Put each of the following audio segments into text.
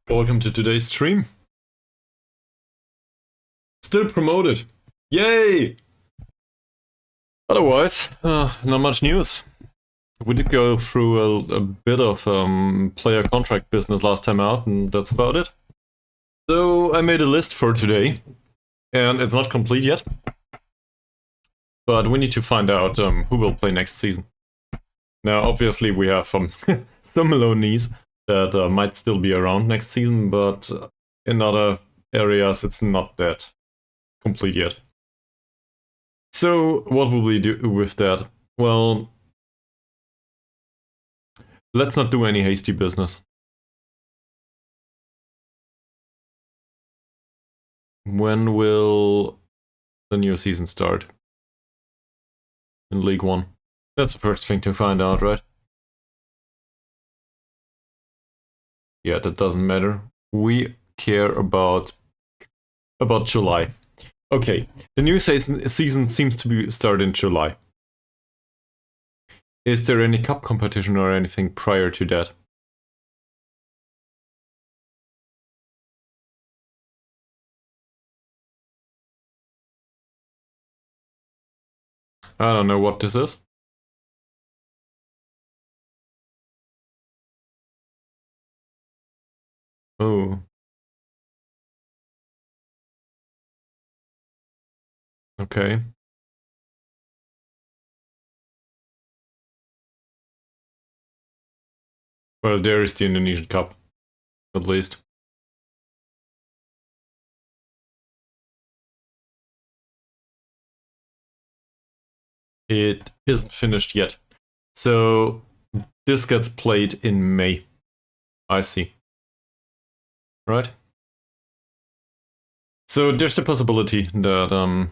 Welcome to today's stream. Still promoted. Yay! Otherwise, not much news. We did go through a bit of player contract business last time out, and that's about it. So I made a list for today, and it's not complete yet. But we need to find out who will play next season. Now, obviously, we have some loanees that might still be around next season, but in other areas, it's not that complete yet. So, what will we do with that? Well, let's not do any hasty business. When will the new season start? In League 1. That's the first thing to find out, right? Yeah, that doesn't matter. We care about July. Okay, the new season seems to start in July. Is there any cup competition or anything prior to that? I don't know what this is. Oh. Okay. Well, there is the Indonesian Cup, at least. It isn't finished yet. So, this gets played in May. I see. Right? So, there's the possibility that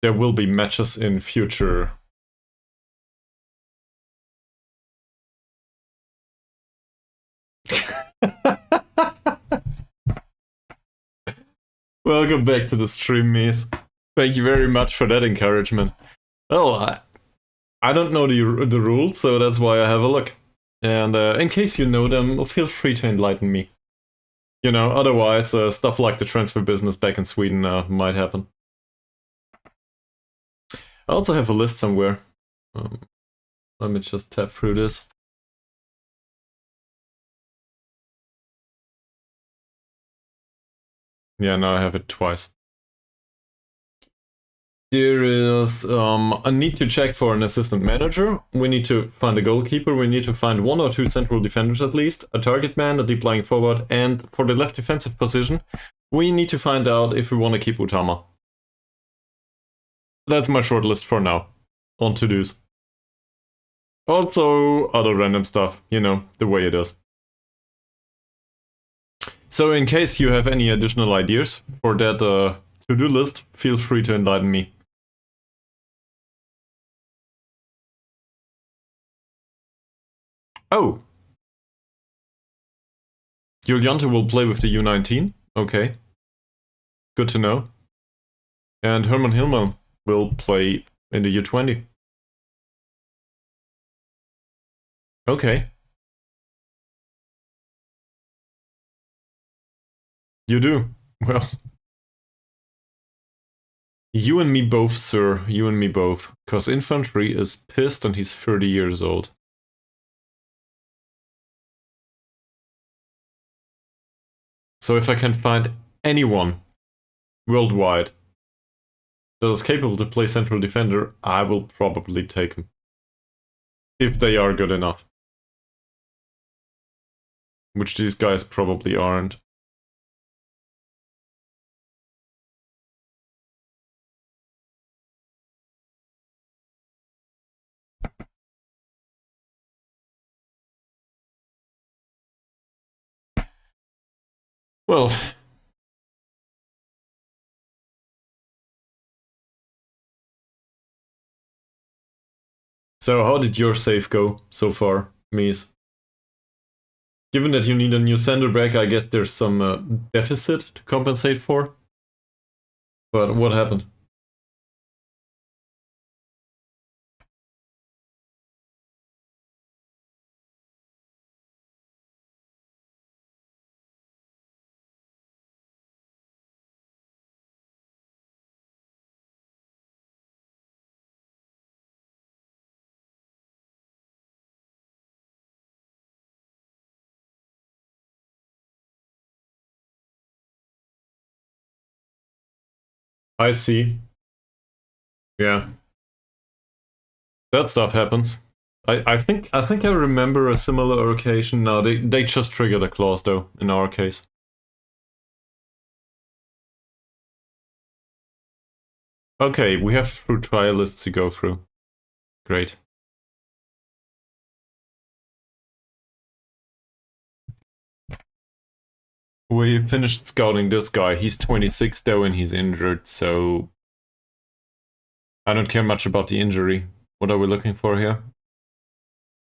there will be matches in future. Welcome back to the stream, Mies. Thank you very much for that encouragement. Well, I don't know the rules, so that's why I have a look. And in case you know them, feel free to enlighten me. You know, otherwise, stuff like the transfer business back in Sweden might happen. I also have a list somewhere. Let me just tap through this. Yeah, now I have it twice. There is a need to check for an assistant manager. We need to find a goalkeeper. We need to find 1 or 2 central defenders at least, a target man, a deep lying forward, and for the left defensive position, we need to find out if we want to keep Utama. That's my short list for now. On to-dos. Also, other random stuff, you know, the way it is. So in case you have any additional ideas for that to-do list, feel free to enlighten me. Oh! Juliante will play with the U19? Okay. Good to know. And Herman Hillman will play in the U20. Okay. You do. Well. You and me both, sir. You and me both. Because infantry is pissed and he's 30 years old. So if I can find anyone worldwide that is capable to play central defender, I will probably take him. If they are good enough. Which these guys probably aren't. Well. So how did your save go so far, Mies? Given that you need a new center back, I guess there's some deficit to compensate for. But what happened? I see. Yeah. That stuff happens. I think I remember a similar occasion. No, they just triggered a clause though, in our case. Okay, we have through trial lists to go through. Great. We finished scouting this guy. He's 26 though and he's injured, so I don't care much about the injury. What are we looking for here?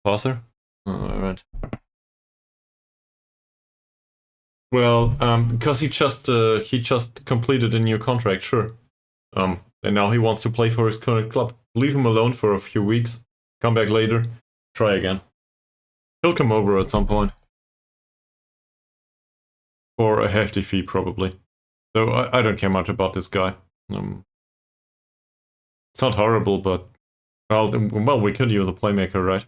Passer? Alright. Well, because he just completed a new contract, sure. And now he wants to play for his current club. Leave him alone for a few weeks. Come back later. Try again. He'll come over at some point. For a hefty fee, probably. So I don't care much about this guy. It's not horrible, but well, we could use a playmaker, right?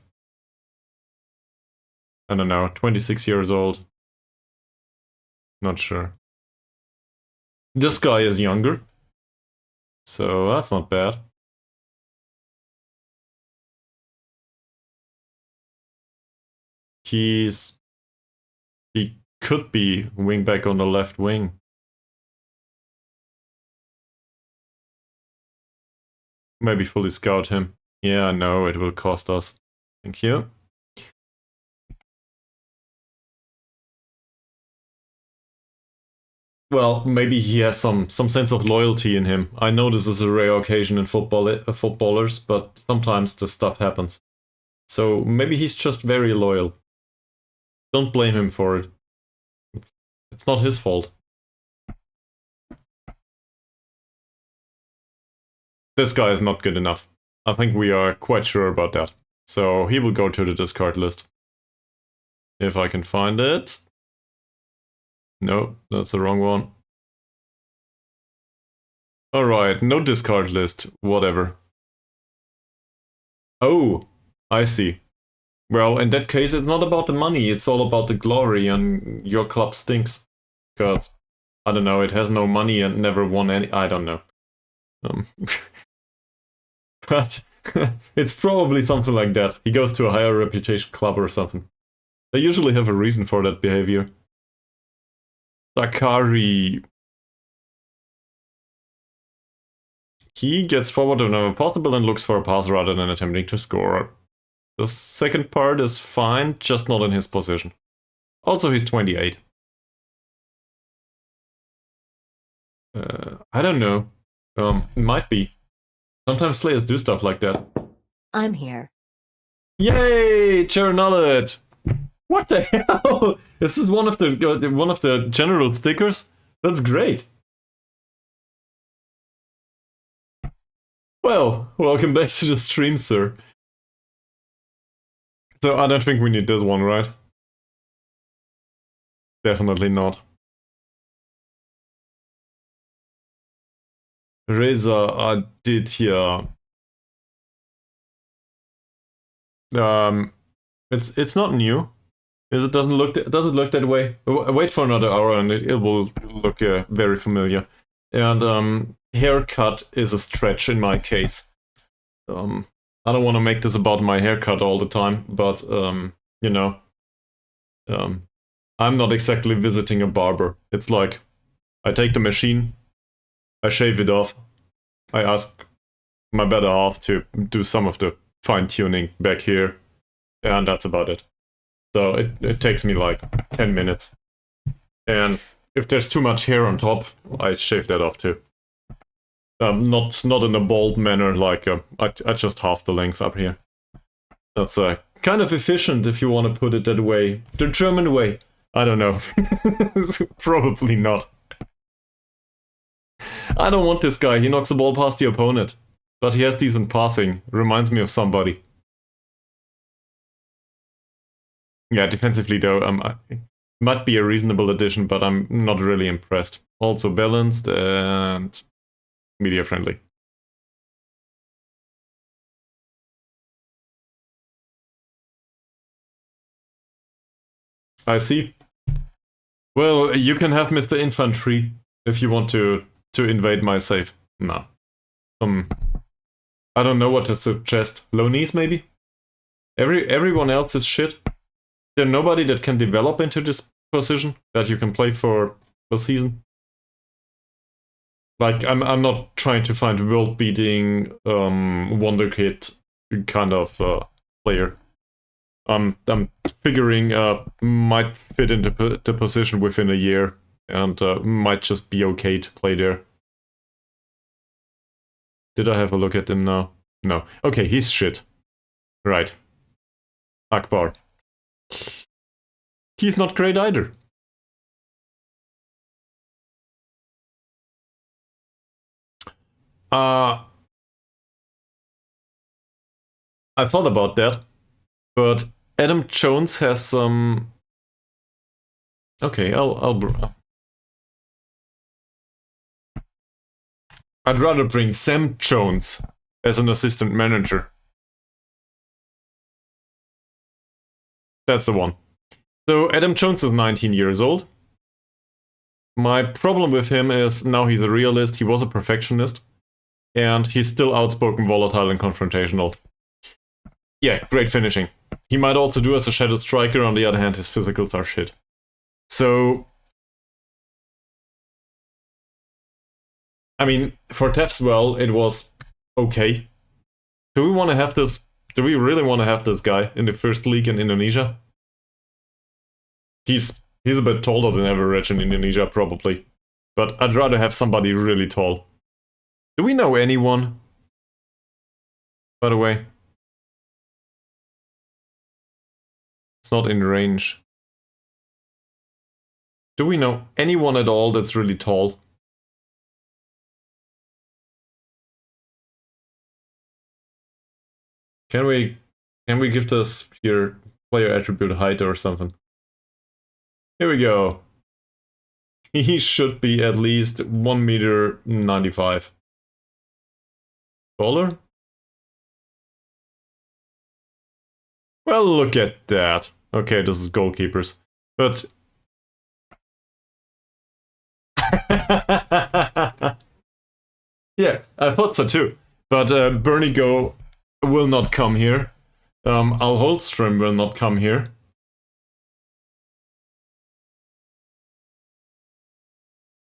I don't know. 26 years old. Not sure. This guy is younger, so that's not bad. He could be wingback on the left wing. Maybe fully scout him. Yeah, no, it will cost us. Thank you. Well, maybe he has some sense of loyalty in him. I know this is a rare occasion in footballers, but sometimes the stuff happens. So maybe he's just very loyal. Don't blame him for it. It's not his fault. This guy is not good enough. I think we are quite sure about that. So he will go to the discard list. If I can find it. No, that's the wrong one. Alright, no discard list, whatever. Oh, I see. Well, in that case, it's not about the money, it's all about the glory, and your club stinks. Because, I don't know, it has no money and never won any. I don't know. But it's probably something like that. He goes to a higher reputation club or something. They usually have a reason for that behavior. Sakari. He gets forward whenever possible and looks for a pass rather than attempting to score. The second part is fine, just not in his position. Also, he's 28. I don't know. Might be. Sometimes players do stuff like that. I'm here. Yay! Chair knowledge! What the hell? This is one of the general stickers? That's great. Well, welcome back to the stream, sir. So I don't think we need this one, right? Definitely not. Reza Aditya. It's not new. It doesn't look that way. Wait for another hour and it will look very familiar. And haircut is a stretch in my case. I don't want to make this about my haircut all the time, but you know, I'm not exactly visiting a barber. It's like I take the machine, I shave it off, I ask my better half to do some of the fine tuning back here, and that's about it. So it takes me like 10 minutes. And if there's too much hair on top, I shave that off too. Not in a bald manner, like I just half the length up here. That's kind of efficient if you want to put it that way. The German way. I don't know. Probably not. I don't want this guy. He knocks the ball past the opponent. But he has decent passing. Reminds me of somebody. Yeah, defensively though, might be a reasonable addition, but I'm not really impressed. Also balanced and media friendly. I see. Well, you can have Mr. Infantry if you want to invade my save. No. I don't know what to suggest. Low knees, maybe? Everyone else is shit. There's nobody that can develop into this position that you can play for a season. Like, I'm not trying to find world-beating wonderkid kind of player. I'm figuring might fit into the position within a year and might just be okay to play there. Did I have a look at him now? No. Okay, he's shit. Right. Akbar. He's not great either. I thought about that, but Adam Jones has some. Okay, I'd rather bring Sam Jones as an assistant manager. That's the one. So Adam Jones is 19 years old. My problem with him is now he's a realist, he was a perfectionist, and he's still outspoken, volatile, and confrontational. Yeah, great finishing. He might also do as a shadow striker, on the other hand, his physicals are shit. So, I mean, for Tefswell, it was okay. Do we want to have this? Do we really want to have this guy in the first league in Indonesia? He's a bit taller than average in Indonesia, probably. But I'd rather have somebody really tall. Do we know anyone? By the way. It's not in range. Do we know anyone at all that's really tall? Can we give this here player attribute height or something? Here we go. He should be at least 1 meter 95. Taller? Well, look at that. Okay, this is goalkeepers. But... yeah, I thought so too. But Bernie Go will not come here. Al Holstrom will not come here.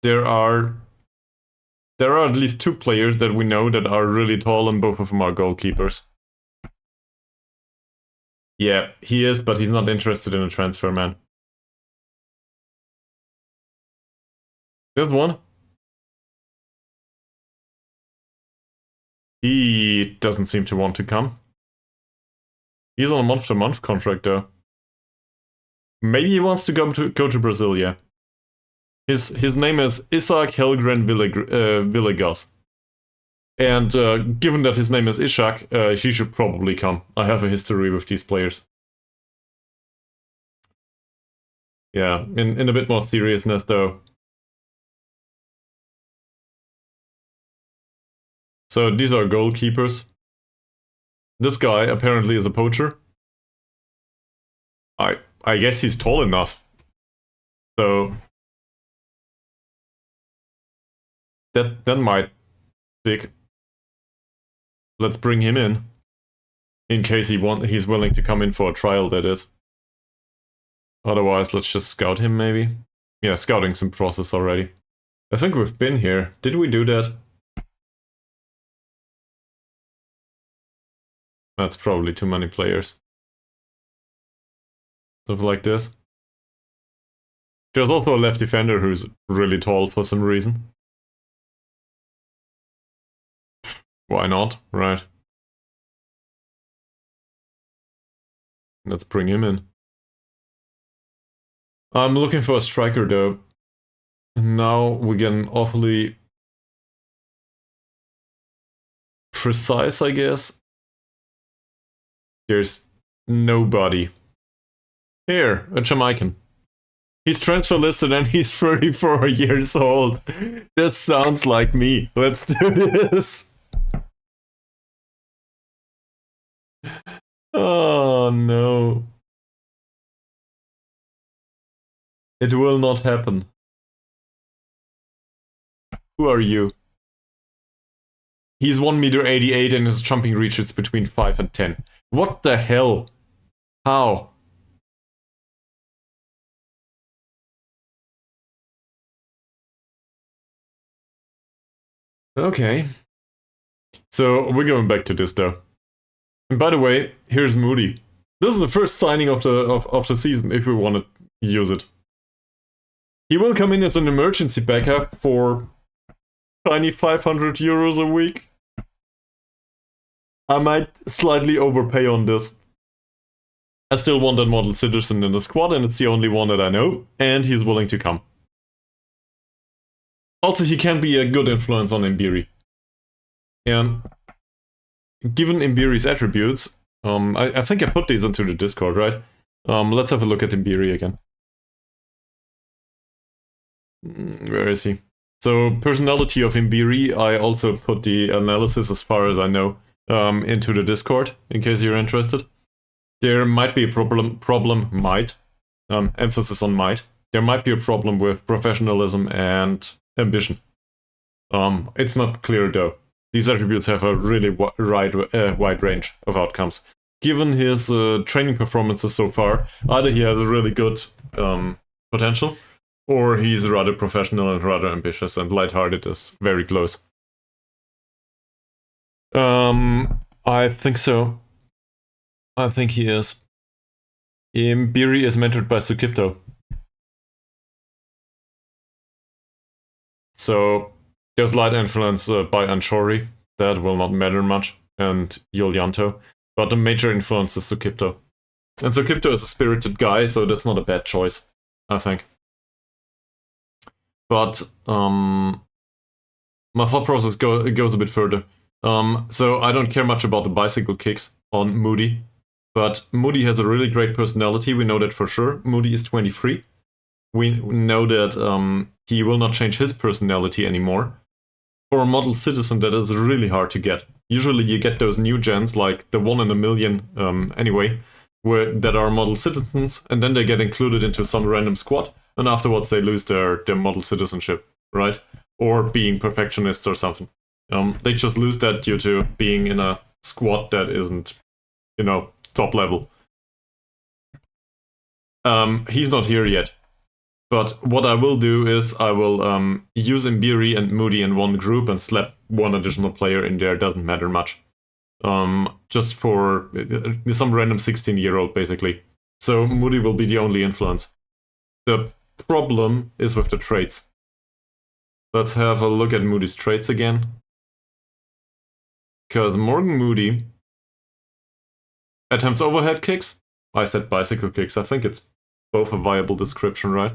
There are at least 2 players that we know that are really tall, and both of them are goalkeepers. Yeah, he is, but he's not interested in a transfer, man. There's one. He doesn't seem to want to come. He's on a month-to-month contract, though. Maybe he wants to go to Brazil, yeah. His name is Isaac Helgren Villegas. And given that his name is Ishak, he should probably come. I have a history with these players. Yeah, in a bit more seriousness, though. So these are goalkeepers. This guy apparently is a poacher. I guess he's tall enough. So that might stick. Let's bring him in case he's willing to come in for a trial, that is. Otherwise, let's just scout him, maybe. Yeah, scouting's in process already. I think we've been here. Did we do that? That's probably too many players. Something like this. There's also a left defender who's really tall for some reason. Why not? Right. Let's bring him in. I'm looking for a striker, though. Now we get an awfully precise, I guess. There's nobody. Here, a Jamaican. He's transfer listed and he's 34 years old. This sounds like me. Let's do this. Oh no. It will not happen. Who are you? He's 1m88 and his jumping reach is between 5 and 10. What the hell? How? Okay. So we're going back to this though. And by the way, here's Moody. This is the first signing of the season if we want to use it. He will come in as an emergency backup for tiny 500 euros a week. I might slightly overpay on this. I still want that model citizen in the squad, and it's the only one that I know, and he's willing to come. Also, he can be a good influence on Imbiri. And given Imbiri's attributes, I think I put these into the Discord, right? Let's have a look at Imbiri again. Where is he? So, personality of Imbiri, I also put the analysis, as far as I know, into the Discord, in case you're interested. There might be a emphasis on might. There might be a problem with professionalism and ambition. It's not clear though. These attributes have a really wide range of outcomes. Given his training performances so far, either he has a really good potential, or he's rather professional and rather ambitious, and lighthearted is very close. I think so. I think he is. Imbiri is mentored by Sukipto. So there's light influence by Anchori. That will not matter much. And Yulianto. But the major influence is Sukipto. And Sukipto is a spirited guy, so that's not a bad choice, I think. But my thought process goes a bit further. So I don't care much about the bicycle kicks on Moody. But Moody has a really great personality, we know that for sure. Moody is 23. We know that he will not change his personality anymore. For a model citizen, that is really hard to get. Usually you get those new gens, like the 1 in a million anyway, that are model citizens, and then they get included into some random squad, and afterwards they lose their model citizenship, right? Or being perfectionists or something. They just lose that due to being in a squad that isn't, top level. He's not here yet. But what I will do is I will use Imbiri and Moody in one group and slap one additional player in there. Doesn't matter much. Just for some random 16-year-old, basically. So Moody will be the only influence. The problem is with the traits. Let's have a look at Moody's traits again. Because Morgan Moody attempts overhead kicks. I said bicycle kicks. I think it's both a viable description, right?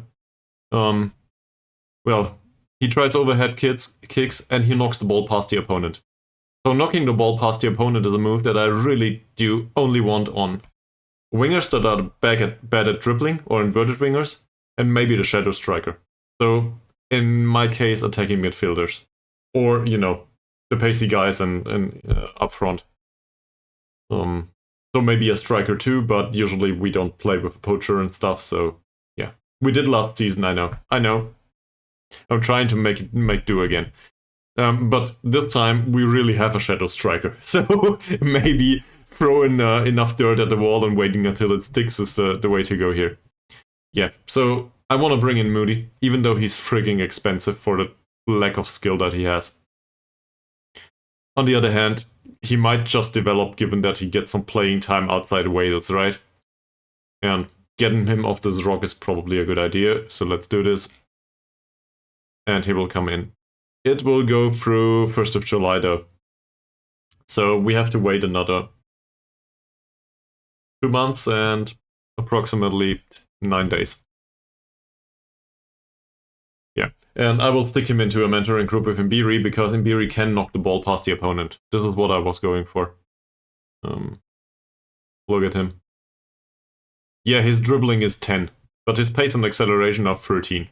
Well, he tries overhead kicks and he knocks the ball past the opponent. So knocking the ball past the opponent is a move that I really do only want on wingers that are bad at dribbling or inverted wingers, and maybe the shadow striker. So in my case, attacking midfielders. Or, the pacey guys and up front. So maybe a striker too, but usually we don't play with a poacher and stuff, so yeah. We did last season, I know. I'm trying to make do again. But this time we really have a shadow striker, so maybe throwing enough dirt at the wall and waiting until it sticks is the way to go here. Yeah, so I want to bring in Moody, even though he's frigging expensive for the lack of skill that he has. On the other hand, he might just develop given that he gets some playing time outside Wales, right? And getting him off this rock is probably a good idea, so let's do this. And he will come in. It will go through 1st of July though. So we have to wait another 2 months and approximately 9 days. Yeah, and I will stick him into a mentoring group with Imbiri because Imbiri can knock the ball past the opponent. This is what I was going for. Look at him. Yeah, his dribbling is 10, but his pace and acceleration are 13.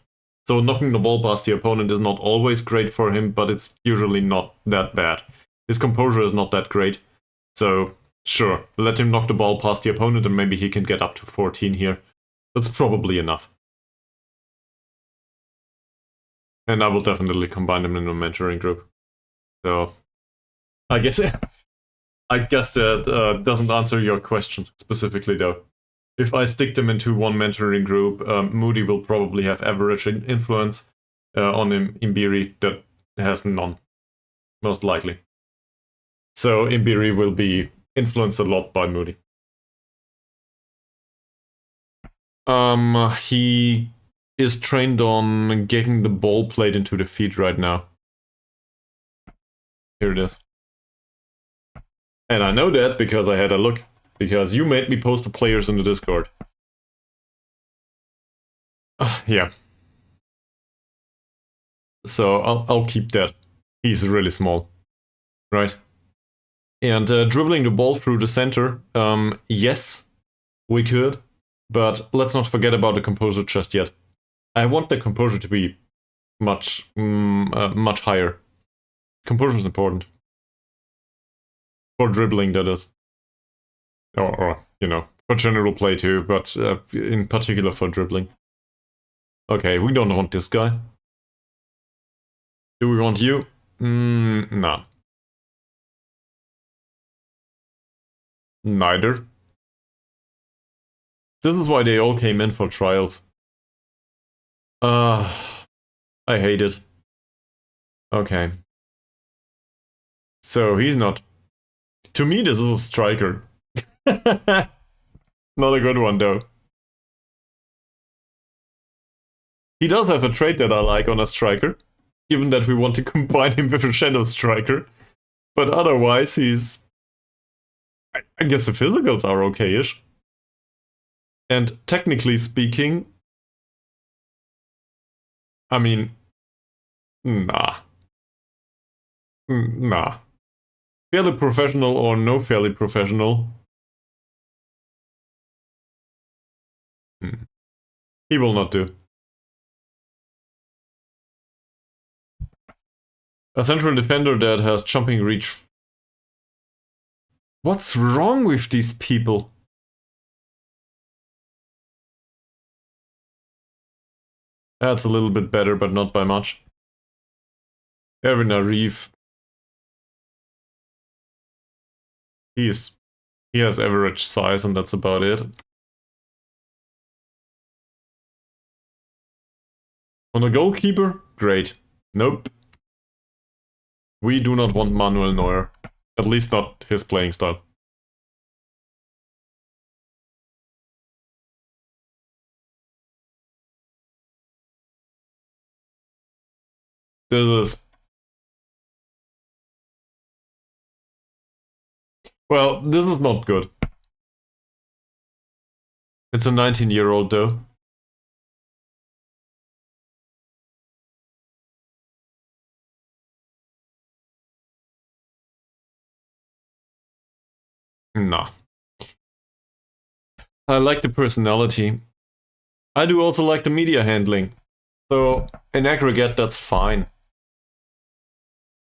So knocking the ball past the opponent is not always great for him, but it's usually not that bad. His composure is not that great, so sure, let him knock the ball past the opponent and maybe he can get up to 14 here. That's probably enough. And I will definitely combine them in a mentoring group. So I guess that doesn't answer your question specifically, though. If I stick them into one mentoring group, Moody will probably have average influence on Imbiri that has none, most likely. So Imbiri will be influenced a lot by Moody. He is trained on getting the ball played into the feet right now. Here it is. And I know that because I had a look. Because you made me post the players in the Discord. Yeah. So I'll keep that. He's really small. Right? And dribbling the ball through the center, yes, we could. But let's not forget about the composure just yet. I want the composure to be much higher. Composure is important. For dribbling, that is. Or for general play too, but in particular for dribbling. Okay, we don't want this guy. Do we want you? Nah. Neither. This is why they all came in for trials. I hate it. Okay. So he's not... To me, this is a striker. Not a good one, though. He does have a trait that I like on a striker, given that we want to combine him with a shadow striker. But otherwise, he's... I guess the physicals are okay-ish. And technically speaking... I mean... Nah. Nah. Fairly professional or no fairly professional. He will not do. A central defender that has jumping reach. What's wrong with these people? That's a little bit better, but not by much. Erwin Arif. He has average size and that's about it. On a goalkeeper? Great. Nope. We do not want Manuel Neuer. At least not his playing style. This is... Well, this is not good. It's a 19-year-old though. Nah. I like the personality. I do also like the media handling. So, in aggregate, that's fine.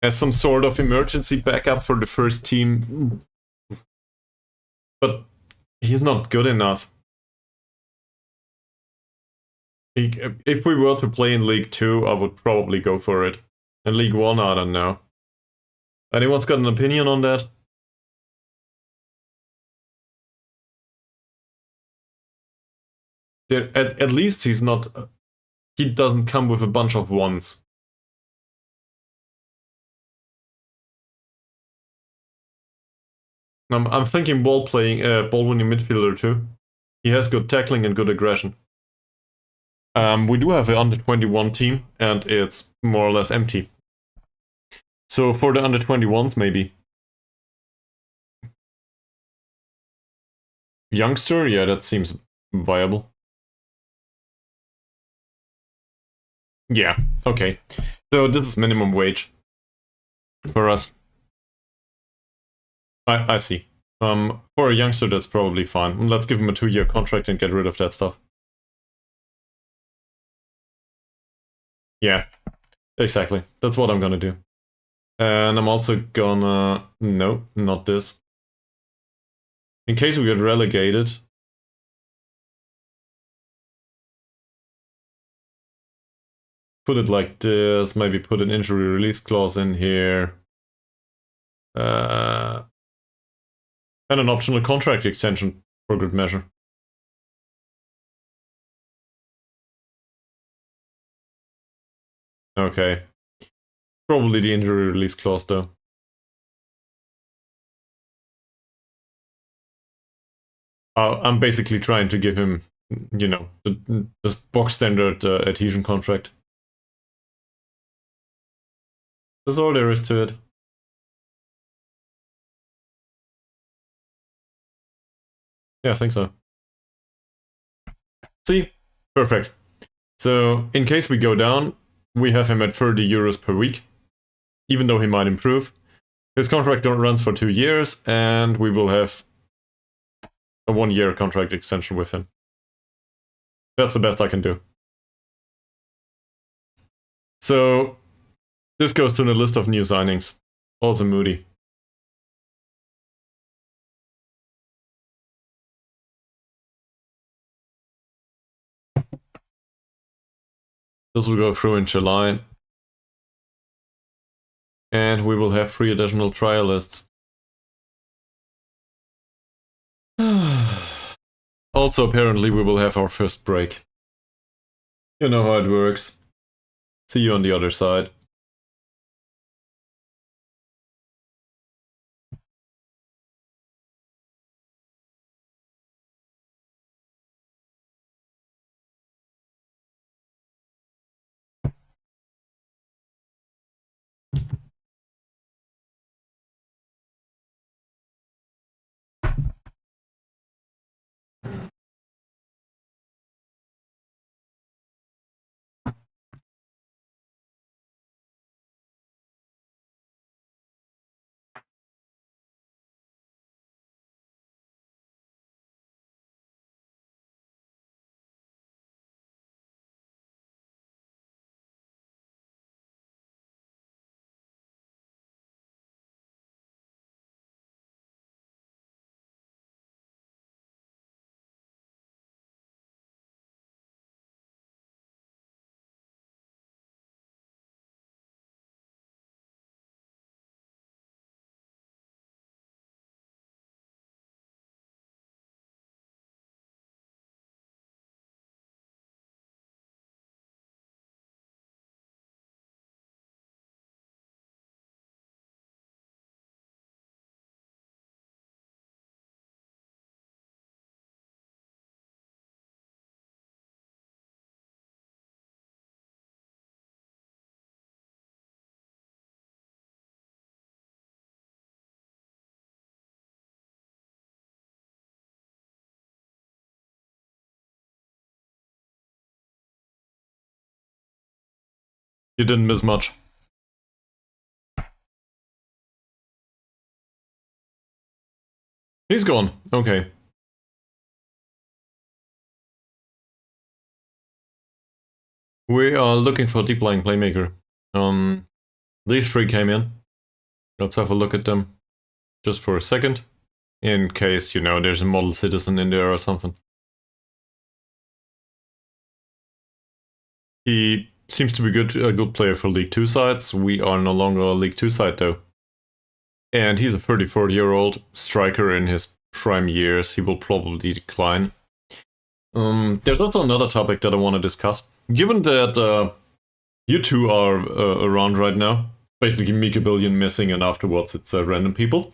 As some sort of emergency backup for the first team. But he's not good enough. If we were to play in League 2, I would probably go for it. In League 1, I don't know. Anyone's got an opinion on that? At least he's not... He doesn't come with a bunch of ones. I'm thinking ball winning midfielder too. He has good tackling and good aggression. We do have an under 21 team, and it's more or less empty. So for the under 21s, maybe. Youngster? Yeah, that seems viable. Yeah, okay. So this is minimum wage for us. I see. For a youngster, that's probably fine. Let's give him a 2-year contract and get rid of that stuff. Yeah, exactly. That's what I'm gonna do. And I'm also gonna... No, not this. In case we get relegated... Put it like this, maybe put an injury release clause in here. And an optional contract extension for good measure. Okay. Probably the injury release clause, though. I'm basically trying to give him, you know, the box standard adhesion contract. That's all there is to it. Yeah, I think so. See? Perfect. So, in case we go down, we have him at 30 euros per week, even though he might improve. His contract runs for 2 years, and we will have a 1-year contract extension with him. That's the best I can do. So, this goes to the list of new signings. Also Moody. This will go through in July. And we will have 3 additional trialists. Also, apparently, we will have our first break. You know how it works. See you on the other side. You didn't miss much. He's gone. Okay. We are looking for a deep lying playmaker. These 3 came in. Let's have a look at them just for a second. In case, you know, there's a model citizen in there or something. He seems to be a good player for League 2 sides. We are no longer a League 2 side, though. And he's a 34-year-old striker in his prime years. He will probably decline. There's also another topic that I want to discuss. Given that you 2 are around right now, basically Mika Billion missing and afterwards it's random people,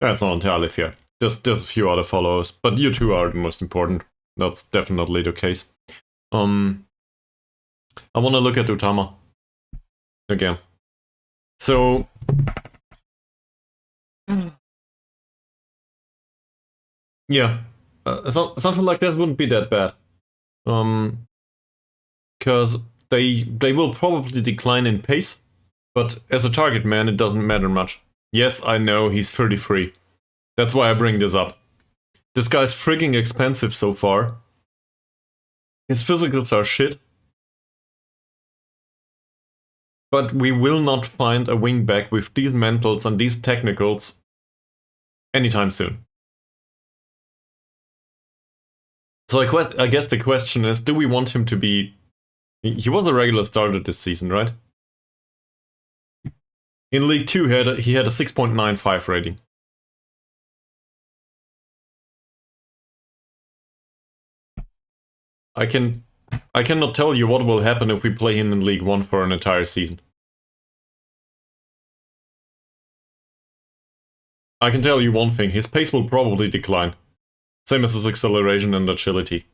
that's not entirely fair. There's a few other followers, but you 2 are the most important. That's definitely the case. I want to look at Utama again. So, yeah, something like this wouldn't be that bad. Because they will probably decline in pace, but as a target man, it doesn't matter much. Yes, I know he's 33. That's why I bring this up. This guy's frigging expensive so far. His physicals are shit. But we will not find a wingback with these mentals and these technicals anytime soon. So I guess the question is, do we want him to be... He was a regular starter this season, right? In League 2, he had a 6.95 rating. I cannot tell you what will happen if we play him in League 1 for an entire season. I can tell you one thing, his pace will probably decline. Same as his acceleration and agility.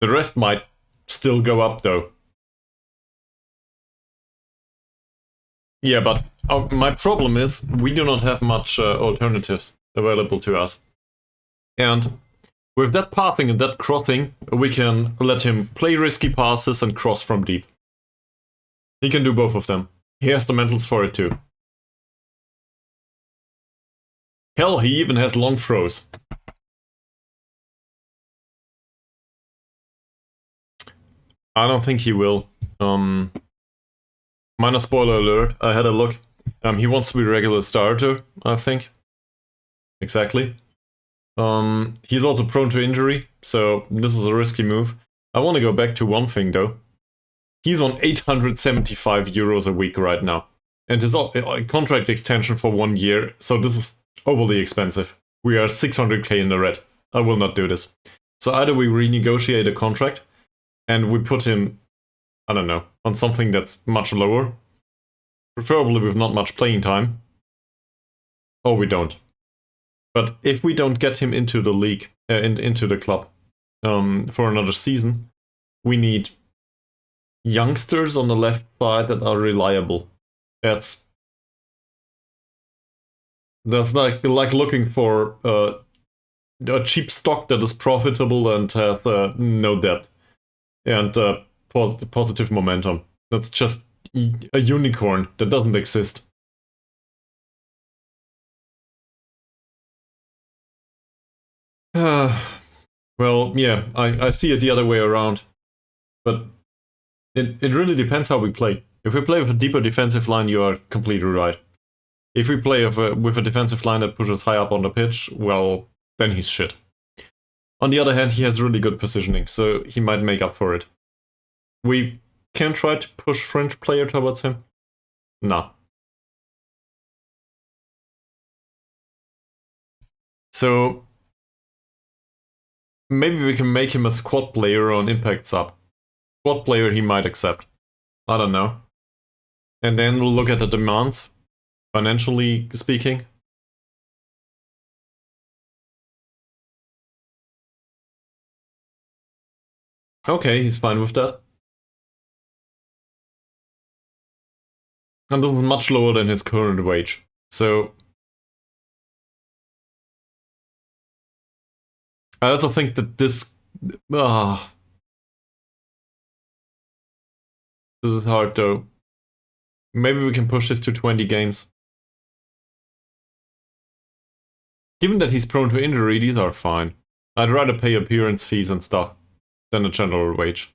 The rest might still go up though. Yeah, but my problem is we do not have much alternatives available to us. And with that passing and that crossing, we can let him play risky passes and cross from deep. He can do both of them. He has the mentals for it too. Hell, he even has long throws. I don't think he will. Minor spoiler alert, I had a look. He wants to be a regular starter, I think. Exactly. He's also prone to injury, so this is a risky move. I want to go back to one thing though. He's on 875 euros a week right now. And his contract extension for 1 year, so this is overly expensive. We are 600k in the red. I will not do this. So either we renegotiate a contract and we put him, I don't know, on something that's much lower, preferably with not much playing time, or we don't. But if we don't get him into the league, into the club for another season, we need youngsters on the left side that are reliable. That's like looking for a cheap stock that is profitable and has no debt and positive momentum. That's just a unicorn that doesn't exist. Well, yeah, I see it the other way around. But it really depends how we play. If we play with a deeper defensive line, you are completely right. If we play with a defensive line that pushes high up on the pitch, well, then he's shit. On the other hand, he has really good positioning, so he might make up for it. We can try to push French player towards him? Nah. So maybe we can make him a squad player on Impact sub. Squad player he might accept. I don't know. And then we'll look at the demands, financially speaking. Okay, he's fine with that. And this is much lower than his current wage. So I also think that this is hard though. Maybe we can push this to 20 games. Given that he's prone to injury, these are fine. I'd rather pay appearance fees and stuff than a general wage.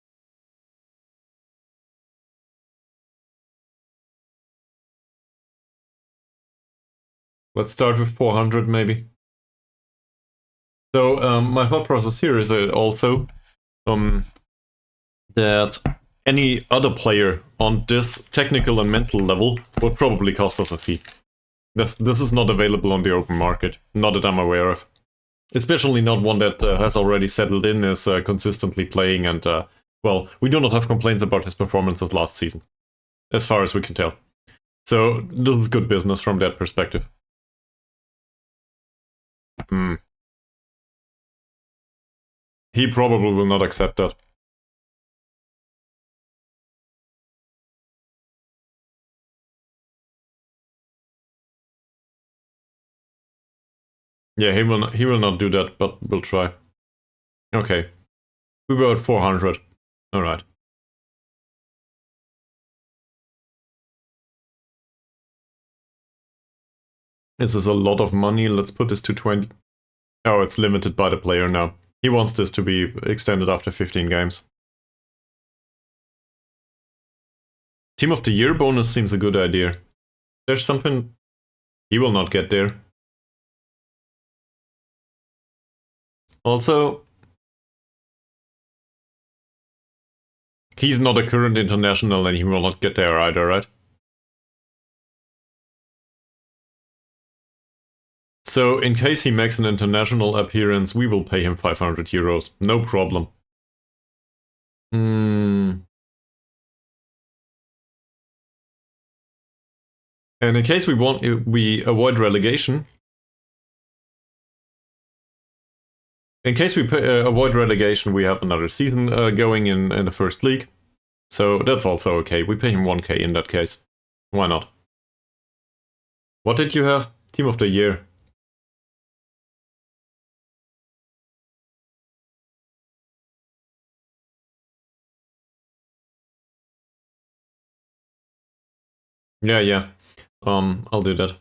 Let's start with 400 maybe. So my thought process here is also that any other player on this technical and mental level would probably cost us a fee. This is not available on the open market, not that I'm aware of. Especially not one that has already settled in, is consistently playing, and well, we do not have complaints about his performances last season, as far as we can tell. So this is good business from that perspective. He probably will not accept that. Yeah, he will not do that, but we'll try. Okay. We were at 400. Alright. This is a lot of money. Let's put this to 20. Oh, it's limited by the player now. He wants this to be extended after 15 games. Team of the Year bonus seems a good idea. There's something he will not get there. Also, he's not a current international and he will not get there either, right? So in case he makes an international appearance, we will pay him 500 euros. No problem. And in case we avoid relegation. In case we avoid relegation, we have another season going in the first league. So that's also okay. We pay him 1k in that case. Why not? What did you have? Team of the year. Yeah. I'll do that.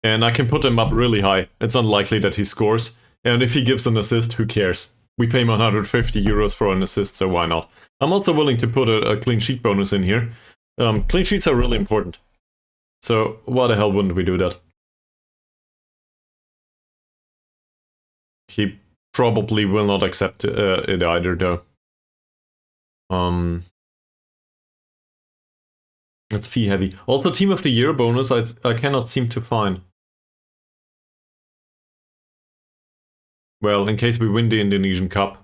And I can put him up really high. It's unlikely that he scores. And if he gives an assist, who cares? We pay him 150 euros for an assist, so why not? I'm also willing to put a clean sheet bonus in here. Clean sheets are really important. So why the hell wouldn't we do that? He probably will not accept it either, though. It's fee heavy. Also, Team of the Year bonus I cannot seem to find. Well, in case we win the Indonesian Cup.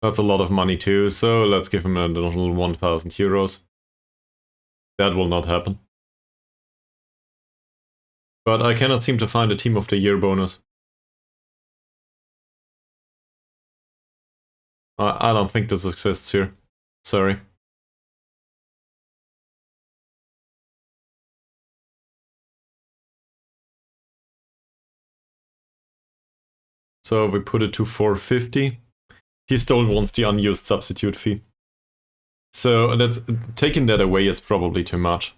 That's a lot of money too, so let's give him an additional 1,000 euros. That will not happen. But I cannot seem to find a Team of the Year bonus. I don't think this exists here. Sorry. So we put it to 450. He still wants the unused substitute fee. So taking that away is probably too much.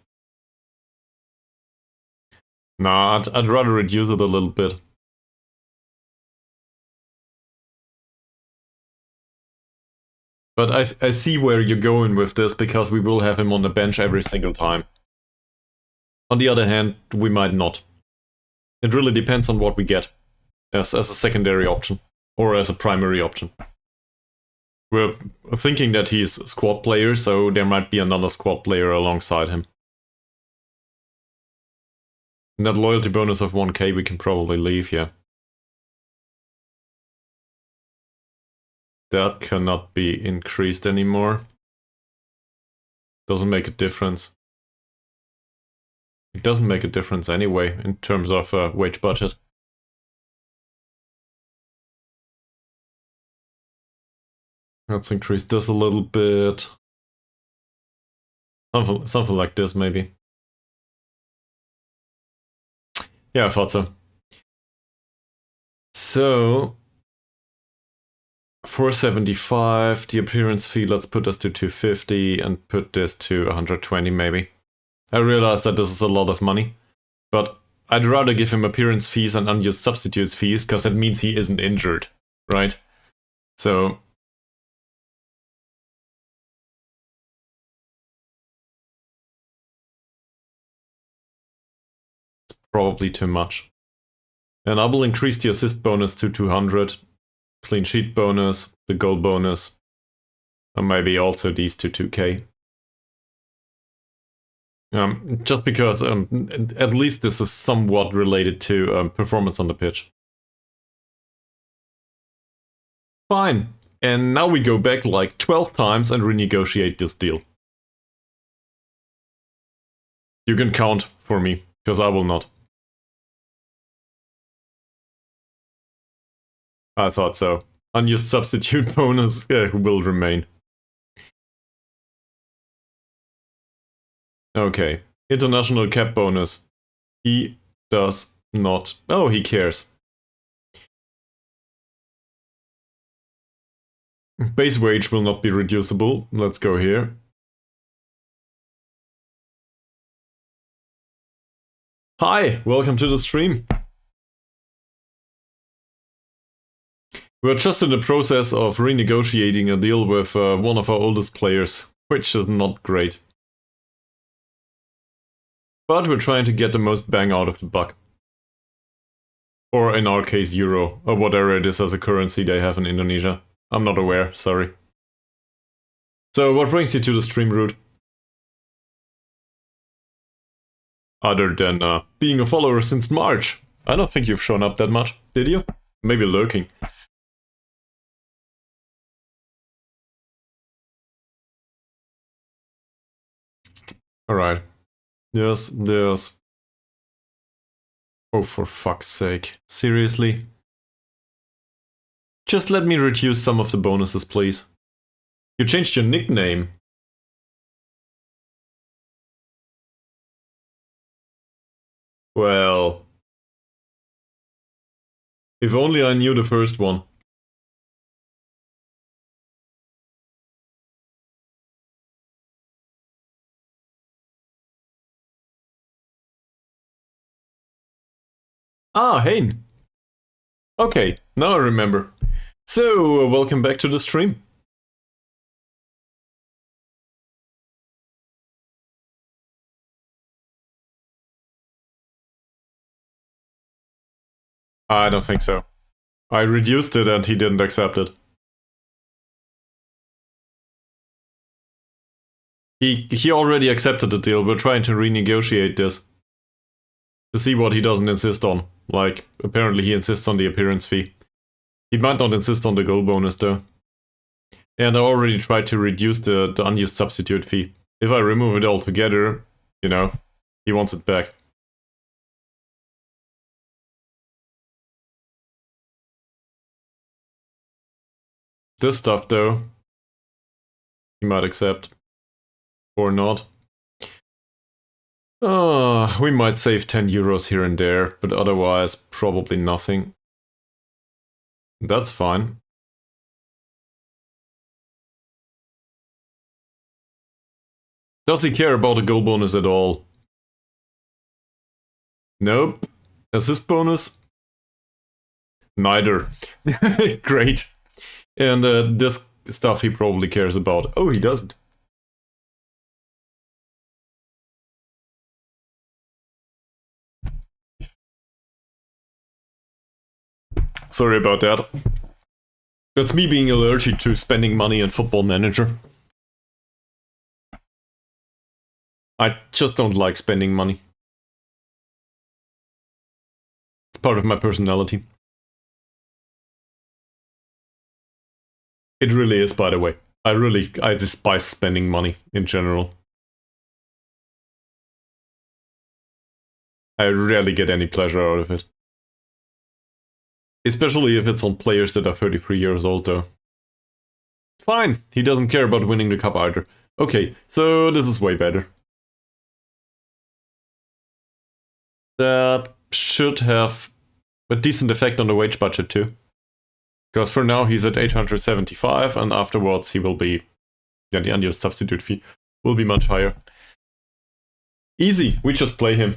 Nah, I'd rather reduce it a little bit. But I see where you're going with this, because we will have him on the bench every single time. On the other hand, we might not. It really depends on what we get as a secondary option, or as a primary option. We're thinking that he's a squad player, so there might be another squad player alongside him. And that loyalty bonus of 1k we can probably leave, yeah. That cannot be increased anymore. Doesn't make a difference. It doesn't make a difference anyway, in terms of wage budget. Let's increase this a little bit. Something like this, maybe. Yeah, I thought so. So, 475, the appearance fee, let's put this to 250 and put this to 120 maybe. I realize that this is a lot of money, but I'd rather give him appearance fees and unused substitutes fees, because that means he isn't injured, right? So... it's probably too much. And I will increase the assist bonus to 200, clean sheet bonus, the goal bonus, and maybe also these to 2k. Just because at least this is somewhat related to performance on the pitch. Fine. And now we go back like 12 times and renegotiate this deal. You can count for me, because I will not. I thought so. Unused substitute bonus will remain. Okay. International cap bonus. He does not... oh, he cares. Base wage will not be reducible. Let's go here. Hi, welcome to the stream. We're just in the process of renegotiating a deal with one of our oldest players, which is not great. But we're trying to get the most bang out of the buck. Or in our case, euro, or whatever it is as a currency they have in Indonesia. I'm not aware, sorry. So what brings you to the stream route? Other than being a follower since March. I don't think you've shown up that much, did you? Maybe lurking. Alright. There's... Oh, for fuck's sake. Seriously? Just let me reduce some of the bonuses, please. You changed your nickname. Well... If only I knew the first one. Ah, Hein. Okay, now I remember. So, welcome back to the stream. I don't think so. I reduced it and he didn't accept it. He already accepted the deal. We're trying to renegotiate this. To see what he doesn't insist on. Like, apparently he insists on the appearance fee. He might not insist on the goal bonus though. And I already tried to reduce the unused substitute fee. If I remove it altogether, you know, he wants it back. This stuff though, he might accept. Or not. We might save 10 euros here and there, but otherwise probably nothing. That's fine. Does he care about the goal bonus at all? Nope. Assist bonus? Neither. Great. And this stuff he probably cares about. Oh, he doesn't. Sorry about that. That's me being allergic to spending money on Football Manager. I just don't like spending money. It's part of my personality. It really is, by the way. I despise spending money in general. I rarely get any pleasure out of it. Especially if it's on players that are 33 years old, though. Fine, he doesn't care about winning the cup either. Okay, so this is way better. That should have a decent effect on the wage budget too. Because for now he's at 875 and afterwards he will be... Yeah, the unused substitute fee will be much higher. Easy, we just play him.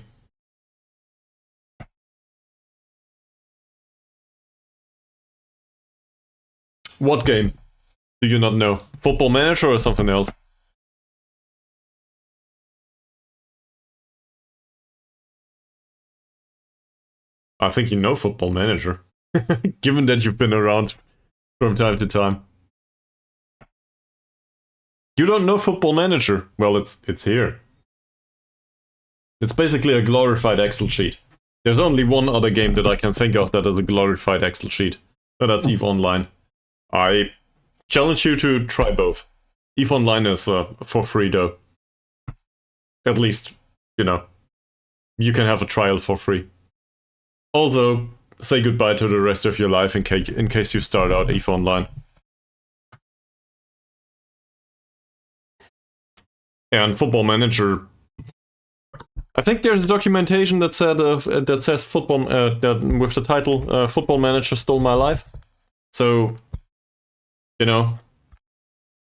What game? Do you not know? Football Manager or something else? I think you know Football Manager. Given that you've been around from time to time. You don't know Football Manager? Well, it's here. It's basically a glorified Excel sheet. There's only one other game that I can think of that is a glorified Excel sheet. And that's EVE Online. I challenge you to try both. EVE Online is for free though. At least, you know, you can have a trial for free. Also, say goodbye to the rest of your life in case you start out EVE Online. And Football Manager... I think there's documentation that said that says football that with the title "Football Manager Stole My Life." So, you know,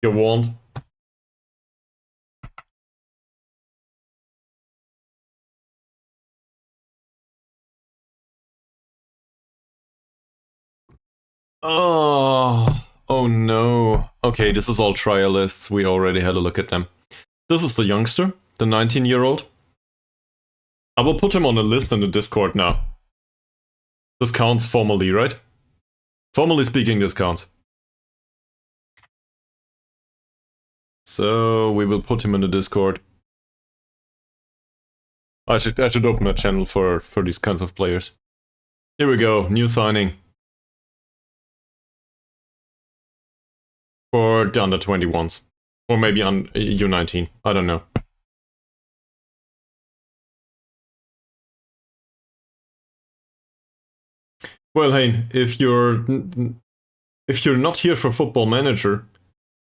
you're warned. Oh no. Okay, this is all trial lists. We already had a look at them. This is the youngster, the 19-year-old. I will put him on a list in the Discord now. This counts formally, right? Formally speaking, this counts. So we will put him in the Discord. I should open a channel for these kinds of players. Here we go, new signing. For the under 21s. Or maybe on U19, I don't know. Well, Hein, if you're not here for Football Manager,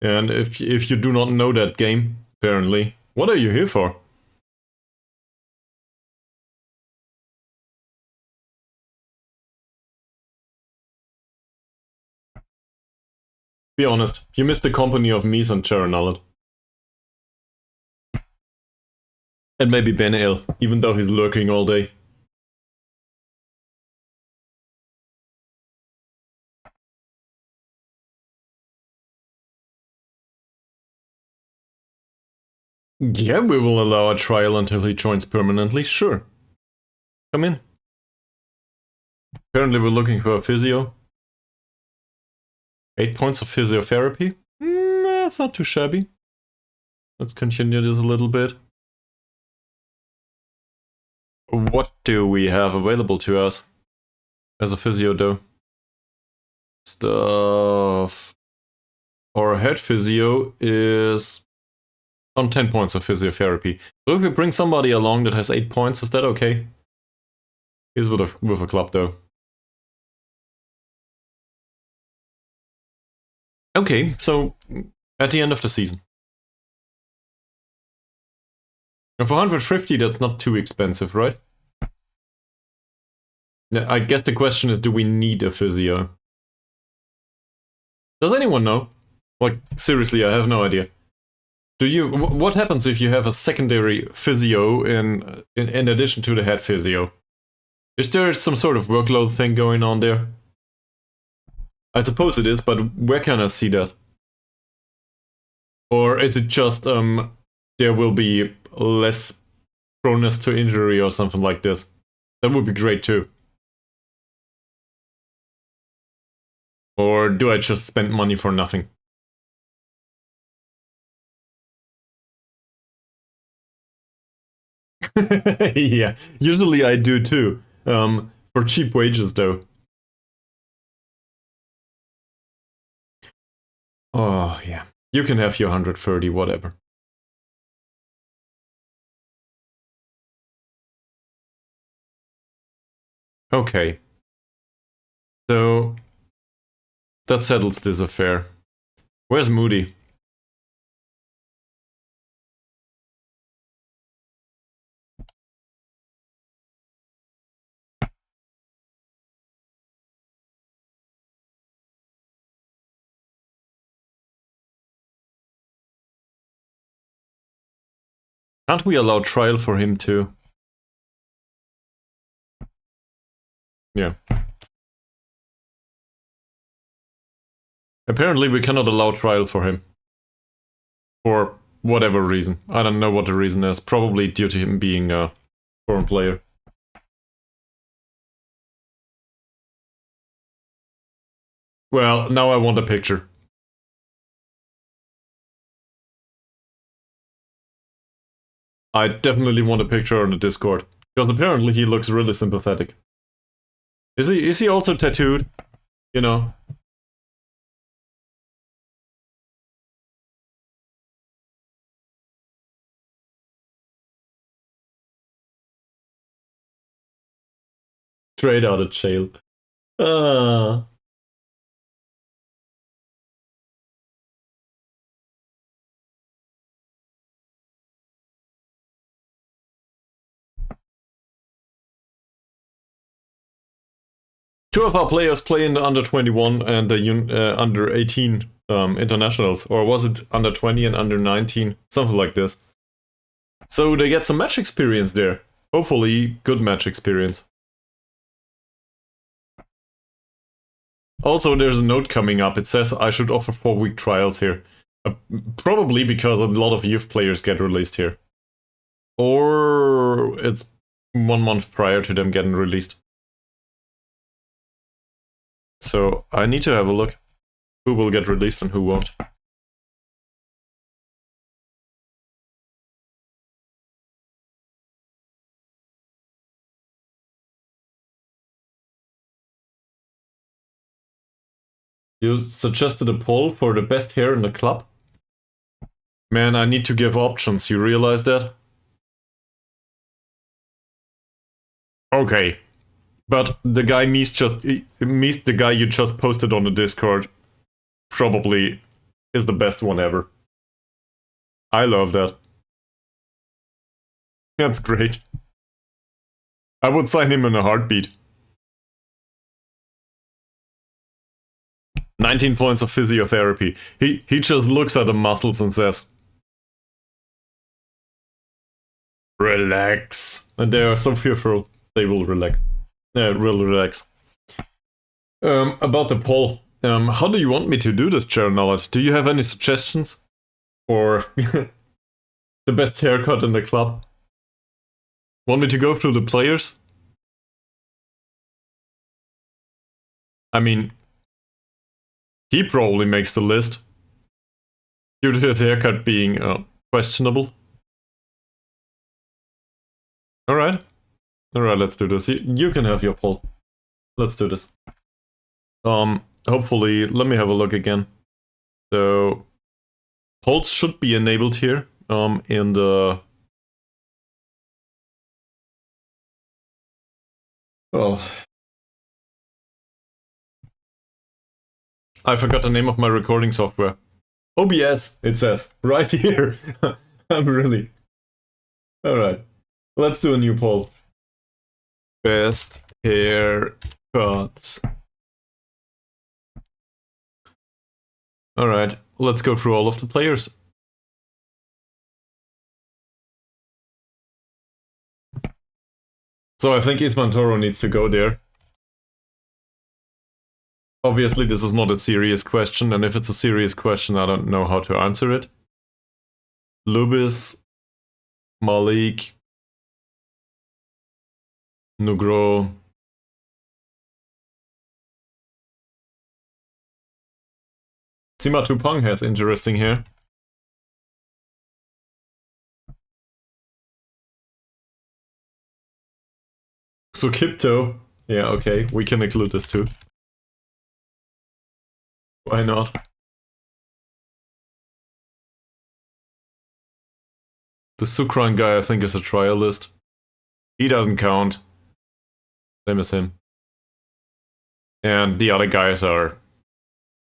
and if you do not know that game, apparently, what are you here for? Be honest, you missed the company of Mies and Sharon Allen. And maybe Ben L, even though he's lurking all day. Yeah, we will allow a trial until he joins permanently, sure. Come in. Apparently we're looking for a physio. 8 points of physiotherapy? That's not too shabby. Let's continue this a little bit. What do we have available to us as a physio, though? Stuff. Our head physio is on 10 points of physiotherapy. So if we bring somebody along that has 8 points, is that okay? He's with a club, though. Okay, so at the end of the season. And for 150, that's not too expensive, right? Yeah, I guess the question is, do we need a physio? Does anyone know? Like, seriously, I have no idea. Do you? What happens if you have a secondary physio in addition to the head physio? Is there some sort of workload thing going on there? I suppose it is, but where can I see that? Or is it just there will be less proneness to injury or something like this? That would be great too. Or do I just spend money for nothing? Yeah, usually I do too. For cheap wages though. Oh yeah, you can have your 130, whatever. Okay. So that settles this affair. Where's Moody? Can't we allow trial for him too? Yeah. Apparently we cannot allow trial for him. For whatever reason. I don't know what the reason is. Probably due to him being a foreign player. Well, now I want a picture. I definitely want a picture on the Discord. Because apparently he looks really sympathetic. Is he also tattooed? You know? Straight out of jail. Ah. Two of our players play in the under 21 and the under 18 internationals. Or was it under 20 and under 19? Something like this. So they get some match experience there. Hopefully, good match experience. Also, there's a note coming up. It says I should offer 4-week trials here. Probably because a lot of youth players get released here. Or it's 1 month prior to them getting released. So I need to have a look who will get released and who won't. You suggested a poll for the best hair in the club? Man, I need to give options, you realize that? Okay. But the guy the guy you just posted on the Discord probably is the best one ever. I love that. That's great. I would sign him in a heartbeat. 19 points of physiotherapy. He just looks at the muscles and says, relax. And they are so fearful, they will relax. Will relax. About the poll. How do you want me to do this, Chair? Do you have any suggestions for the best haircut in the club? Want me to go through the players? I mean, he probably makes the list due to his haircut being questionable. Alright, let's do this. You can have your poll. Let's do this. Hopefully, let me have a look again. So, polls should be enabled here in the... Oh. I forgot the name of my recording software. OBS, it says, right here. I'm really... Alright, let's do a new poll. Best haircut. Alright, let's go through all of the players. So I think Isvan Toro needs to go there. Obviously, this is not a serious question, and if it's a serious question, I don't know how to answer it. Lubis, Malik, Nugro. Sima Tupang has interesting hair. So Kipto. Yeah, okay, we can include this too. Why not? The Sukran guy, I think, is a trialist. He doesn't count. Same as him. And the other guys are,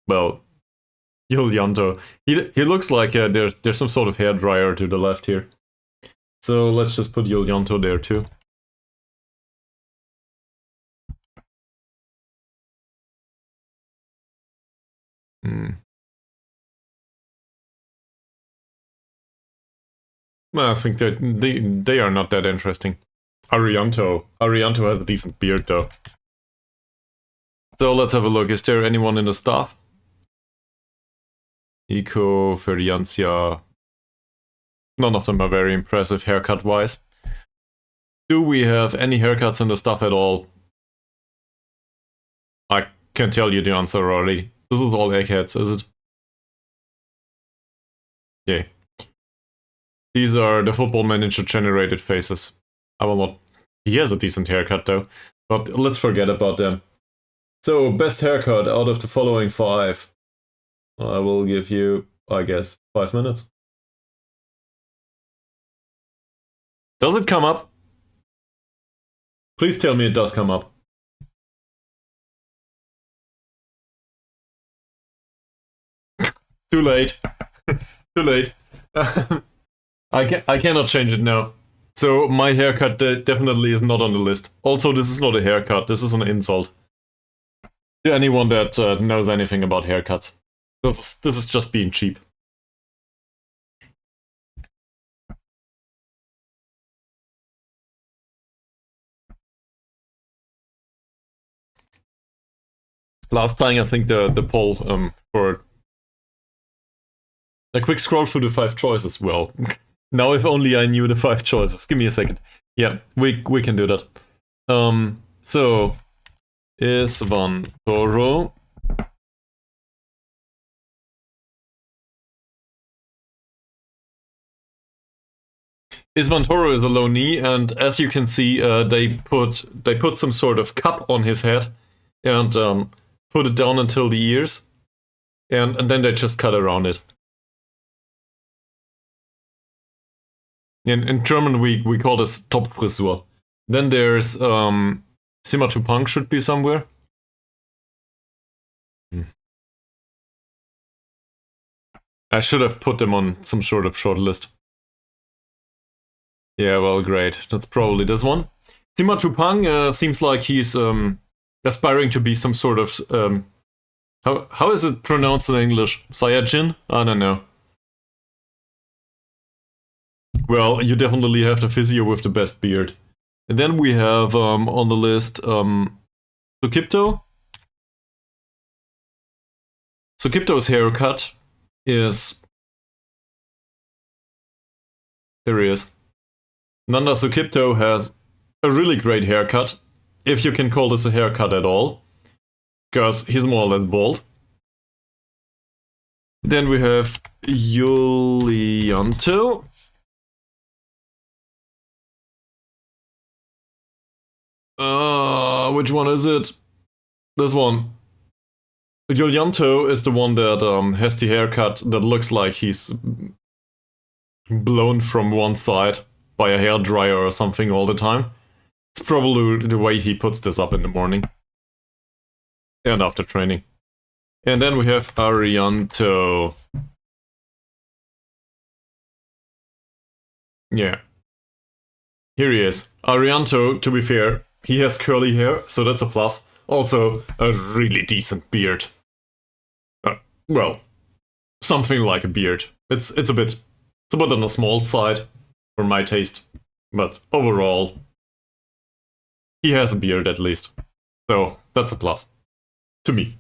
well, Yulianto. He looks like there's some sort of hairdryer to the left here. So let's just put Yulianto there too. Well, I think that they are not that interesting. Arianto has a decent beard though. So let's have a look. Is there anyone in the staff? Eco, Feriancia. None of them are very impressive haircut-wise. Do we have any haircuts in the staff at all? I can tell you the answer already. This is all eggheads, is it? Yay. These are the Football Manager generated faces. I will not... He has a decent haircut though, but let's forget about them. So, best haircut out of the following 5. I will give you, I guess, 5 minutes. Does it come up? Please tell me it does come up. Too late. Too late. I cannot change it now. So my haircut definitely is not on the list. Also, this is not a haircut. This is an insult to anyone that knows anything about haircuts. This is just being cheap. Last time, I think the poll for a quick scroll through the 5 choices. Well, now if only I knew the 5 choices. Give me a second. Yeah, we can do that. So Isvan Toro. Isvan Toro is a loanee, and as you can see, they put some sort of cup on his head and put it down until the ears. and then they just cut around it. In German, we call this Topfrisur. Then there's Sima to Punk should be somewhere. I should have put them on some sort of short list. Yeah, well, great. That's probably this one. Sima to Punk seems like he's aspiring to be some sort of how is it pronounced in English? Saiyajin? I don't know. Well, you definitely have the physio with the best beard. And then we have on the list Sukipto. Sukipto's haircut is... There he is. Nanda Sukipto has a really great haircut, if you can call this a haircut at all, because he's more or less bald. Then we have Yulianto. Which one is it? This one. Yulianto is the one that has the haircut that looks like he's blown from one side by a hairdryer or something all the time. It's probably the way he puts this up in the morning. And after training. And then we have Arianto. Yeah. Here he is. Arianto, to be fair, he has curly hair, so that's a plus. Also, a really decent beard. Well, something like a beard. It's a bit on the small side, for my taste. But overall, he has a beard at least. So, that's a plus. To me.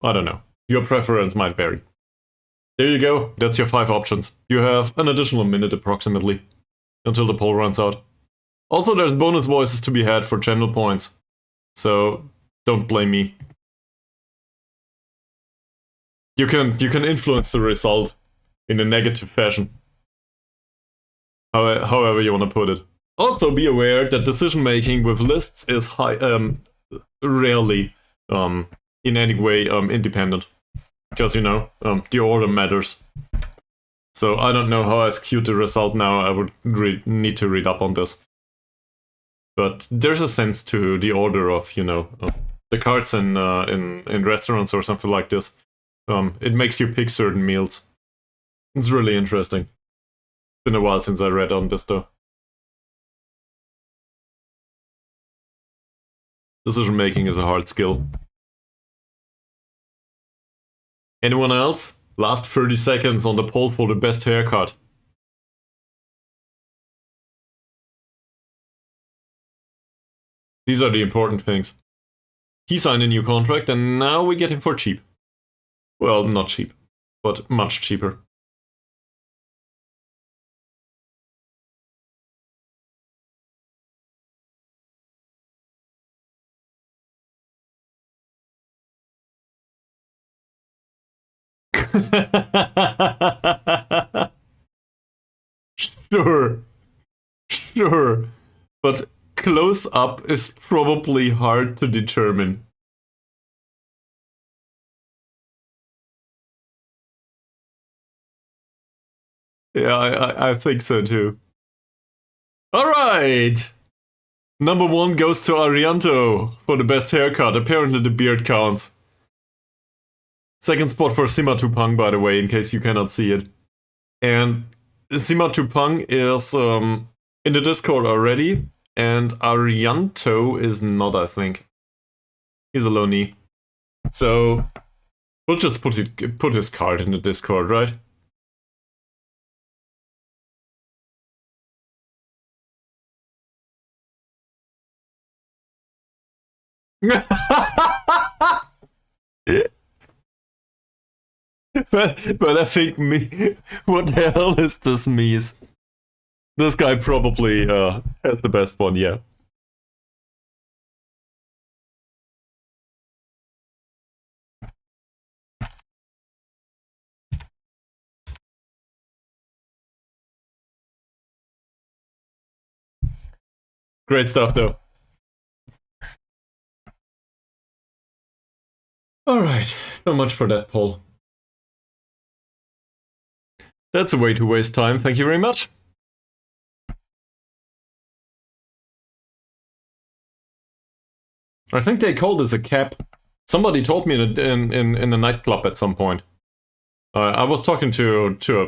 I don't know. Your preference might vary. There you go. That's your 5 options. You have an additional minute approximately until the poll runs out. Also, there's bonus voices to be had for channel points. So, don't blame me. You can influence the result in a negative fashion. However you want to put it. Also, be aware that decision making with lists is rarely in any way independent, because the order matters. So I don't know how I skewed the result now. I would need to read up on this. But there's a sense to the order of the cards in restaurants or something like this. It makes you pick certain meals. It's really interesting. It's been a while since I read on this though. Decision making is a hard skill. Anyone else? Last 30 seconds on the poll for the best haircut. These are the important things. He signed a new contract and now we get him for cheap. Well, not cheap, but much cheaper. Sure. But close up is probably hard to determine. Yeah, I think so too. Alright! Number 1 goes to Arianto for the best haircut. Apparently the beard counts. Second spot for Sima Tupang, by the way, in case you cannot see it. And Sima Tupang is in the Discord already, and Arianto is not, I think. He's a loney. So, we'll just put his card in the Discord, right? but I think what the hell is this Mies? This guy probably has the best one, yeah. Great stuff though. Alright, so much for that poll. That's a way to waste time, thank you very much. I think they called this a cap. Somebody told me in a nightclub at some point. I was talking to a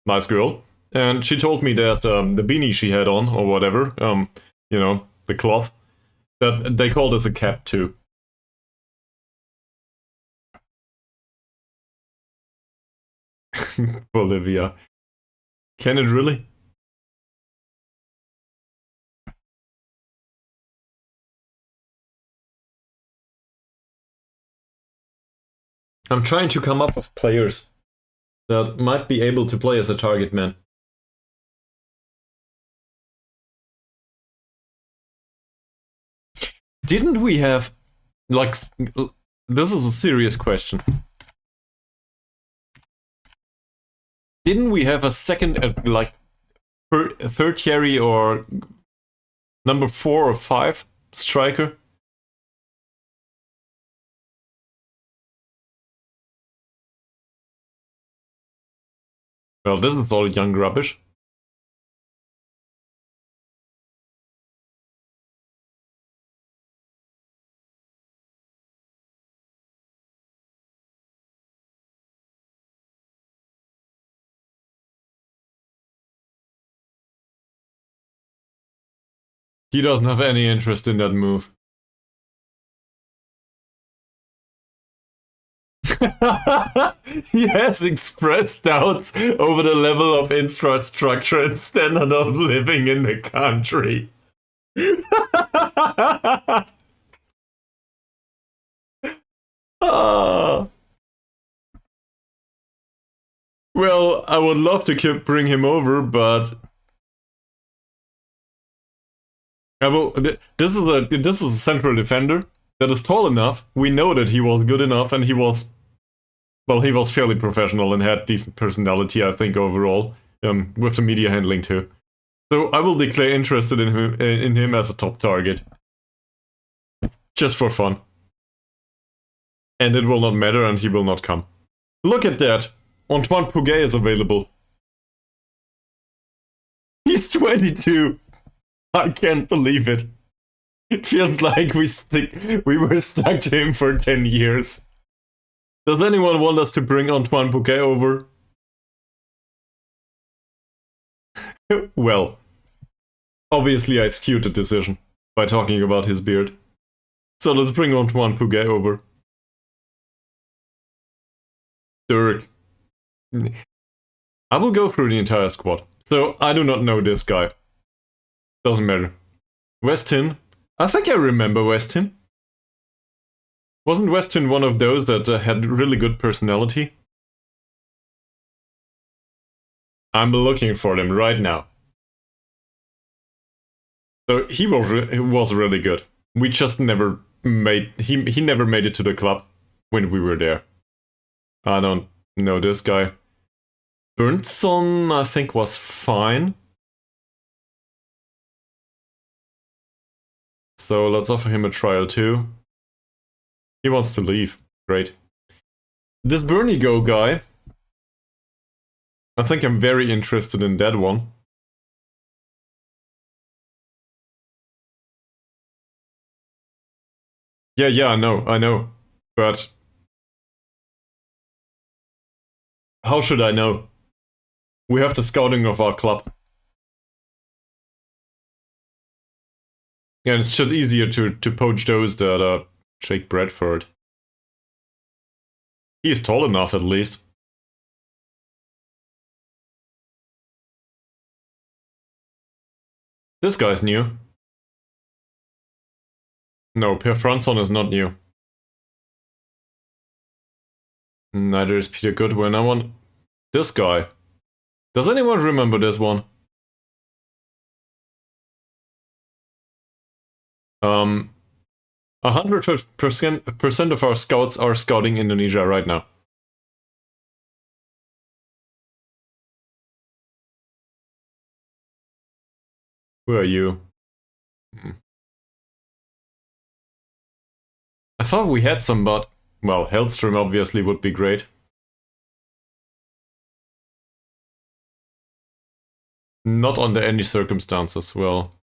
nice girl, and she told me that the beanie she had on, or whatever, you know, the cloth, that they called this a cap too. Bolivia. Can it really? I'm trying to come up with players that might be able to play as a target man. Didn't we have, like, this is a serious question. Didn't we have a second, like, tertiary or number 4 or 5 striker? Well, this is all young rubbish. He doesn't have any interest in that move. He has expressed doubts over the level of infrastructure and standard of living in the country. Oh. Well, I would love to bring him over, but this is a central defender that is tall enough. We know that he was good enough, and he was fairly professional and had decent personality, I think, overall, with the media handling too. So I will declare interested in him as a top target, just for fun. And it will not matter, and he will not come. Look at that! Antoine Pouget is available. He's 22. I can't believe it. It feels like we were stuck to him for 10 years. Does anyone want us to bring Antoine Pouget over? Well, obviously I skewed the decision by talking about his beard. So let's bring Antoine Pouget over. Dirk. I will go through the entire squad. So I do not know this guy. Doesn't matter. Westin. I think I remember Westin. Wasn't Westin one of those that had really good personality? I'm looking for them right now. So he was really good. We just never made he never made it to the club when we were there. I don't know this guy. Burnson, I think, was fine. So let's offer him a trial too. He wants to leave. Great. This Bernie Go guy, I think I'm very interested in that one. Yeah, I know. But how should I know? We have the scouting of our club. Yeah, it's just easier to poach those that Jake Bradford. He's tall enough, at least. This guy's new. No, Per Franson is not new. Neither is Peter Goodwin. I want this guy. Does anyone remember this one? 100% of our scouts are scouting Indonesia right now. Who are you? I thought we had some, but well, Hellstrom obviously would be great. Not under any circumstances. Well,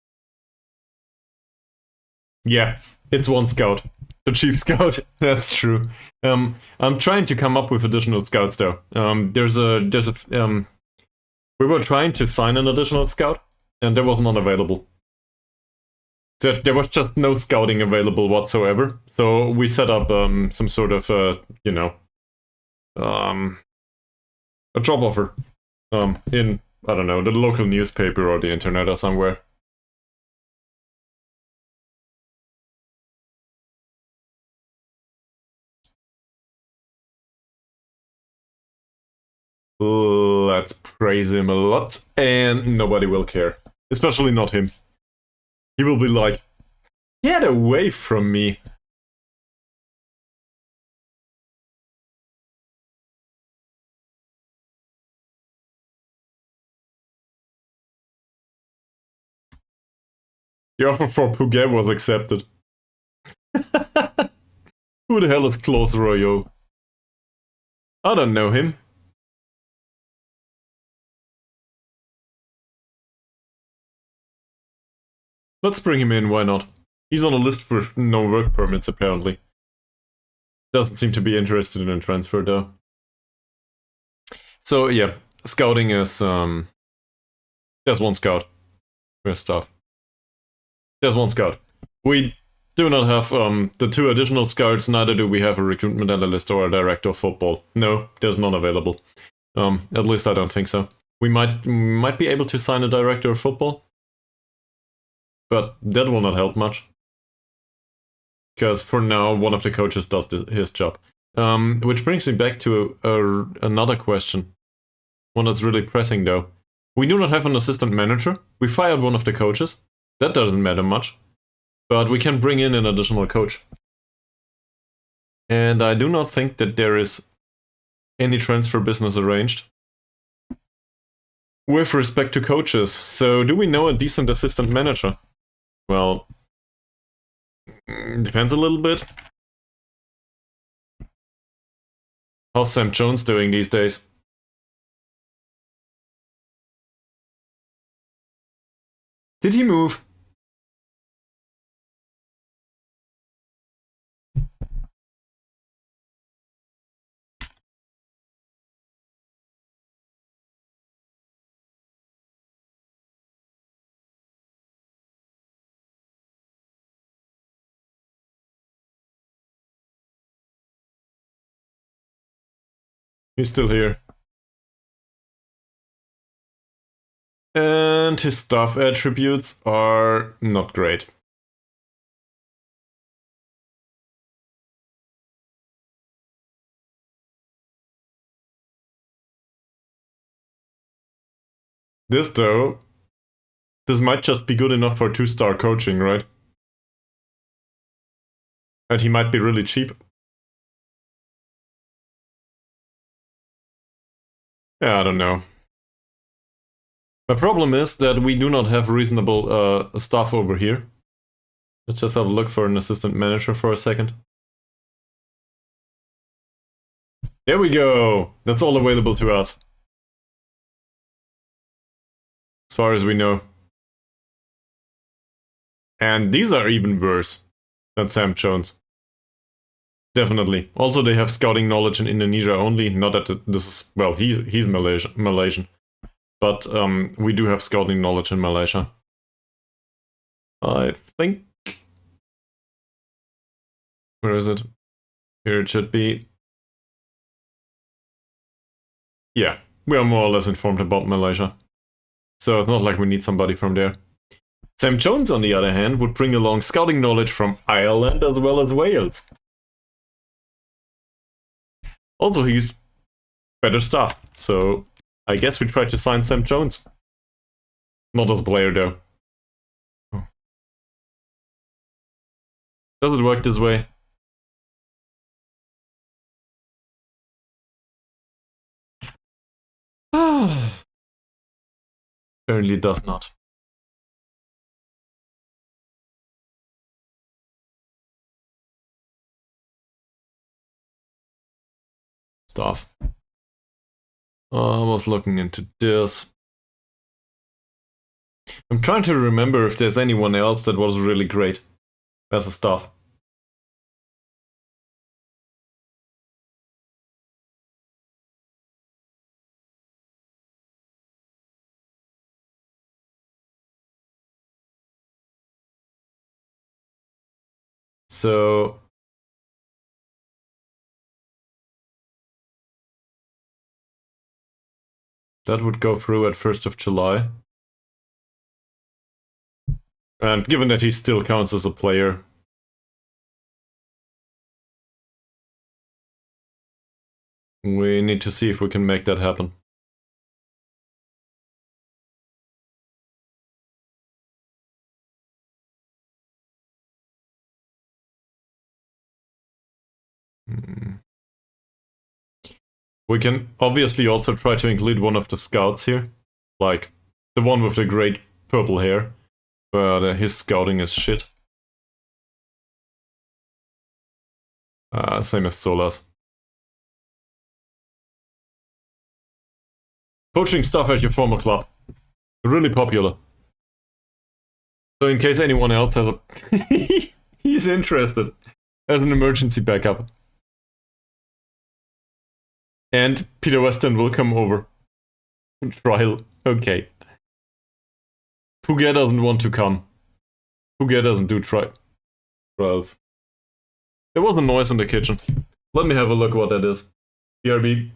yeah, it's one scout. The chief scout. That's true. I'm trying to come up with additional scouts though. We were trying to sign an additional scout, and there was none available. There was just no scouting available whatsoever. So we set up some sort of a job offer in, I don't know, the local newspaper or the internet or somewhere. Let's praise him a lot, and nobody will care. Especially not him. He will be like, get away from me. The offer for Puget was accepted. Who the hell is Klaus Royo? I don't know him. Let's bring him in, why not? He's on a list for no work permits, apparently. Doesn't seem to be interested in a transfer, though. So, yeah, scouting is, there's one scout. Where's stuff? There's one scout. We do not have the two additional scouts, neither do we have a recruitment analyst or a director of football. No, there's none available. At least I don't think so. We might be able to sign a director of football, but that will not help much. Because for now, one of the coaches does his job. Which brings me back to another question. One that's really pressing, though. We do not have an assistant manager. We fired one of the coaches. That doesn't matter much. But we can bring in an additional coach. And I do not think that there is any transfer business arranged with respect to coaches. So do we know a decent assistant manager? Well, depends a little bit. How's Sam Jones doing these days? Did he move? He's still here. And his staff attributes are not great. This, though, this might just be good enough for 2-star coaching, right? And he might be really cheap. Yeah, I don't know. My problem is that we do not have reasonable staff over here. Let's just have a look for an assistant manager for a second. There we go! That's all available to us. As far as we know. And these are even worse than Sam Jones. Definitely. Also, they have scouting knowledge in Indonesia only. Not that this is... Well, he's Malaysian. But we do have scouting knowledge in Malaysia. I think... Where is it? Here it should be. Yeah, we are more or less informed about Malaysia. So it's not like we need somebody from there. Sam Jones, on the other hand, would bring along scouting knowledge from Ireland as well as Wales. Also, he's better staff, so I guess we try to sign Sam Jones. Not as a player, though. Does it work this way? Apparently it does not. Stuff. I was looking into this. I'm trying to remember if there's anyone else that was really great as a staff. So that would go through at 1st of July. And given that he still counts as a player, we need to see if we can make that happen. We can obviously also try to include one of the scouts here. Like, the one with the great purple hair. But his scouting is shit. Same as Solas. Coaching stuff at your former club. Really popular. So in case anyone else has a... He's interested. As an emergency backup. And Peter Weston will come over. Trial. Okay. Puget doesn't want to come. Puget doesn't do trials. There was a noise in the kitchen. Let me have a look what that is. BRB.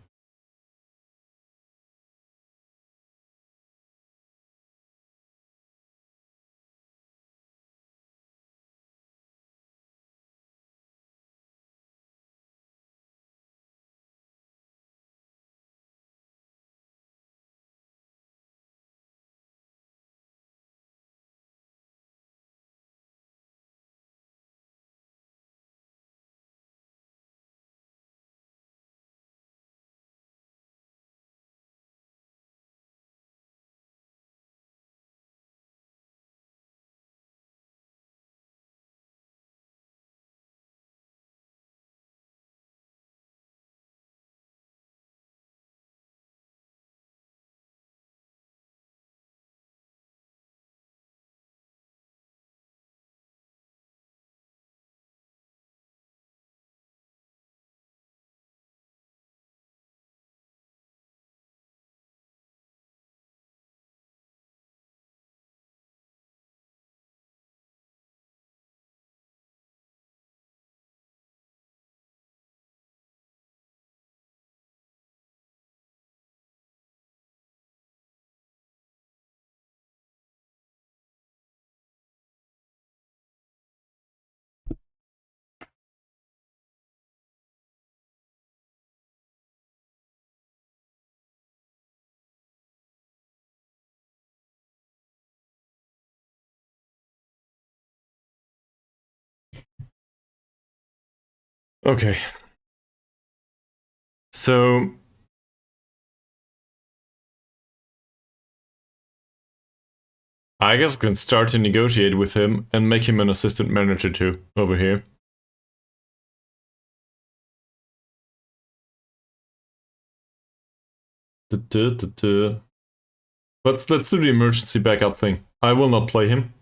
Okay. So... I guess we can start to negotiate with him and make him an assistant manager too, over here. Let's do the emergency backup thing. I will not play him,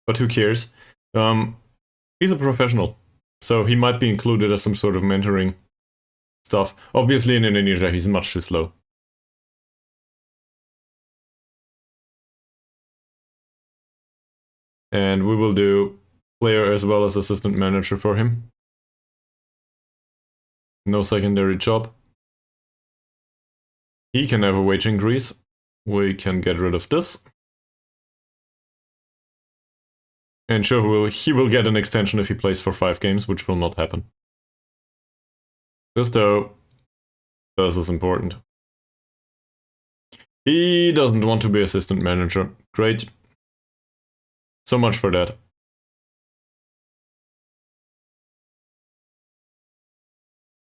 but who cares? He's a professional, so he might be included as some sort of mentoring stuff. Obviously in Indonesia he's much too slow. And we will do player as well as assistant manager for him. No secondary job. He can have a wage increase. We can get rid of this. And sure, he will get an extension if he plays for 5 games, which will not happen. This though, this is important. He doesn't want to be assistant manager. Great. So much for that.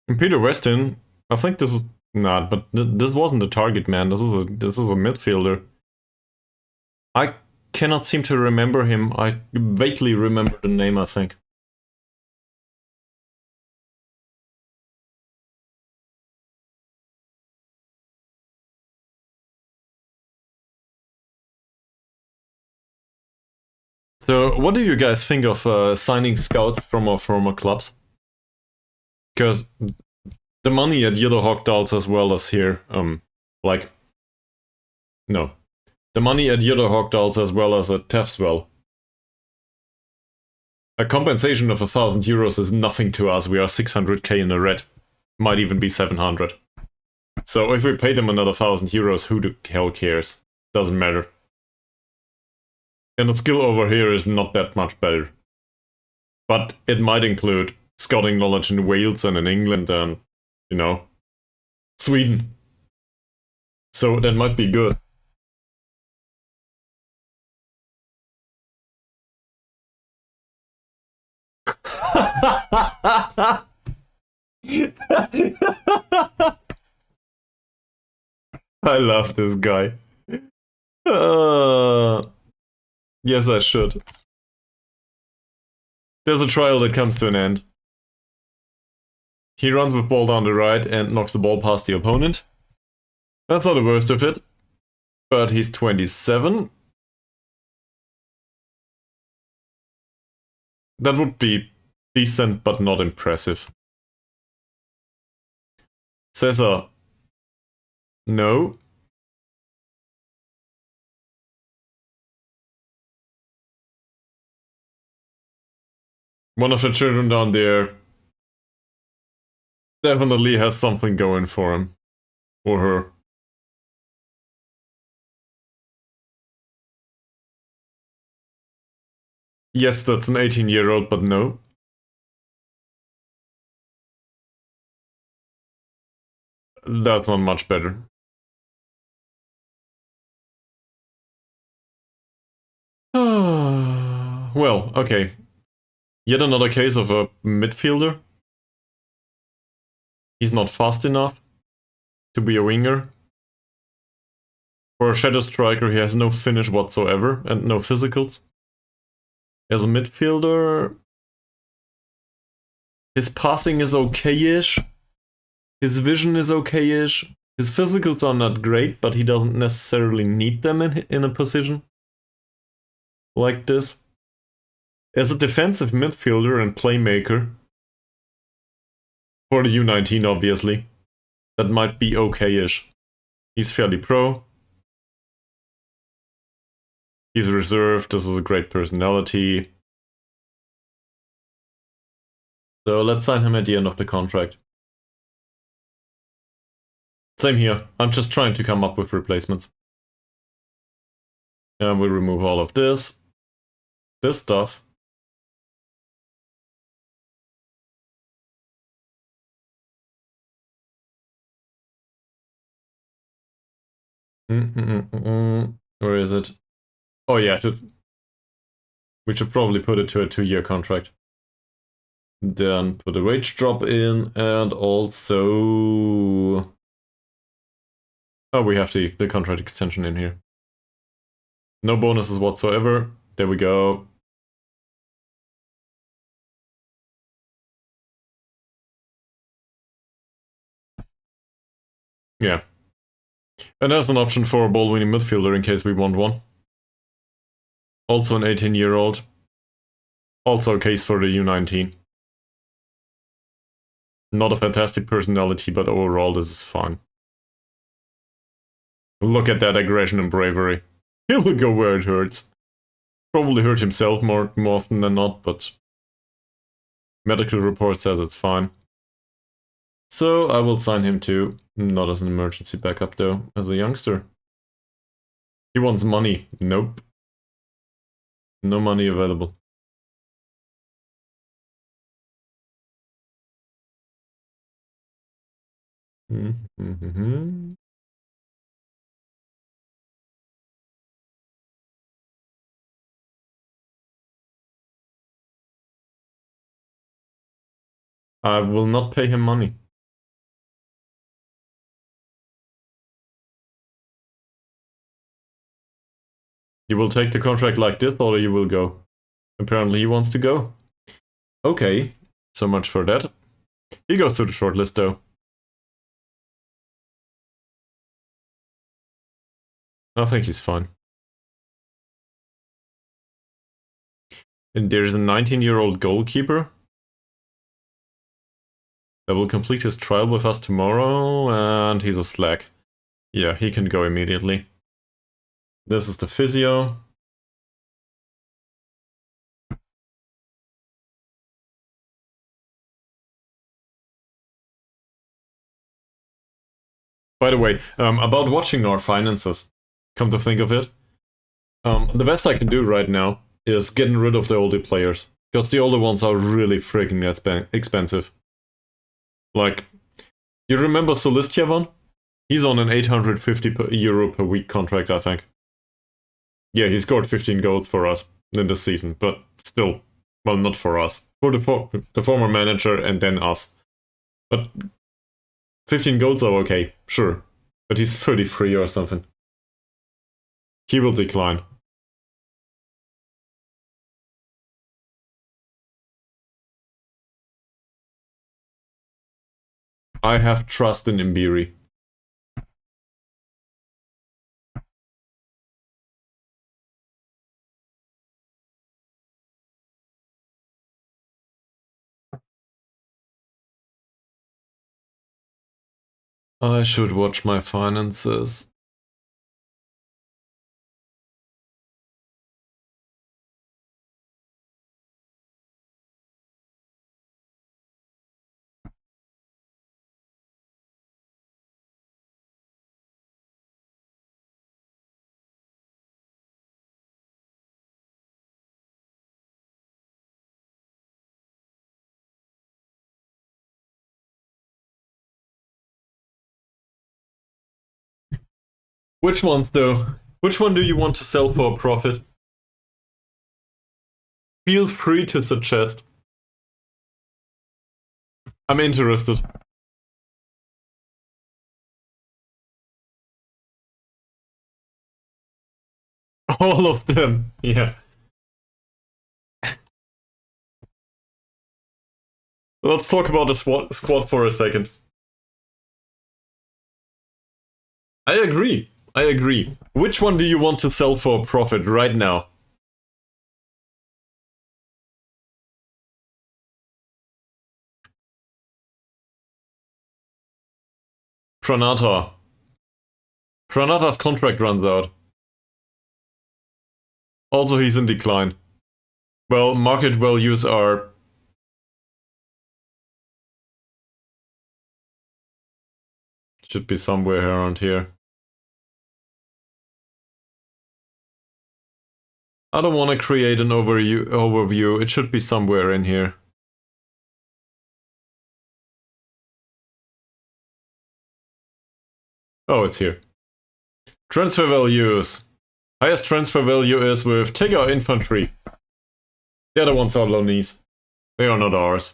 And Peter Weston, I think this is not, but this wasn't a target man. This is a midfielder. I cannot seem to remember him. I vaguely remember the name, I think. So, what do you guys think of signing scouts from our former clubs? Because the money at Yellow Hawk Dolls as well as here, the money at Yellow Hawk Dolls as well as at Tefswell. A compensation of 1,000 euros is nothing to us. We are 600k in the red. Might even be 700. So if we pay them another 1,000 euros, who the hell cares? Doesn't matter. And the skill over here is not that much better. But it might include scouting knowledge in Wales and in England and, Sweden. So that might be good. I love this guy. Yes, I should. There's a trial that comes to an end. He runs with ball down the right and knocks the ball past the opponent. That's not the worst of it. But he's 27. That would be decent, but not impressive. Cesar. No. One of the children down there definitely has something going for him. Or her. Yes, that's an 18-year-old, but no. That's not much better. Well, okay. Yet another case of a midfielder. He's not fast enough to be a winger. For a shadow striker, he has no finish whatsoever and no physicals. As a midfielder, his passing is okay-ish. His vision is okay-ish. His physicals are not great, but he doesn't necessarily need them in a position like this. As a defensive midfielder and playmaker, for the U19 obviously, that might be okay-ish. He's fairly pro. He's reserved, this is a great personality. So let's sign him at the end of the contract. Same here, I'm just trying to come up with replacements. And we'll remove all of this. This stuff. Where is it? Oh yeah, we should probably put it to a 2-year contract. Then put a wage drop in, and also... Oh, we have the contract extension in here. No bonuses whatsoever. There we go. Yeah. And there's an option for a ball-winning midfielder in case we want one. Also an 18-year-old. Also a case for the U19. Not a fantastic personality, but overall this is fine. Look at that aggression and bravery. He'll go where it hurts. Probably hurt himself more often than not, but medical report says it's fine. So I will sign him too. Not as an emergency backup though, as a youngster. He wants money. Nope. No money available. I will not pay him money. You will take the contract like this, or you will go. Apparently he wants to go. Okay, so much for that. He goes to the shortlist though. I think he's fine. And there's a 19-year-old goalkeeper that will complete his trial with us tomorrow, and he's a slack. Yeah, he can go immediately. This is the physio. By the way, about watching our finances, come to think of it, the best I can do right now is getting rid of the older players. Because the older ones are really freaking expensive. Like, you remember Solistyevan? He's on an 850 euro per week contract, I think. Yeah, he scored 15 goals for us in this season, but still, well, not for us. For the former manager and then us. But 15 goals are okay, sure. But he's 33 or something. He will decline. I have trust in Imbiri. I should watch my finances. Which ones, though? Which one do you want to sell for a profit? Feel free to suggest. I'm interested. All of them, yeah. Let's talk about the squad for a second. I agree. I agree. Which one do you want to sell for a profit right now? Pranata. Pranata's contract runs out. Also, he's in decline. Well, market values are... should be somewhere around here. I don't want to create an overview. It should be somewhere in here. Oh, it's here. Transfer values. Highest transfer value is with Tigger Infantry. The other ones are loanees. They are not ours.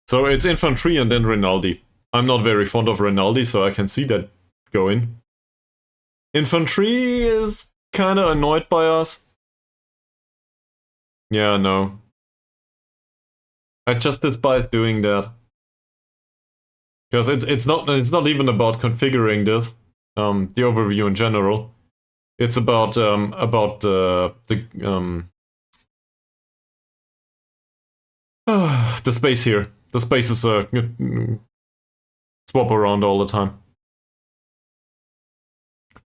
So it's Infantry and then Rinaldi. I'm not very fond of Rinaldi, so I can see that going. Infantry is kinda annoyed by us. Yeah, no. I just despise doing that. Because it's not even about configuring this, the overview in general. It's about the space here. The space is swap around all the time.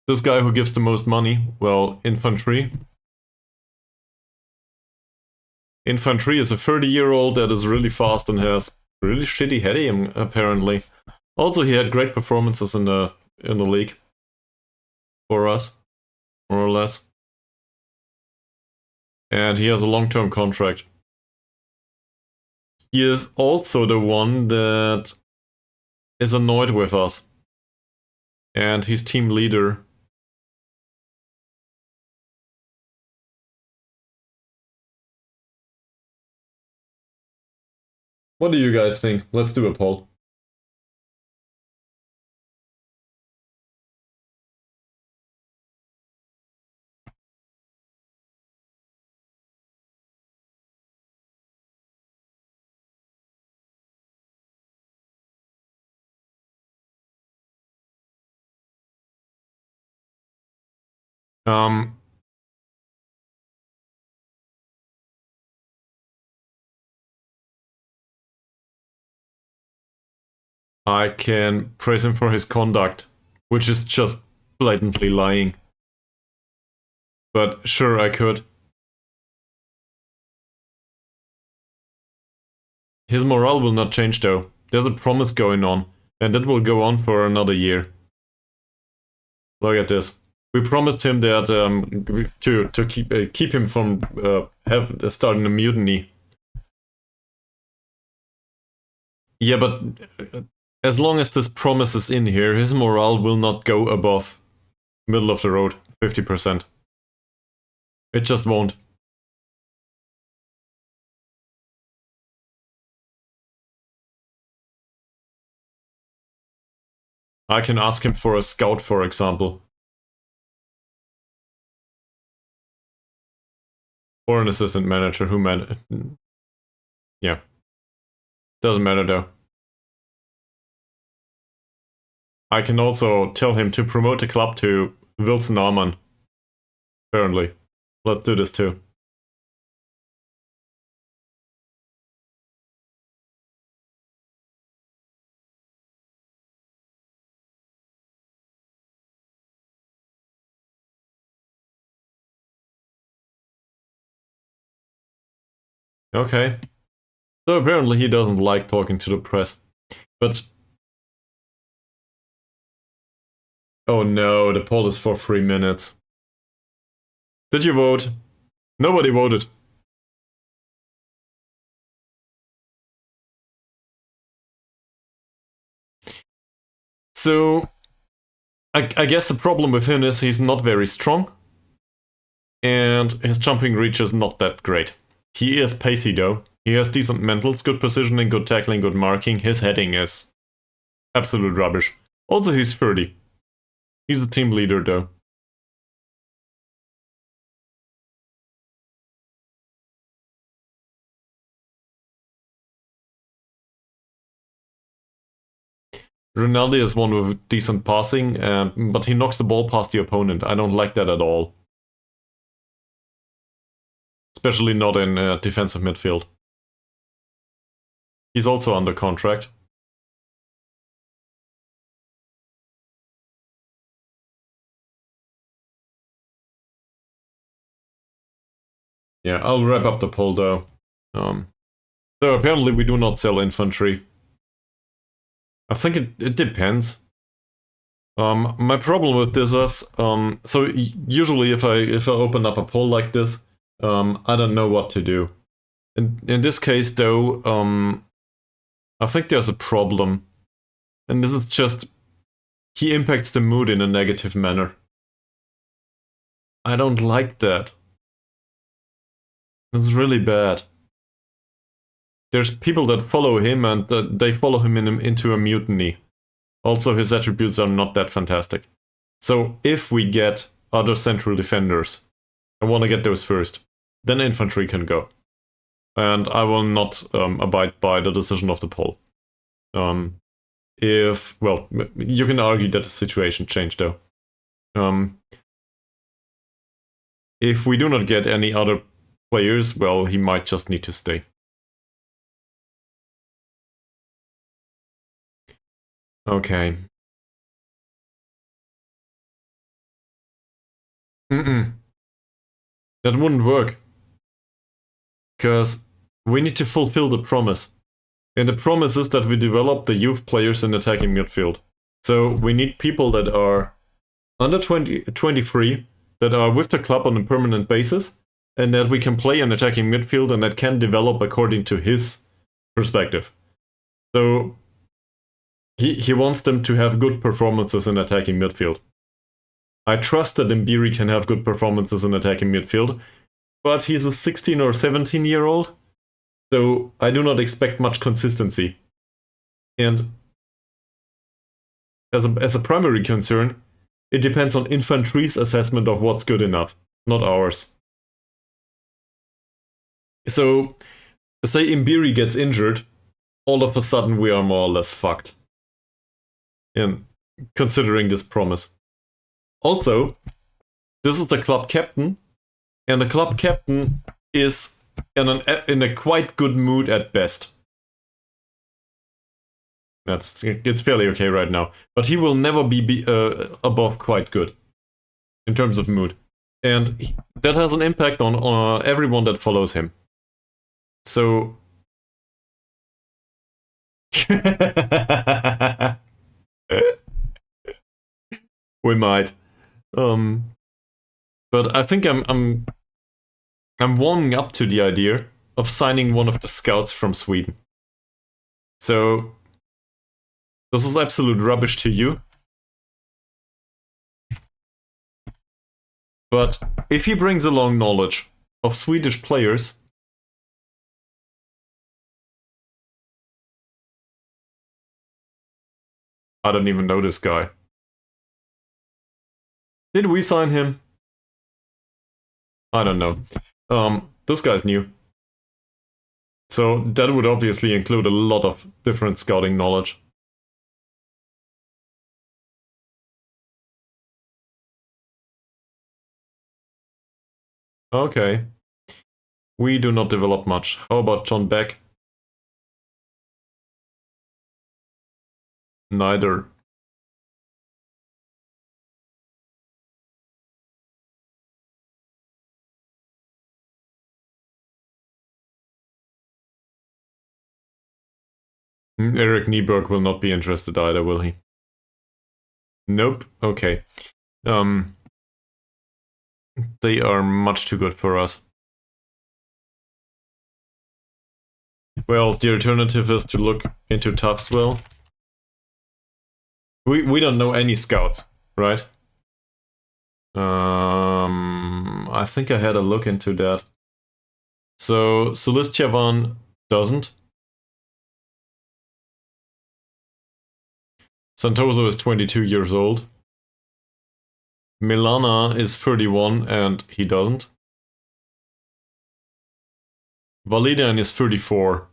This guy who gives the most money, well, infantry. Infantry is a 30-year-old that is really fast and has really shitty heading, apparently. Also, he had great performances in the league for us, more or less. And he has a long-term contract. He is also the one that is annoyed with us. And he's team leader. What do you guys think? Let's do a poll. Um, I can praise him for his conduct, which is just blatantly lying. But sure, I could. His morale will not change though. There's a promise going on, and that will go on for another year. Look at this. We promised him that to keep him from starting a mutiny. Yeah, but as long as this promise is in here, his morale will not go above middle of the road, 50%. It just won't. I can ask him for a scout, for example. Or an assistant manager who yeah. Doesn't matter though. I can also tell him to promote the club to Wilson Arman. Apparently. Let's do this too. Okay. So apparently he doesn't like talking to the press. But... oh no, the poll is for 3 minutes. Did you vote? Nobody voted. So... I guess the problem with him is he's not very strong. And his jumping reach is not that great. He is pacey though. He has decent mentals, good positioning, good tackling, good marking. His heading is absolute rubbish. Also, he's 30. He's a team leader though. Rinaldi is one with decent passing, but he knocks the ball past the opponent. I don't like that at all. Especially not in defensive midfield. He's also under contract. Yeah, I'll wrap up the poll though. So apparently we do not sell infantry. I think it depends. My problem with this is, so usually if I open up a poll like this, I don't know what to do. In this case though, I think there's a problem. And this is just, he impacts the mood in a negative manner. I don't like that. It's really bad. There's people that follow him and they follow him into a mutiny. Also, his attributes are not that fantastic. So if we get other central defenders, I want to get those first. Then infantry can go. And I will not abide by the decision of the poll. Well, you can argue that the situation changed though. If we do not get any other players, well, he might just need to stay. Okay. That wouldn't work. Because we need to fulfill the promise. And the promise is that we develop the youth players in attacking midfield. So we need people that are under 23, that are with the club on a permanent basis, and that we can play in attacking midfield and that can develop according to his perspective. So he wants them to have good performances in attacking midfield. I trust that Mbiri can have good performances in attacking midfield, but he's a 16 or 17-year-old, so I do not expect much consistency. And as a primary concern, it depends on infantry's assessment of what's good enough, not ours. So, say Mbiri gets injured, all of a sudden we are more or less fucked. And considering this promise. Also, this is the club captain, and the club captain is in a quite good mood at best. It's fairly okay right now. But he will never be above quite good in terms of mood. And that has an impact on everyone that follows him. So... we might. But I think I'm warming up to the idea of signing one of the scouts from Sweden. So this is absolute rubbish to you. But if he brings along knowledge of Swedish players, I don't even know this guy. Did we sign him? I don't know. This guy's new. So that would obviously include a lot of different scouting knowledge. Okay. We do not develop much. How about John Beck? Neither. Eric Nieberg will not be interested either, will he? Nope. Okay. They are much too good for us. Well, the alternative is to look into Tuftswell. We don't know any scouts, right? I think I had a look into that. So Solistyavan doesn't. Santoso is 22 years old. Milana is 31 and he doesn't. Validan is 34.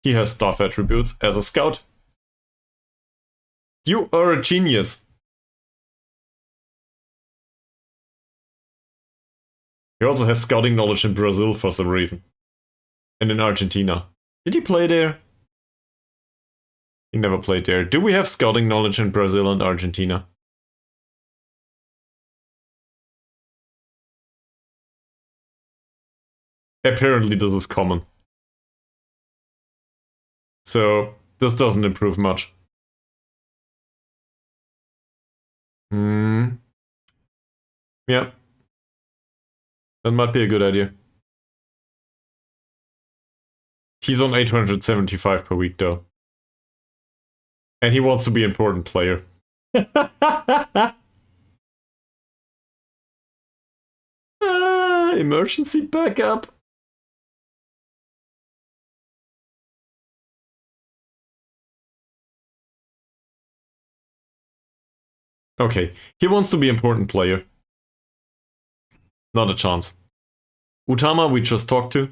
He has staff attributes as a scout. You are a genius. He also has scouting knowledge in Brazil for some reason. And in Argentina. Did he play there? He never played there. Do we have scouting knowledge in Brazil and Argentina? Apparently this is common. So this doesn't improve much. Yeah. That might be a good idea. He's on 875 per week though. And he wants to be an important player. Emergency backup. Okay, he wants to be an important player. Not a chance. Utama we just talked to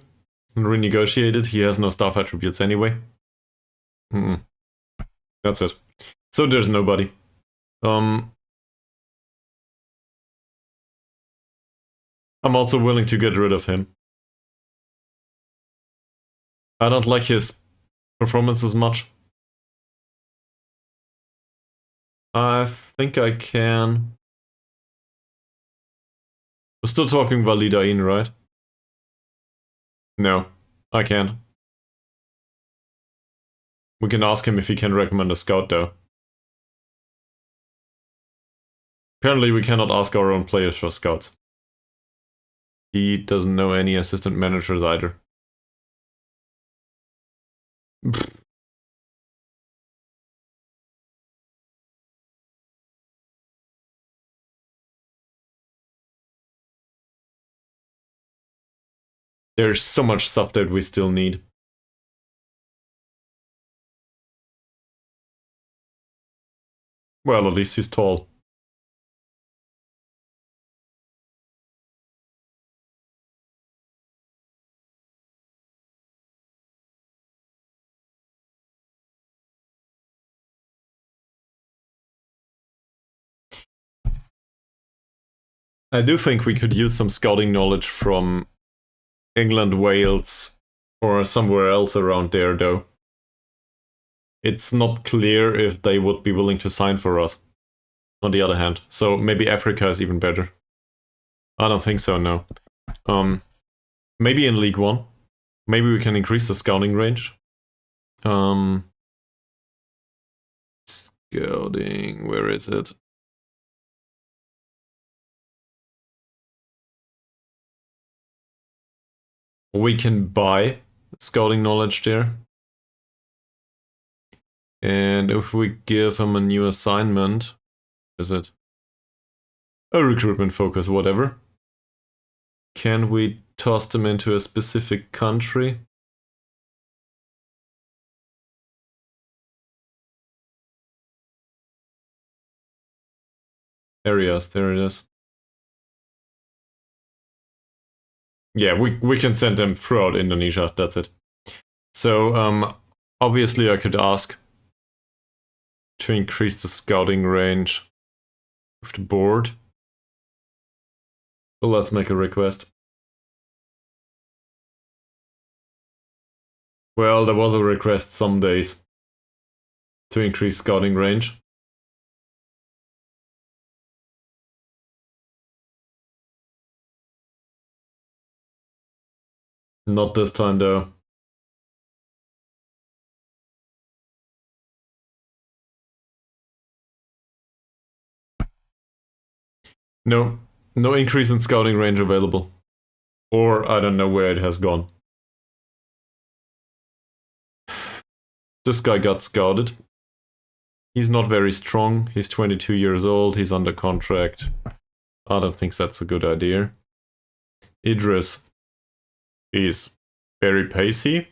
and renegotiated. He has no staff attributes anyway. That's it. So there's nobody. I'm also willing to get rid of him. I don't like his performances much. I think I can. We're still talking Validain, right? No, I can't. We can ask him if he can recommend a scout though. Apparently we cannot ask our own players for scouts. He doesn't know any assistant managers either. There's so much stuff that we still need. Well, at least he's tall. I do think we could use some scouting knowledge from England, Wales, or somewhere else around there, though. it's not clear if they would be willing to sign for us, on the other hand. So maybe Africa is even better. I don't think so, no. Maybe in League One. Maybe we can increase the scouting range. Scouting, where is it? We can buy scouting knowledge there. And if we give him a new assignment, is it a recruitment focus, whatever? Can we toss them into a specific country? Areas, there it is. Yeah, we can send them throughout Indonesia, that's it. So, obviously I could ask to increase the scouting range of the board. Well, let's make a request. Well, there was a request some days to increase scouting range. Not this time though. No, no increase in scouting range available. Or I don't know where it has gone. This guy got scouted. He's not very strong. He's 22 years old. He's under contract. I don't think that's a good idea. Idris is very pacey,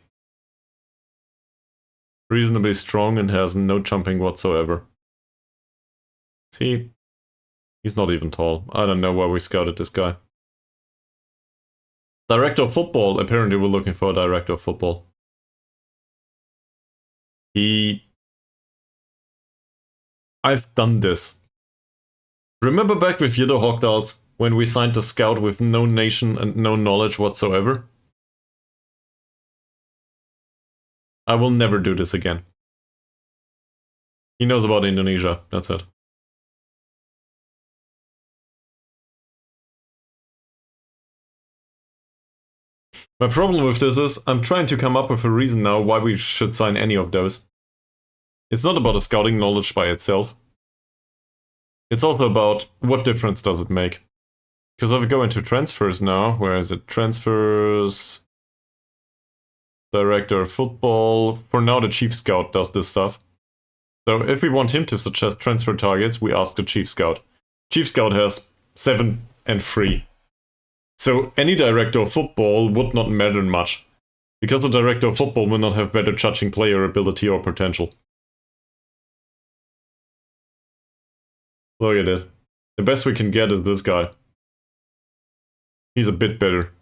reasonably strong, and has no jumping whatsoever. See? He's not even tall. I don't know why we scouted this guy. Director of football. Apparently we're looking for a director of football. I've done this. Remember back with Yiddo Hogdals when we signed a scout with no nation and no knowledge whatsoever? I will never do this again. He knows about Indonesia, that's it. My problem with this is, I'm trying to come up with a reason now why we should sign any of those. It's not about the scouting knowledge by itself. It's also about what difference does it make. Because if we go into transfers now, where is it? Transfers... Director of football. For now the chief scout does this stuff. So if we want him to suggest transfer targets, we ask the chief scout. Chief scout has 7 and 3. So any director of football would not matter much. Because the director of football will not have better judging player ability or potential. Look at it. The best we can get is this guy. He's a bit better.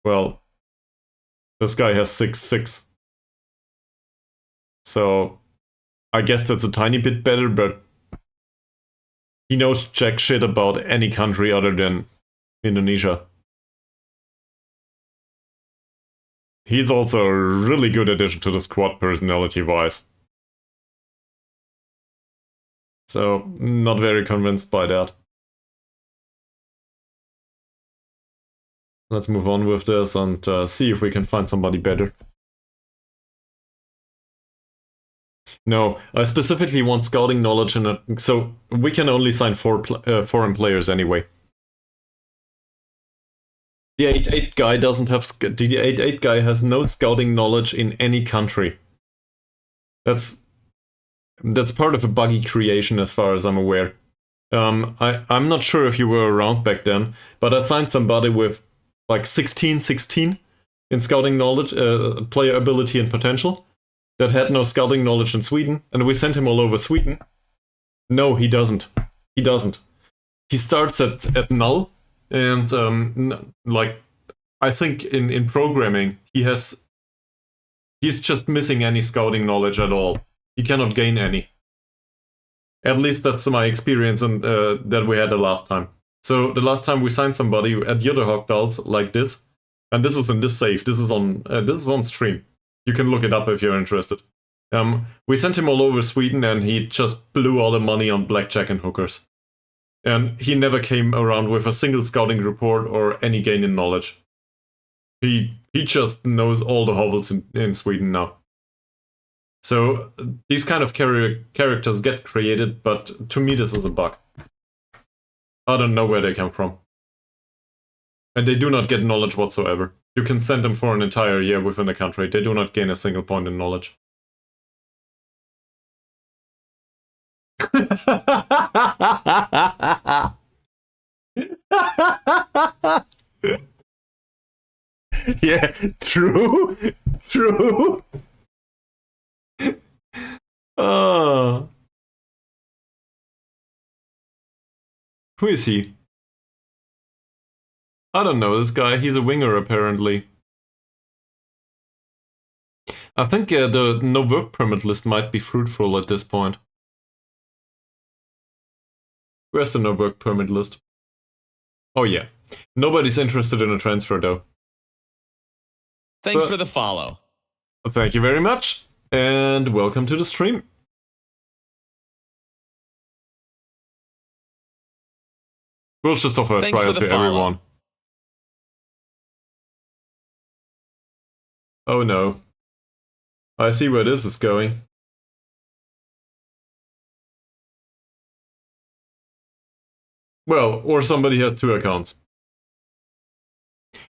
Well, this guy has 6'6". So, I guess that's a tiny bit better, but he knows jack shit about any country other than Indonesia. He's also a really good addition to the squad personality-wise. So, not very convinced by that. Let's move on with this and see if we can find somebody better. No, I specifically want scouting knowledge, so we can only sign 4 foreign players anyway. The 8-8 guy doesn't have... The 8-8 guy has no scouting knowledge in any country. That's part of a buggy creation as far as I'm aware. I'm not sure if you were around back then, but I signed somebody with like 16 in scouting knowledge, player ability and potential, that had no scouting knowledge in Sweden, and we sent him all over Sweden. No, he doesn't. He doesn't. He starts at null, and like, I think in programming, he's just missing any scouting knowledge at all. He cannot gain any. At least that's my experience that we had the last time. So the last time we signed somebody at Yiddo Hogdals like this, And this is in this safe. This is on stream. You can look it up if you're interested. We sent him all over Sweden, and he just blew all the money on blackjack and hookers. And he never came around with a single scouting report or any gain in knowledge. He just knows all the hovels in Sweden now. So these kind of characters get created, but to me this is a bug. I don't know where they come from. And they do not get knowledge whatsoever. You can send them for an entire year within the country. They do not gain a single point in knowledge. Yeah, true. True. Who is he? I don't know this guy. He's a winger, apparently. I think the no work permit list might be fruitful at this point. Where's the no work permit list? Oh yeah. Nobody's interested in a transfer, though. Thanks for the follow. Thank you very much, and welcome to the stream. We'll just offer a trial to everyone. Oh no. I see where this is going. Well, or somebody has 2 accounts.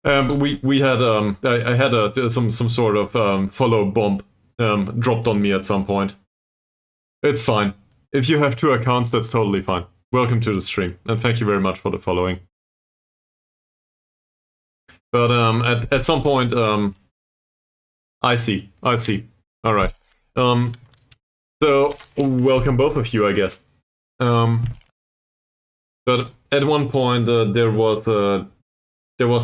But we had I had some sort of follow bomb dropped on me at some point. It's fine. If you have 2 accounts, that's totally fine. Welcome to the stream, and thank you very much for the following. But at some point, I see. All right. So welcome both of you, I guess. But at one point there was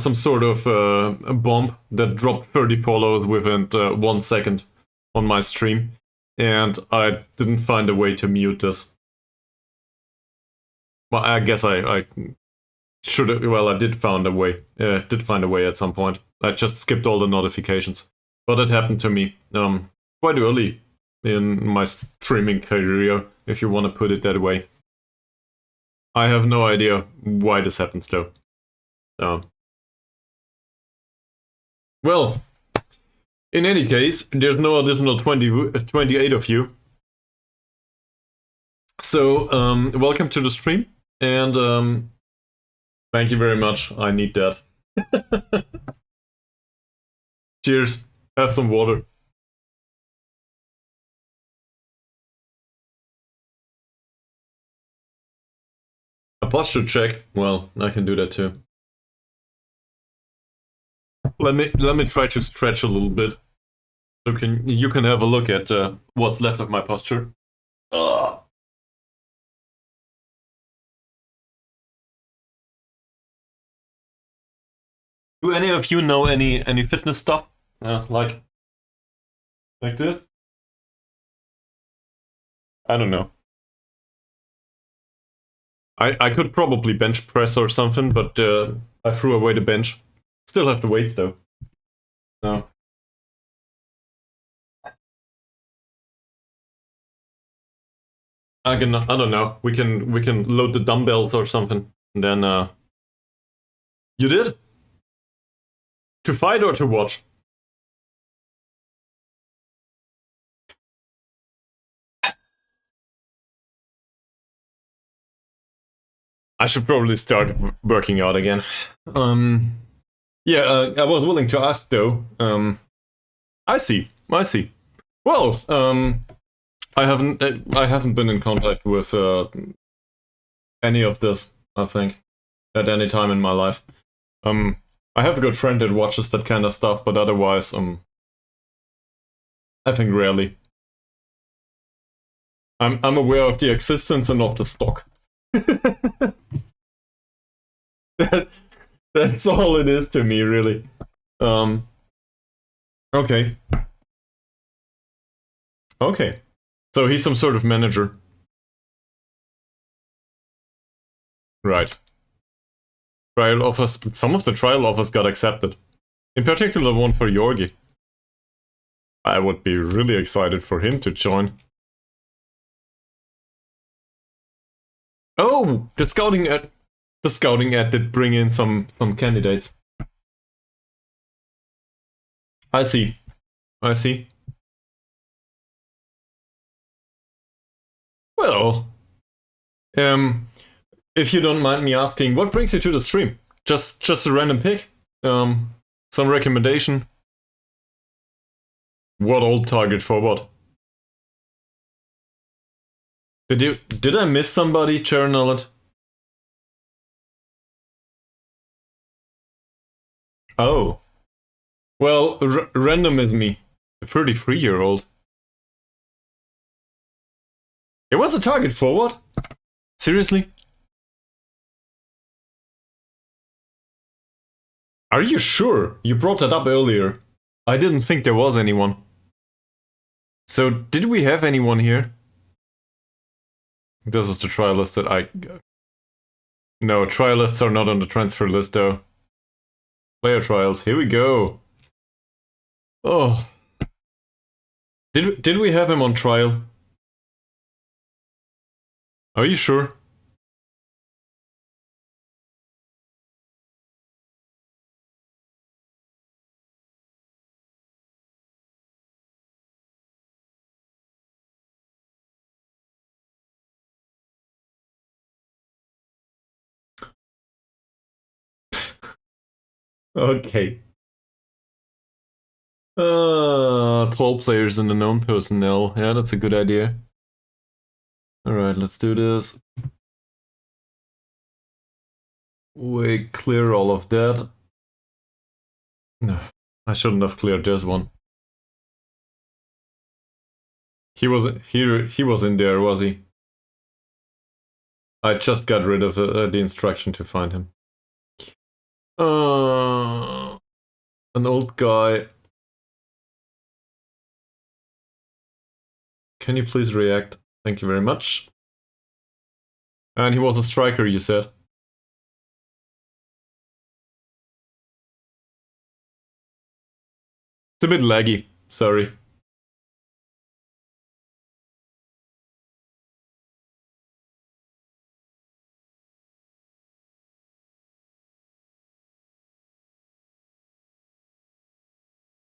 some sort of a bomb that dropped 30 follows within 1 second on my stream, and I didn't find a way to mute this. Well, I guess I should have. Well, I did find a way. Did find a way at some point. I just skipped all the notifications, but it happened to me quite early in my streaming career, if you want to put it that way. I have no idea why this happens, though. Well, in any case, there's no additional 28 of you. So, welcome to the stream, and thank you very much. I need that. Cheers. Have some water. A posture check? Well, I can do that too. Let me try to stretch a little bit, so you can have a look at what's left of my posture. Ugh. Do any of you know any fitness stuff? Like this? I don't know. I could probably bench press or something, but I threw away the bench. Still have the weights though. No. I don't know. We can load the dumbbells or something. And then you did? To fight or to watch? I should probably start working out again. Yeah, I was willing to ask though. I see. Well, I haven't been in contact with any of this, I think, at any time in my life. I have a good friend that watches that kind of stuff, but otherwise, I think rarely. I'm aware of the existence and of the stock. That's all it is to me, really. Okay. So he's some sort of manager. Right. Trial offers. Some of the trial offers got accepted. In particular, one for Georgi. I would be really excited for him to join. Oh, the scouting ad did bring in some candidates. I see. I see. Well, if you don't mind me asking, what brings you to the stream? Just a random pick? Some recommendation? What old target for what? Did I miss somebody, Charon? Oh. Well, random is me. A 33-year-old. It was a target forward? Seriously? Are you sure? You brought that up earlier. I didn't think there was anyone. So, did we have anyone here? This is the trial list that I... No, trial lists are not on the transfer list though. Player trials, here we go. Oh. Did we have him on trial? Are you sure? Okay. 12 players in the known personnel. Yeah, that's a good idea. Alright, let's do this. We clear all of that. No, I shouldn't have cleared this one. He was in there, was he? I just got rid of the instruction to find him. An old guy. Can you please react? Thank you very much. And he was a striker, you said? It's a bit laggy, sorry.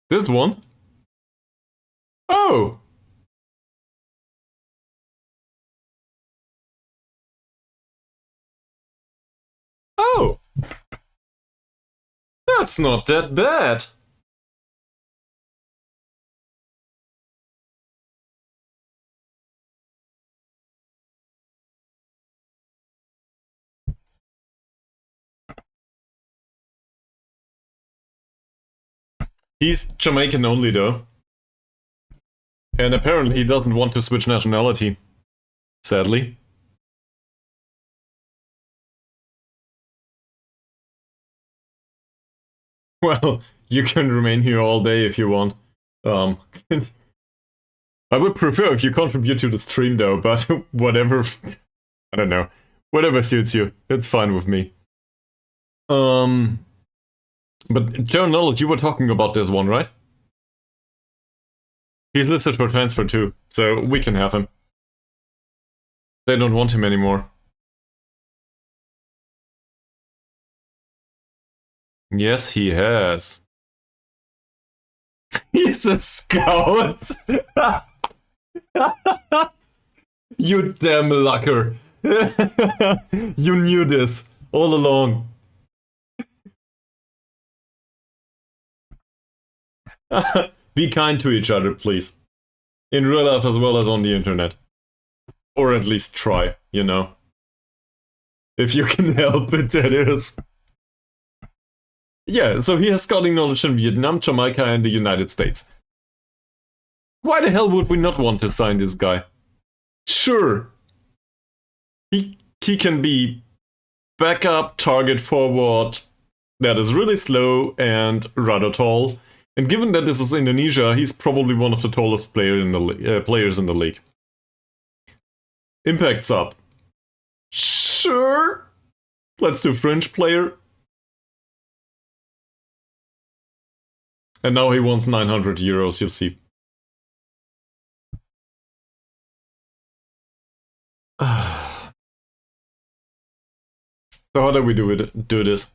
This one? Oh! Oh! That's not that bad! He's Jamaican only though. And apparently he doesn't want to switch nationality. Sadly. Well, you can remain here all day if you want. I would prefer if you contribute to the stream though, but whatever. I don't know. Whatever suits you. It's fine with me. But Joe Knowledge, you were talking about this one, right? He's listed for transfer too, so we can have him. They don't want him anymore. Yes, he has. He's a scout! You damn lucker. You knew this all along. Be kind to each other, please. In real life as well as on the internet. Or at least try, you know. If you can help it, that is. Yeah, so he has scouting knowledge in Vietnam, Jamaica, and the United States. Why the hell would we not want to sign this guy? Sure. He can be backup target forward that is really slow and rather tall. And given that this is Indonesia, he's probably one of the tallest players in the league. Impact's up. Sure. Let's do fringe player. And now he wants 900 euros, you'll see. So how do we do this?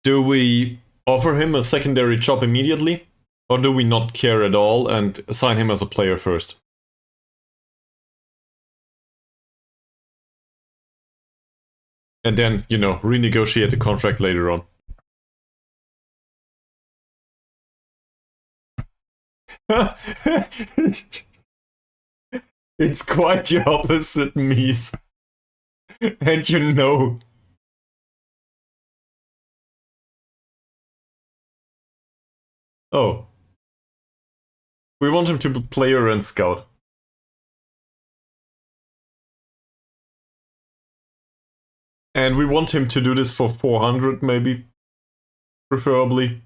Do we offer him a secondary job immediately? Or do we not care at all and sign him as a player first? And then, you know, renegotiate the contract later on. It's quite the opposite, Mies. And you know. Oh. We want him to be player and scout. And we want him to do this for 400, maybe. Preferably.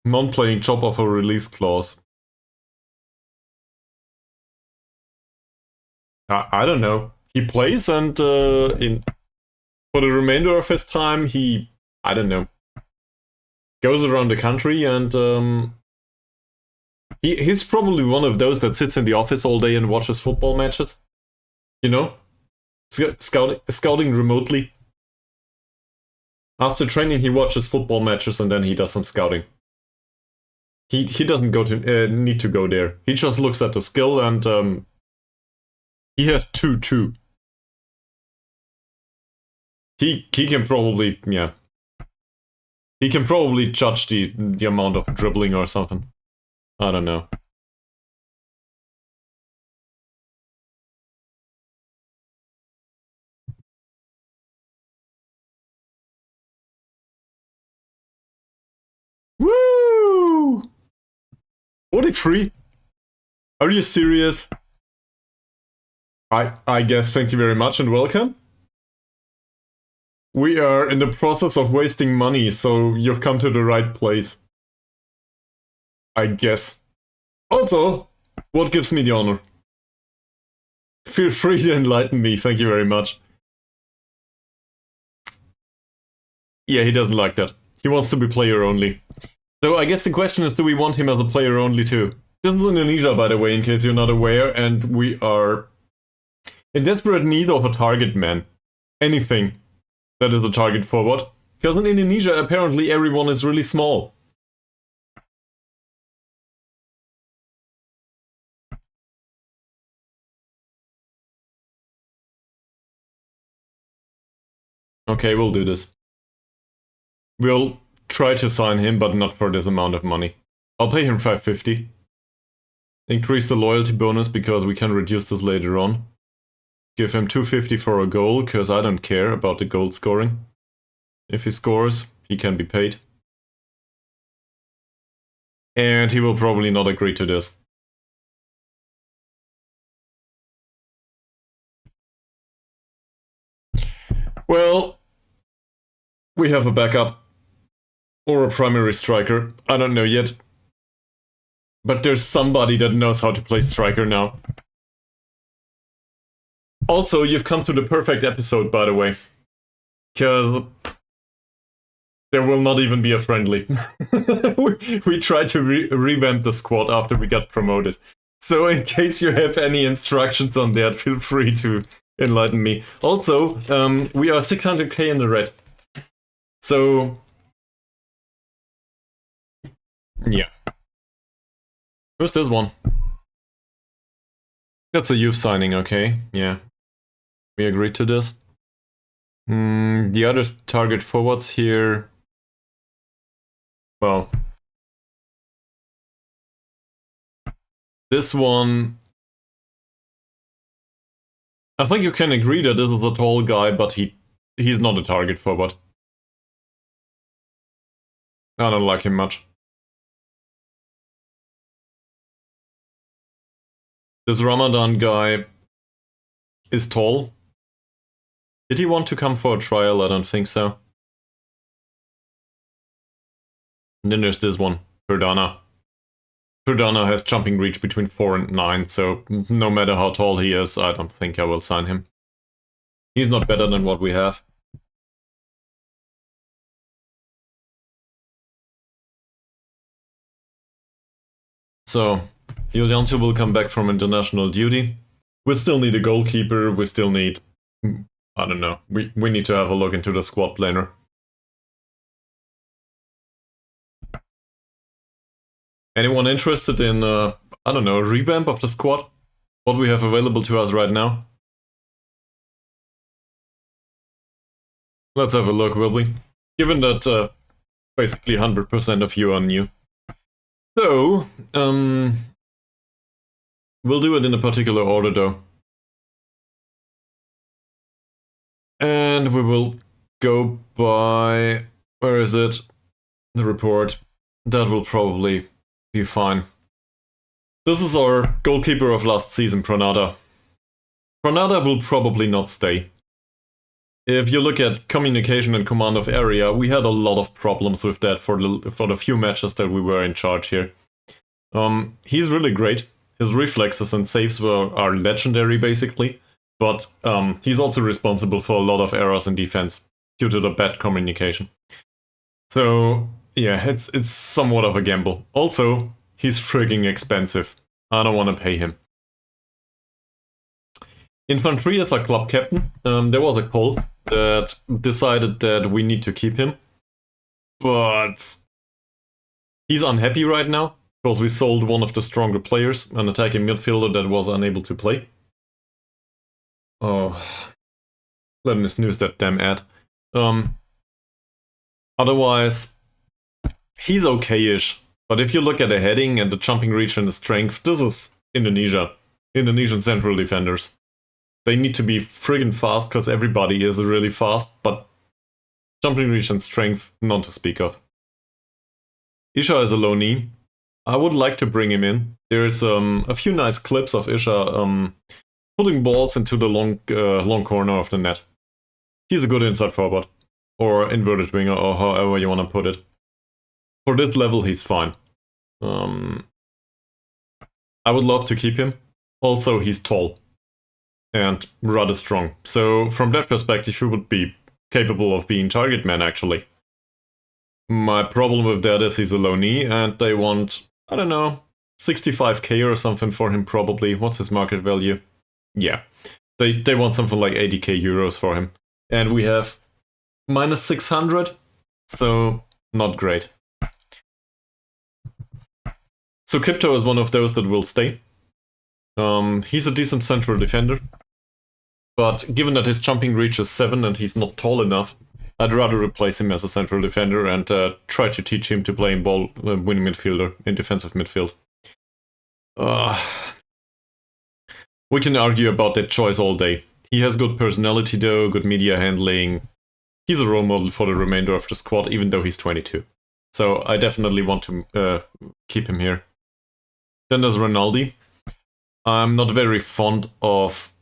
Non-playing job offer release clause. I don't know. He plays and for the remainder of his time, he, I don't know, goes around the country and he's probably one of those that sits in the office all day and watches football matches. You know? Scouting remotely. After training, he watches football matches and then he does some scouting. He doesn't need to go there. He just looks at the skill and he has 2-2. He can probably, yeah. He can probably judge the amount of dribbling or something. I don't know. Woo! 43? Are you serious? I guess thank you very much and welcome. We are in the process of wasting money, so you've come to the right place. I guess. Also, what gives me the honor? Feel free to enlighten me, thank you very much. Yeah, he doesn't like that. He wants to be player only. So I guess the question is, do we want him as a player only too? This is Indonesia, by the way, in case you're not aware, and we are in desperate need of a target man. Anything that is a target forward. Because in Indonesia, apparently everyone is really small. Okay, we'll do this. We'll try to sign him, but not for this amount of money. I'll pay him 550. Increase the loyalty bonus because we can reduce this later on. Give him 250 for a goal, because I don't care about the goal scoring. If he scores, he can be paid. And he will probably not agree to this. Well, we have a backup. Or a primary striker. I don't know yet. But there's somebody that knows how to play striker now. Also, you've come to the perfect episode, by the way. Because there will not even be a friendly. we tried to revamp the squad after we got promoted. So in case you have any instructions on that, feel free to enlighten me. Also, we are 600k in the red. So yeah. Who's this one? That's a youth signing, okay. Yeah. We agreed to this. The other target forwards here. Well. This one. I think you can agree that this is a tall guy, but he's not a target forward. I don't like him much. This Ramadan guy is tall. Did he want to come for a trial? I don't think so. And then there's this one, Perdana. Perdana has jumping reach between 4 and 9, so no matter how tall he is, I don't think I will sign him. He's not better than what we have. So, Julianto will come back from international duty. We still need a goalkeeper, we still need... I don't know, we need to have a look into the squad planner. Anyone interested in, I don't know, a revamp of the squad? What we have available to us right now? Let's have a look, will we? Given that basically 100% of you are new. So, we'll do it in a particular order though. And we will go by... where is it? The report. That will probably be fine. This is our goalkeeper of last season, Pranada. Pranada will probably not stay. If you look at communication and command of area, we had a lot of problems with that for the few matches that we were in charge here. He's really great. His reflexes and saves are legendary, basically. But he's also responsible for a lot of errors in defense due to the bad communication. So, yeah, it's somewhat of a gamble. Also, he's frigging expensive. I don't want to pay him. Infantry as our club captain. There was a poll that decided that we need to keep him. But he's unhappy right now because we sold one of the stronger players, an attacking midfielder that was unable to play. Oh, let me snooze that damn ad. Otherwise, he's okay-ish. But if you look at the heading and the jumping reach and the strength, this is Indonesia. Indonesian central defenders. They need to be friggin' fast because everybody is really fast, but jumping reach and strength, none to speak of. Isha is a low knee. I would like to bring him in. There's a few nice clips of Isha putting balls into the long corner of the net. He's a good inside forward, or inverted winger, or however you want to put it. For this level, he's fine. I would love to keep him. Also, he's tall and rather strong. So from that perspective, he would be capable of being target man, actually. My problem with that is he's a low knee, and they want, I don't know, 65k or something for him probably. What's his market value? Yeah, they want something like 80k euros for him. And we have minus 600, so not great. So Crypto is one of those that will stay. He's a decent central defender. But given that his jumping reach is 7 and he's not tall enough, I'd rather replace him as a central defender and try to teach him to play in winning midfielder, in defensive midfield. We can argue about that choice all day. He has good personality though, good media handling. He's a role model for the remainder of the squad, even though he's 22. So I definitely want to keep him here. Then there's Ronaldo. I'm not very fond of...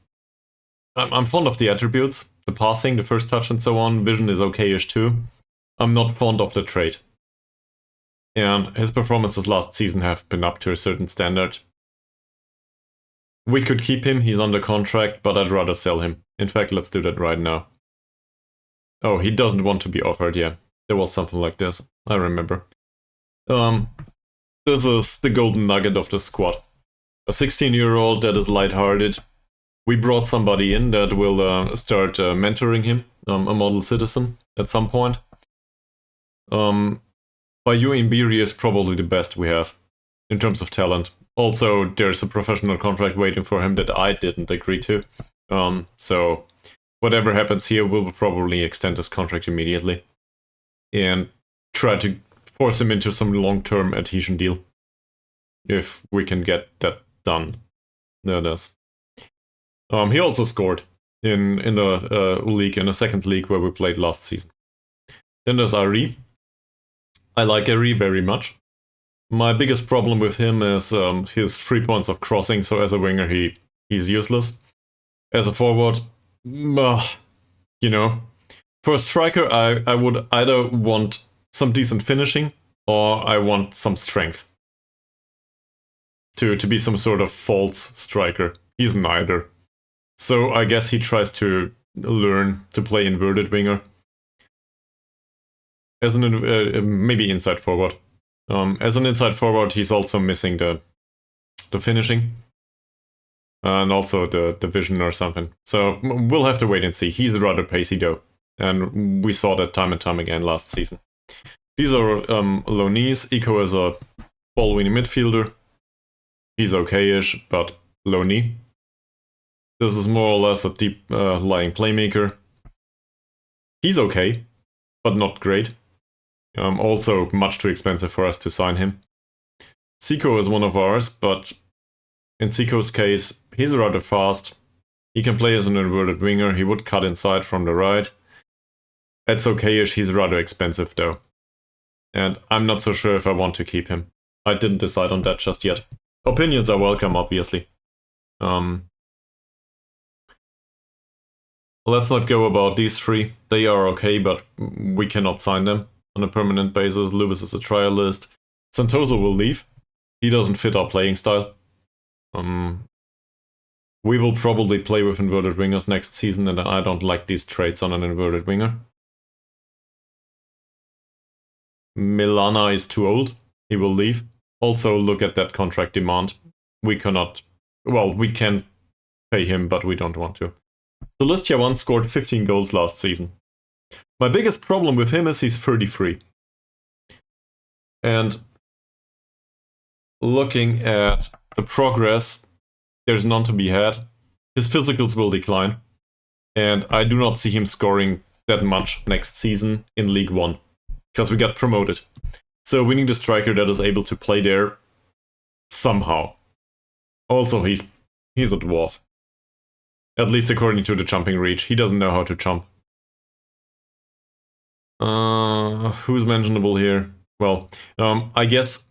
I'm fond of the attributes, the passing, the first touch and so on. Vision is okay-ish too. I'm not fond of the trait. And his performances last season have been up to a certain standard. We could keep him, he's under contract, but I'd rather sell him. In fact, let's do that right now. Oh, he doesn't want to be offered, yeah. There was something like this, I remember. This is the golden nugget of the squad. A 16-year-old that is lighthearted. We brought somebody in that will start mentoring him, a model citizen, at some point. Bayu Imbiri is probably the best we have, in terms of talent. Also, there's a professional contract waiting for him that I didn't agree to. So, whatever happens here, we'll probably extend his contract immediately. And try to force him into some long-term adhesion deal. If we can get that done. There it is. He also scored in the league, in the second league where we played last season. Then there's Ari. I like Ari very much. My biggest problem with him is his 3 points of crossing, so as a winger he's useless. As a forward, you know, for a striker I would either want some decent finishing or I want some strength. To be some sort of false striker. He's neither. So I guess he tries to learn to play inverted winger. As an maybe inside forward. As an inside forward, he's also missing the the finishing. And also the vision or something. So we'll have to wait and see. He's rather pacey though. And we saw that time and time again last season. These are low knees. Eco is a ball-winning midfielder. He's okay-ish, but low knee. This is more or less a deep lying playmaker. He's okay, but not great. Also much too expensive for us to sign him. Zico is one of ours, but in Zico's case, he's rather fast. He can play as an inverted winger. He would cut inside from the right. It's okay-ish. He's rather expensive though. And I'm not so sure if I want to keep him. I didn't decide on that just yet. Opinions are welcome, obviously. Let's not go about these three. They are okay, but we cannot sign them on a permanent basis. Lewis is a trial list. Santoso will leave. He doesn't fit our playing style. We will probably play with inverted wingers next season, and I don't like these traits on an inverted winger. Milana is too old. He will leave. Also, look at that contract demand. We cannot... Well, we can pay him, but we don't want to. Solistia once scored 15 goals last season. My biggest problem with him is he's 33. And looking at the progress, there's none to be had. His physicals will decline. And I do not see him scoring that much next season in League 1. Because we got promoted. So we need a striker that is able to play there somehow. Also, he's a dwarf. At least according to the jumping reach. He doesn't know how to jump. Who's mentionable here? Well, I guess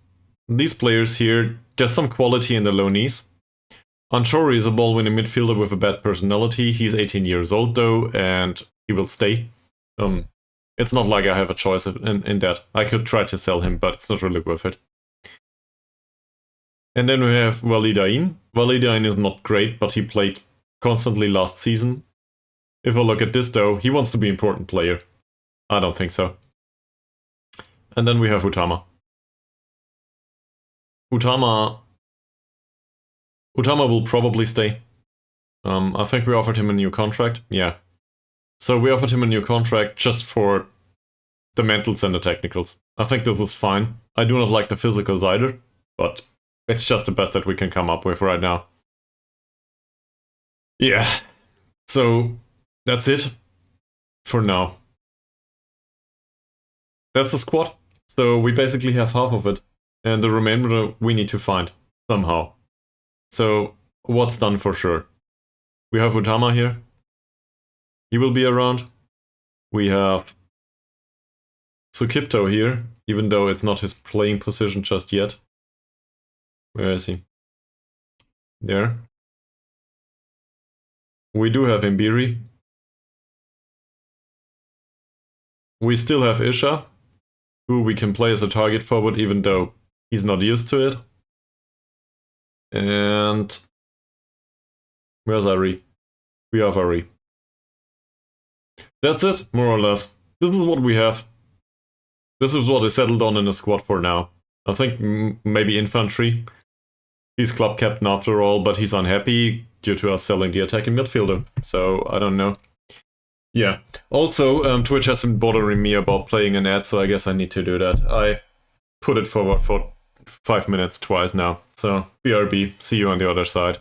these players here, there's some quality in the low knees. Anchori is a ball-winning midfielder with a bad personality. He's 18 years old though, and he will stay. It's not like I have a choice in that. I could try to sell him, but it's not really worth it. And then we have Walidain. Walidain is not great, but he played constantly last season. If I look at this though, he wants to be an important player. I don't think so. And then we have Utama. Utama will probably stay. I think we offered him a new contract. Yeah. So we offered him a new contract just for the mentals and the technicals. I think this is fine. I do not like the physicals either, but it's just the best that we can come up with right now. Yeah. So that's it for now. That's the squad. So we basically have half of it. And the remainder we need to find somehow. So what's done for sure? We have Utama here. He will be around. We have Sukipto here, even though it's not his playing position just yet. Where is he? There. We do have Mbiri. We still have Isha, who we can play as a target forward, even though he's not used to it. And where's Ari? We have Ari. That's it, more or less. This is what we have. This is what is settled on in the squad for now. I think maybe infantry. He's club captain after all, but he's unhappy due to us selling the attacking midfielder. So, I don't know. Yeah. Also, Twitch has been bothering me about playing an ad, so I guess I need to do that. I put it forward for 5 minutes twice now. So, BRB, see you on the other side.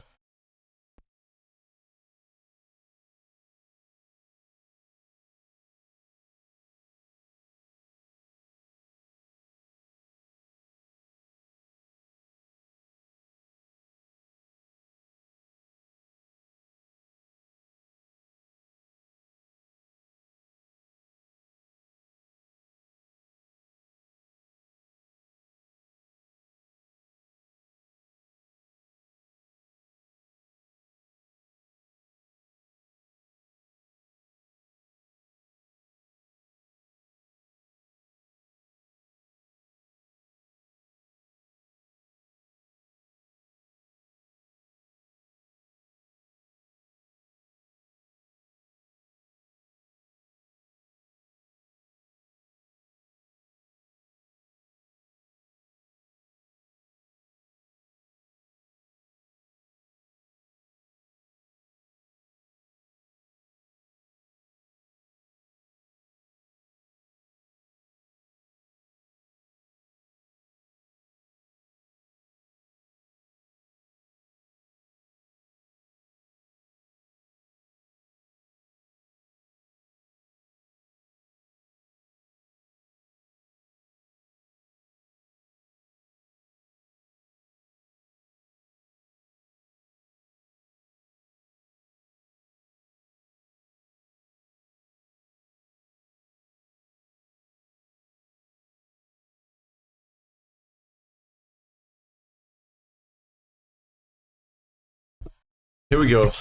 Here we go.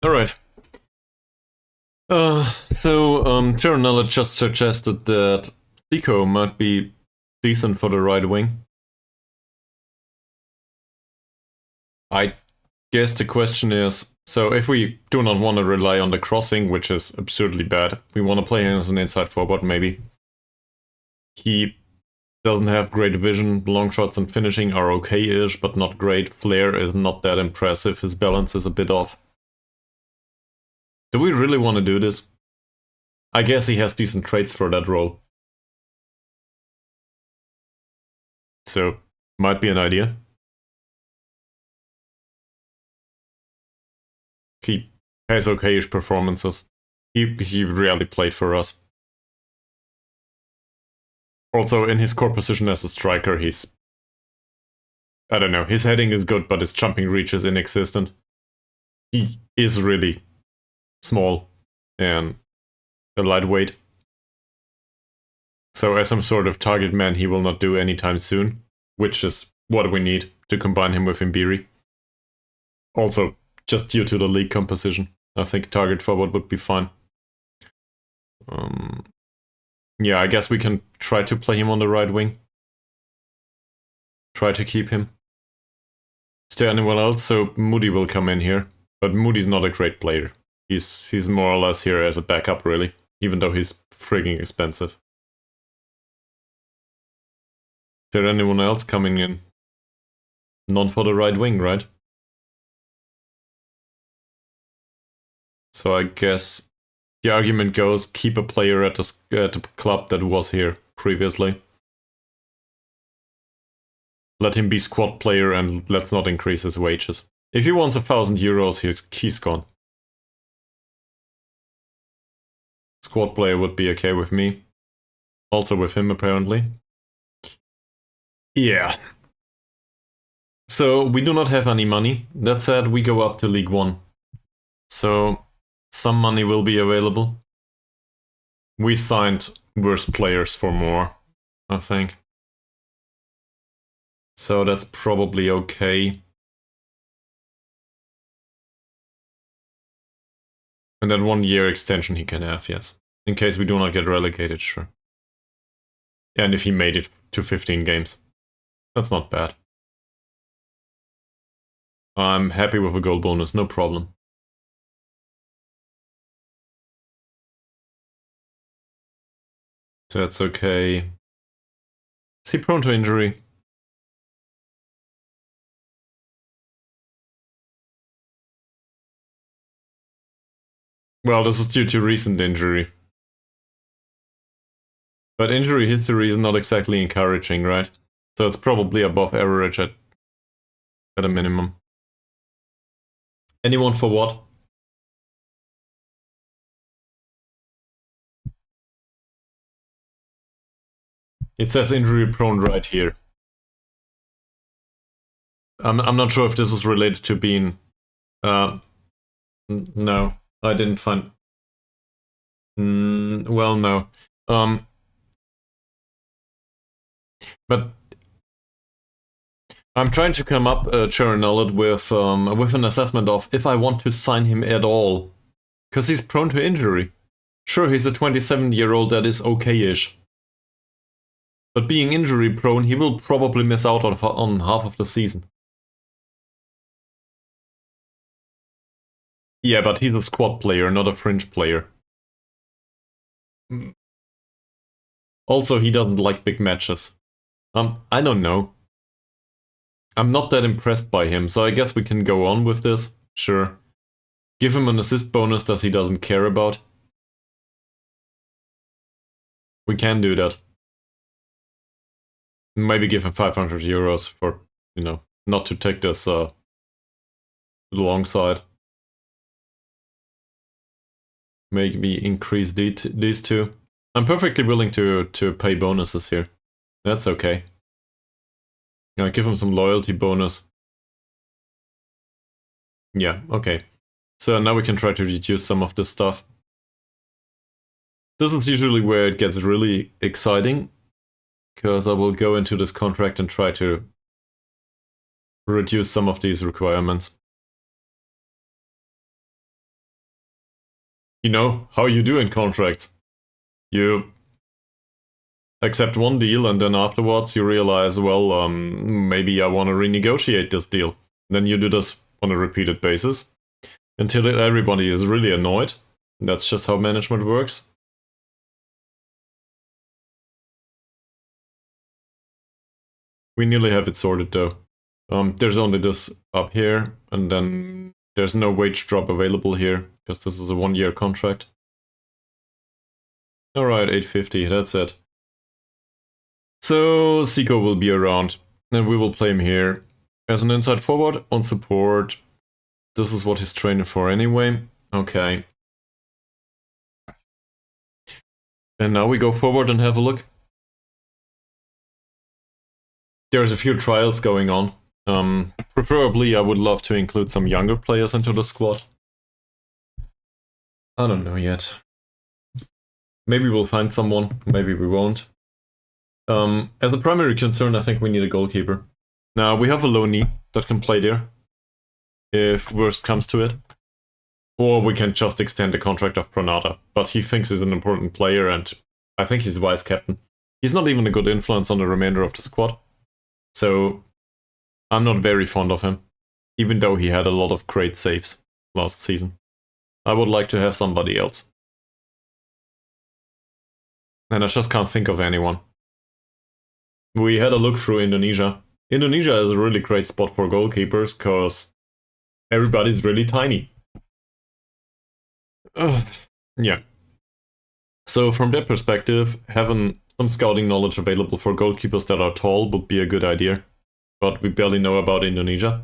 Alright. Charonella just suggested that Zico might be decent for the right wing. I guess the question is, so if we do not want to rely on the crossing, which is absurdly bad, we want to play him as an inside forward, maybe. He doesn't have great vision, long shots and finishing are okay-ish, but not great. Flair is not that impressive, his balance is a bit off. Do we really want to do this? I guess he has decent traits for that role. So, might be an idea. He has okay-ish performances. He rarely played for us. Also, in his core position as a striker, I don't know, his heading is good, but his jumping reach is inexistent. He is really small and a lightweight. So as some sort of target man, he will not do anytime soon, which is what we need to combine him with Imbiri. Also, just due to the league composition, I think target forward would be fine. Yeah, I guess we can try to play him on the right wing. Try to keep him. Is there anyone else? So Moody will come in here, but Moody's not a great player. He's more or less here as a backup, really, even though he's frigging expensive. Is there anyone else coming in? Not for the right wing, right? So I guess the argument goes, keep a player at the club that was here previously. Let him be squad player and let's not increase his wages. If he wants €1,000, he's gone. Squad player would be okay with me. Also with him, apparently. Yeah. So, we do not have any money. That said, we go up to League 1. So, some money will be available. We signed worse players for more, I think. So that's probably okay. And then 1 year extension he can have, yes. In case we do not get relegated, sure. And if he made it to 15 games. That's not bad. I'm happy with a goal bonus, no problem. So that's okay. Is he prone to injury? Well, this is due to recent injury. But injury history is not exactly encouraging, right? So it's probably above average at a minimum. Anyone for what? It says injury prone right here. I'm not sure if this is related to being... no, I didn't find... well, no. But I'm trying to come up, Charonella, with an assessment of if I want to sign him at all. Because he's prone to injury. Sure, he's a 27-year-old that is okay-ish. But being injury prone, he will probably miss out on half of the season. Yeah, but he's a squad player, not a fringe player. Also, he doesn't like big matches. I don't know. I'm not that impressed by him, so I guess we can go on with this. Sure. Give him an assist bonus that he doesn't care about. We can do that. Maybe give him €500 for, not to take this to the long side. Maybe increase these two. I'm perfectly willing to pay bonuses here. That's okay. Give him some loyalty bonus. Yeah, okay. So now we can try to reduce some of this stuff. This is usually where it gets really exciting, because I will go into this contract and try to reduce some of these requirements. you know, how you do in contracts. You accept one deal and then afterwards you realize, well, maybe I want to renegotiate this deal. Then you do this on a repeated basis until everybody is really annoyed. That's just how management works. We nearly have it sorted though. There's only this up here, and then there's no wage drop available here, because this is a 1-year contract. Alright, 850, that's it. So, Zico will be around, and we will play him here as an inside forward on support. This is what he's training for anyway. Okay. And now we go forward and have a look. There's a few trials going on. Preferably, I would love to include some younger players into the squad. I don't know yet. Maybe we'll find someone, maybe we won't. As a primary concern, I think we need a goalkeeper. Now, we have a low knee that can play there, if worst comes to it. Or we can just extend the contract of Pranata, but he thinks he's an important player, and I think he's vice captain. He's not even a good influence on the remainder of the squad. So, I'm not very fond of him, even though he had a lot of great saves last season. I would like to have somebody else. And I just can't think of anyone. We had a look through Indonesia. Indonesia is a really great spot for goalkeepers, because everybody's really tiny. Yeah. So from that perspective, having some scouting knowledge available for goalkeepers that are tall would be a good idea. But we barely know about Indonesia.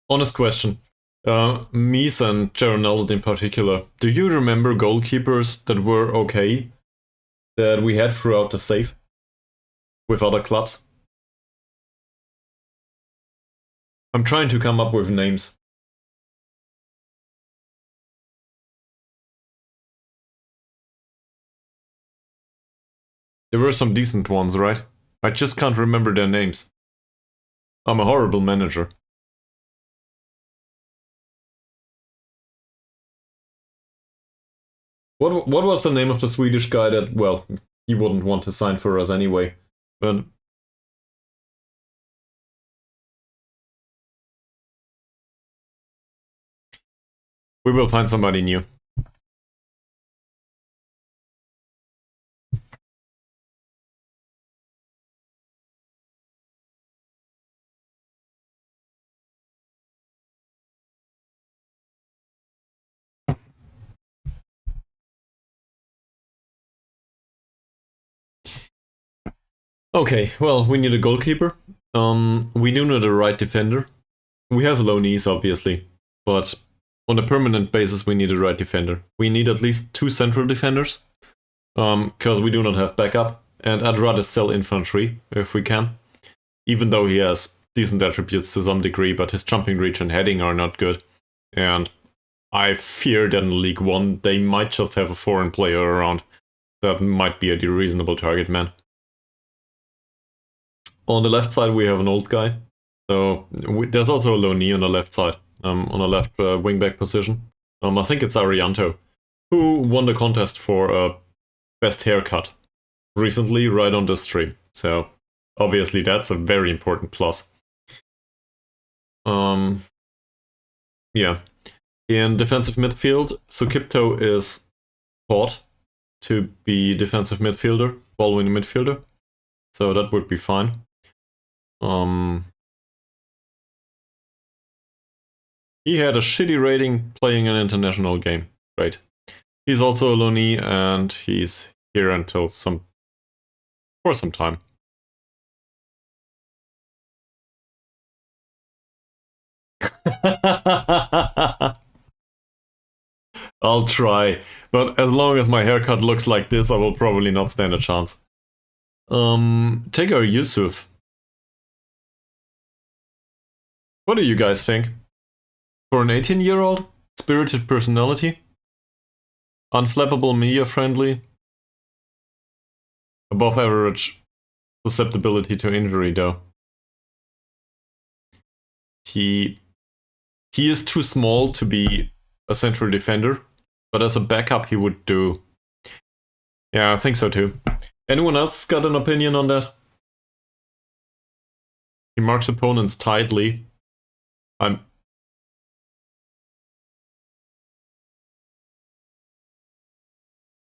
Honest question. Mies and Gerald in particular, do you remember goalkeepers that were okay that we had throughout the save with other clubs? I'm trying to come up with names. There were some decent ones, right? I just can't remember their names. I'm a horrible manager. What was the name of the Swedish guy that, well, he wouldn't want to sign for us anyway, but... We will find somebody new. Okay, well, we need a goalkeeper. We do need a right defender. We have low knees, obviously, but on a permanent basis, we need a right defender. We need at least 2 central defenders, because we do not have backup, and I'd rather sell infantry if we can, even though he has decent attributes to some degree, but his jumping reach and heading are not good, and I fear that in League 1 they might just have a foreign player around that might be a reasonable target man. On the left side, we have an old guy. So there's also a low knee on the left side, on the left wingback position. I think it's Arianto, who won the contest for best haircut recently, right on this stream. So obviously that's a very important plus. Yeah. In defensive midfield, Sukipto is thought to be defensive midfielder, ball-winning midfielder. So that would be fine. He had a shitty rating playing an international game. Great. He's also a low knee, and he's here until for some time. I'll try, but as long as my haircut looks like this, I will probably not stand a chance. Tagar Yusuf. What do you guys think? For an 18-year-old, spirited personality, unflappable, media-friendly, above average susceptibility to injury though. He is too small to be a central defender, but as a backup he would do. Yeah, I think so too. Anyone else got an opinion on that? He marks opponents tightly.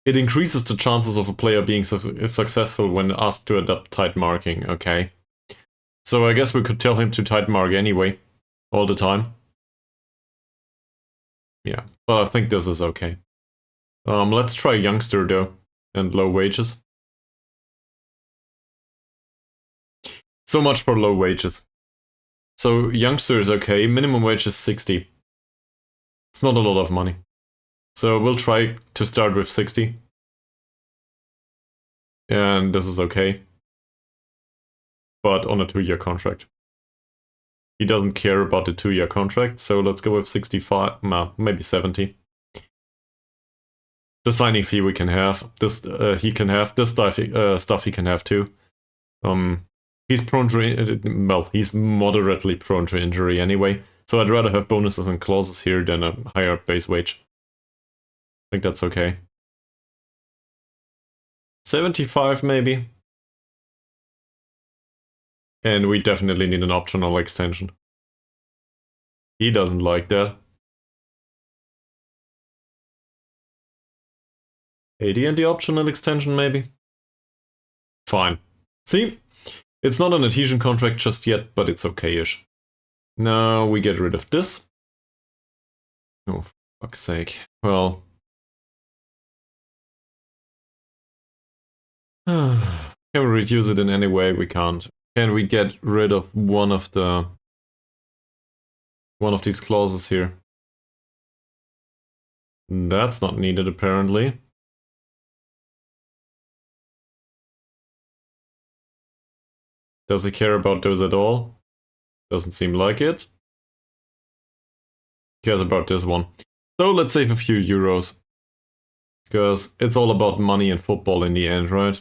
It increases the chances of a player being successful when asked to adapt tight marking, okay. So I guess we could tell him to tight mark anyway, all the time. Yeah, but I think this is okay. Let's try youngster though, and low wages. So much for low wages. So youngster is okay, minimum wage is 60. It's not a lot of money. So we'll try to start with 60. And this is okay. But on a 2-year contract. He doesn't care about the 2-year contract, so let's go with 65, maybe 70. The signing fee we can have. This he can have. This stuff he can have too. He's prone to, well, he's moderately prone to injury anyway. So I'd rather have bonuses and clauses here than a higher base wage. I think that's okay. 75 maybe. And we definitely need an optional extension. He doesn't like that. 80 and the optional extension maybe? Fine. See? It's not an adhesion contract just yet, but it's okay-ish. Now we get rid of this. Oh, for fuck's sake. Well. Can we reduce it in any way? We can't. Can we get rid of one of these clauses here? That's not needed apparently. Does he care about those at all? Doesn't seem like it. Cares about this one. So let's save a few euros. Because it's all about money and football in the end, right?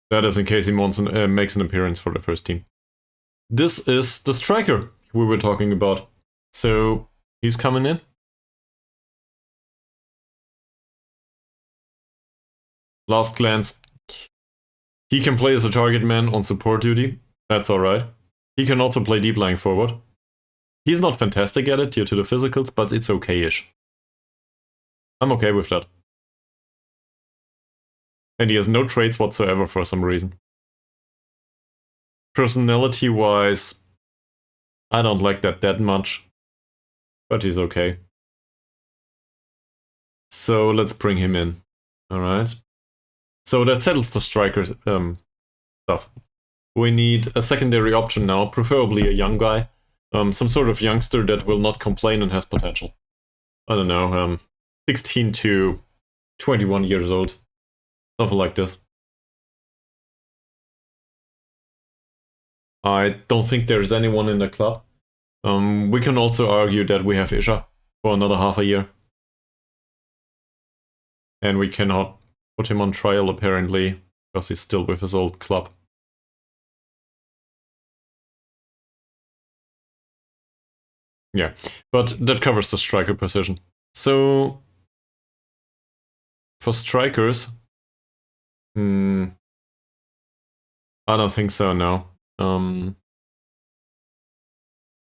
That is in case he makes an appearance for the first team. This is the striker we were talking about. So he's coming in. Last glance. He can play as a target man on support duty. That's alright. He can also play deep lying forward. He's not fantastic at it due to the physicals, but it's okay-ish. I'm okay with that. And he has no traits whatsoever for some reason. Personality-wise, I don't like that much. But he's okay. So let's bring him in. Alright. So that settles the striker stuff. We need a secondary option now, preferably a young guy. Some sort of youngster that will not complain and has potential. I don't know, 16 to 21 years old. Something like this. I don't think there's anyone in the club. We can also argue that we have Isha for another half a year. And we cannot put him on trial apparently, because he's still with his old club. Yeah, but that covers the striker position. So, for strikers, I don't think so, no.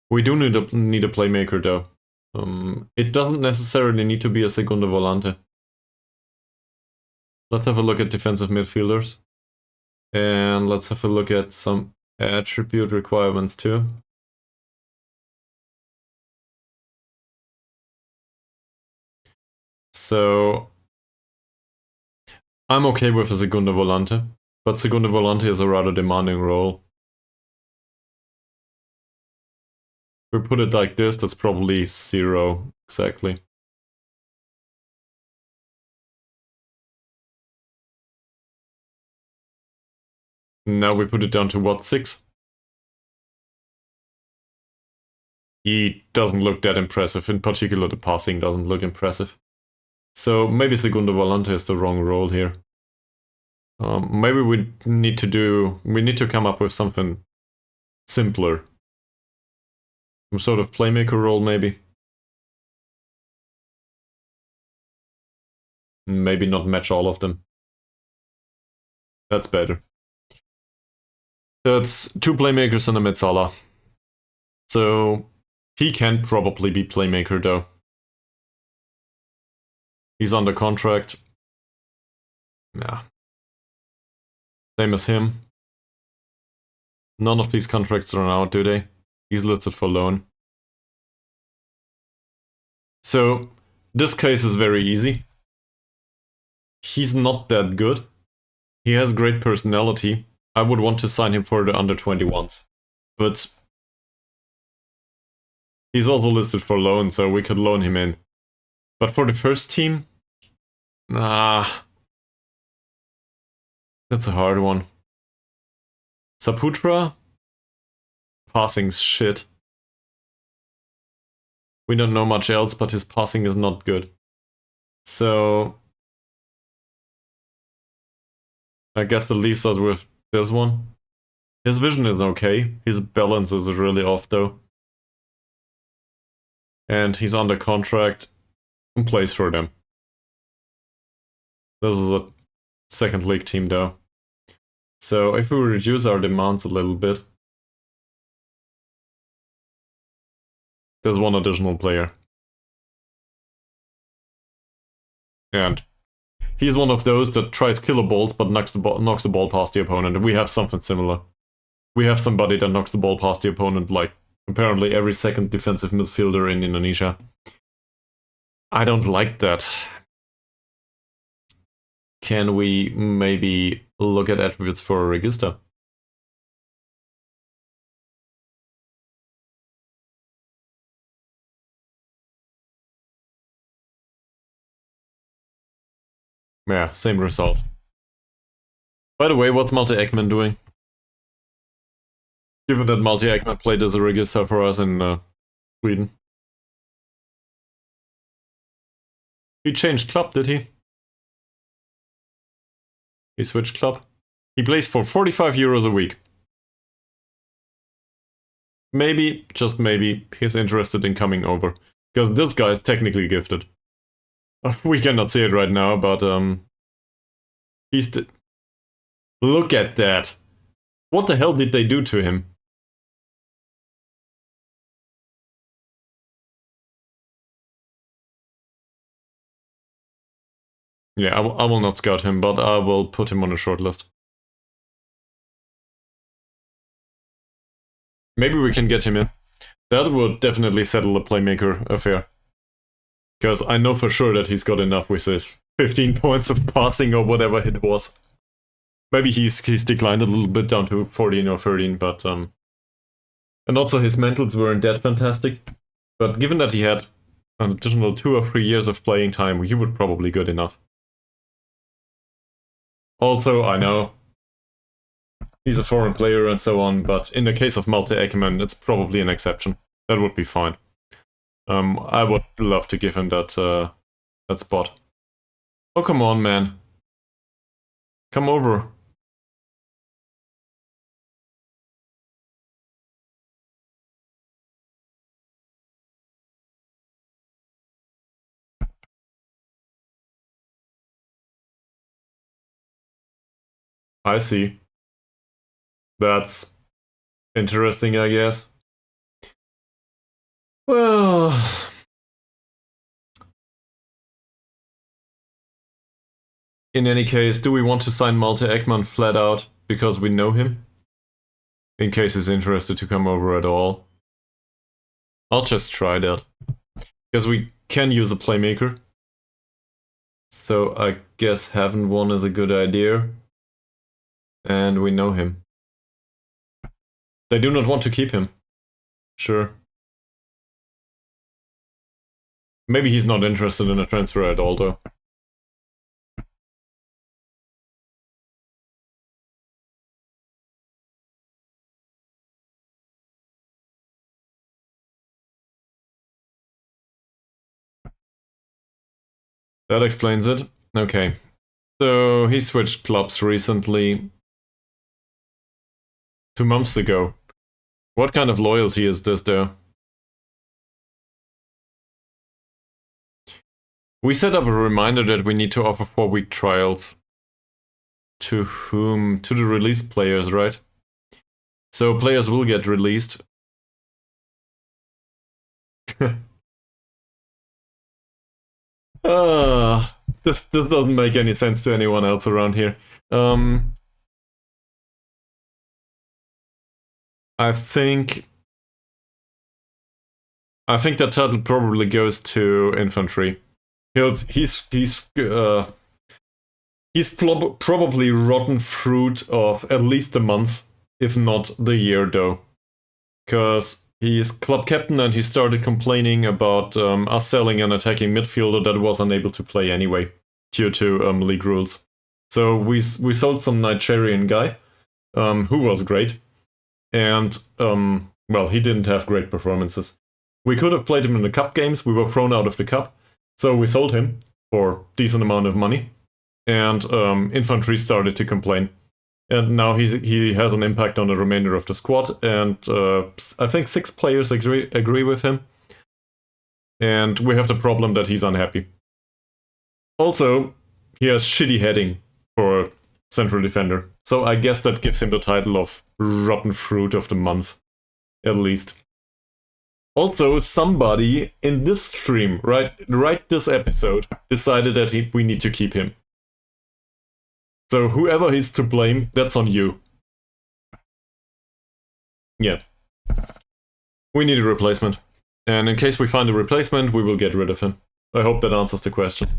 We do need a playmaker though. It doesn't necessarily need to be a segundo volante. Let's have a look at defensive midfielders. And let's have a look at some attribute requirements too. So, I'm okay with a segundo volante, but segundo volante is a rather demanding role. If we put it like this, that's probably 0, exactly. Now we put it down to what, 6? He doesn't look that impressive, in particular the passing doesn't look impressive. So maybe segundo volante is the wrong role here. Maybe we need to come up with something simpler. Some sort of playmaker role, maybe. Maybe not match all of them. That's better. That's 2 playmakers and a Metzala. So he can probably be playmaker though. He's under contract. Yeah. Same as him. None of these contracts run out, do they? He's listed for loan. So this case is very easy. He's not that good. He has great personality. I would want to sign him for the under 21s. But he's also listed for loan, so we could loan him in. But for the first team, nah. That's a hard one. Saputra? Passing's shit. We don't know much else, but his passing is not good. So I guess that leaves us with this one. His vision is okay. His balance is really off though. And he's under contract and plays for them. This is a second league team though. So if we reduce our demands a little bit, there's one additional player. And he's one of those that tries killer balls but knocks the ball past the opponent. And we have something similar. We have somebody that knocks the ball past the opponent like apparently every second defensive midfielder in Indonesia. I don't like that. Can we maybe look at attributes for a register? Yeah, same result. By the way, what's Multi-Ekman doing? Given that Multi-Ekman played as a register for us in Sweden. He changed club, did he? He switched club. He plays for 45 euros a week. Maybe, just maybe, he's interested in coming over. Because this guy is technically gifted. We cannot see it right now, but he's... Look at that! What the hell did they do to him? Yeah, I will not scout him, but I will put him on a short list. Maybe we can get him in. That would definitely settle the playmaker affair. Because I know for sure that he's got enough with his 15 points of passing or whatever it was. Maybe he's declined a little bit down to 14 or 13, but and also his mentals weren't that fantastic. But given that he had an additional 2 or 3 years of playing time, he would probably good enough. Also, I know he's a foreign player and so on, but in the case of Multi-Ekman, it's probably an exception. That would be fine. I would love to give him that spot. Oh, come on, man. Come over. I see. That's interesting, I guess. Well... In any case, do we want to sign Multi-Ekman flat out because we know him? In case he's interested to come over at all. I'll just try that. Because we can use a playmaker. So I guess having one is a good idea. And we know him. They do not want to keep him. Sure. Maybe he's not interested in a transfer at all, though. That explains it. Okay. So he switched clubs recently. 2 months ago. What kind of loyalty is this, though? We set up a reminder that we need to offer 4-week trials. To whom? To the released players, right? So players will get released. This doesn't make any sense to anyone else around here. I think that title probably goes to infantry. He's probably rotten fruit of at least a month, if not the year, though, because he's club captain and he started complaining about us selling an attacking midfielder that was unable to play anyway due to league rules. So we sold some Nigerian guy who was great, and well, he didn't have great performances. We could have played him in the cup games. We were thrown out of the cup, so we sold him for a decent amount of money, and infantry started to complain. And now he has an impact on the remainder of the squad, and I think 6 players agree with him. And we have the problem that he's unhappy. Also, he has shitty heading for central defender, so I guess that gives him the title of rotten fruit of the month, at least. Also, somebody in this stream, right this episode, decided that we need to keep him. So whoever is to blame, that's on you. Yeah. We need a replacement. And in case we find a replacement, we will get rid of him. I hope that answers the question.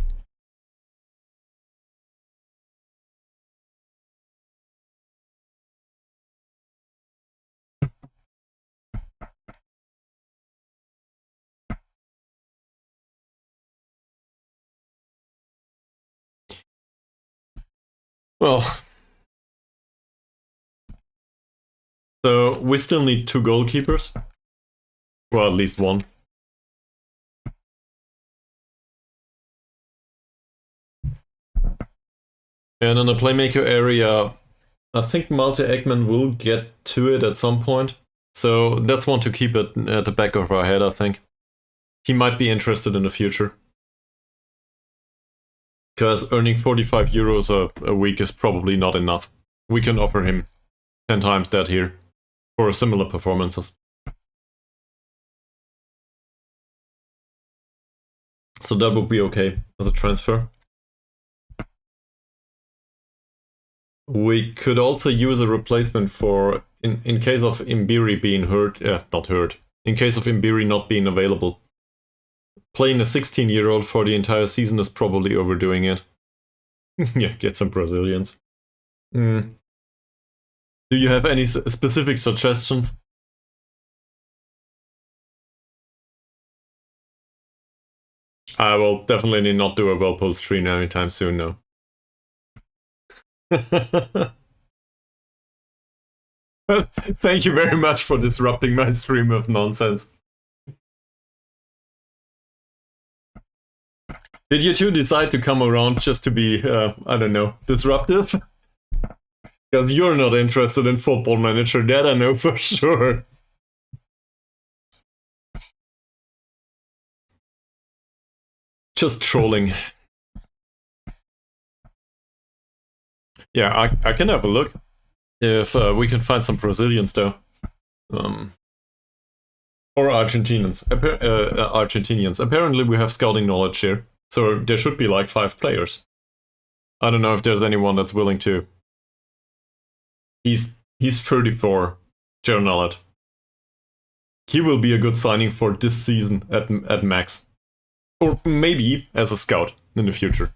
Well, so we still need 2 goalkeepers. Well, at least 1. And in the playmaker area, I think Malte Ekman will get to it at some point. So that's one to keep it at the back of our head, I think. He might be interested in the future. Because earning 45 euros a week is probably not enough. We can offer him 10 times that here for similar performances. So that would be okay as a transfer. We could also use a replacement for, in case of Imbiri being hurt, not hurt, in case of Imbiri not being available. Playing a 16-year-old for the entire season is probably overdoing it. Yeah, get some Brazilians. Do you have any specific suggestions? I will definitely not do a well-pulled stream anytime soon, no. Thank you very much for disrupting my stream of nonsense. Did you two decide to come around just to be, I don't know, disruptive? Because you're not interested in Football Manager, that I know for sure. Just trolling. Yeah, I can have a look. If we can find some Brazilians, though. Or Argentinians. Argentinians. Apparently we have scouting knowledge here. So there should be like 5 players. I don't know if there's anyone that's willing to. He's 34, Jernallet. He will be a good signing for this season at max. Or maybe as a scout in the future.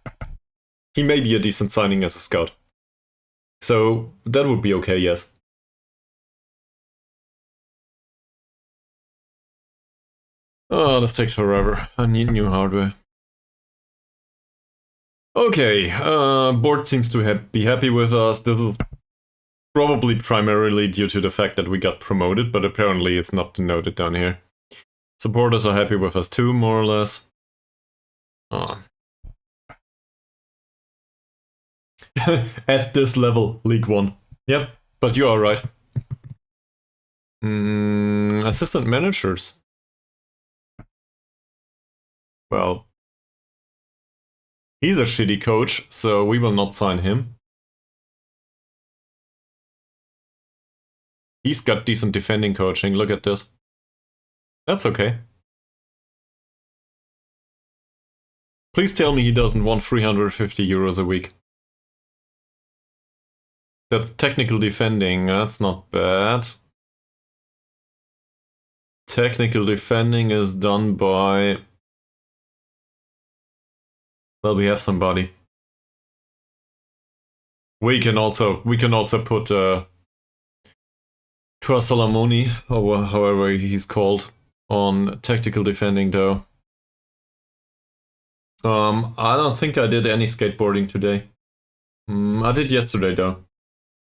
He may be a decent signing as a scout. So that would be okay, yes. Oh, this takes forever. I need new hardware. Okay, board seems to be happy with us. This is probably primarily due to the fact that we got promoted, but apparently it's not noted down here. Supporters are happy with us too, more or less. Oh. At this level, League One. Yep, but you are right. Assistant managers. Well, he's a shitty coach, so we will not sign him. He's got decent defending coaching, look at this. That's okay. Please tell me he doesn't want 350 euros a week. That's technical defending, that's not bad. Technical defending is done by... Well, we have somebody. We can also put Tua Salamoni, or however he's called, on tactical defending though. I don't think I did any skateboarding today. I did yesterday though.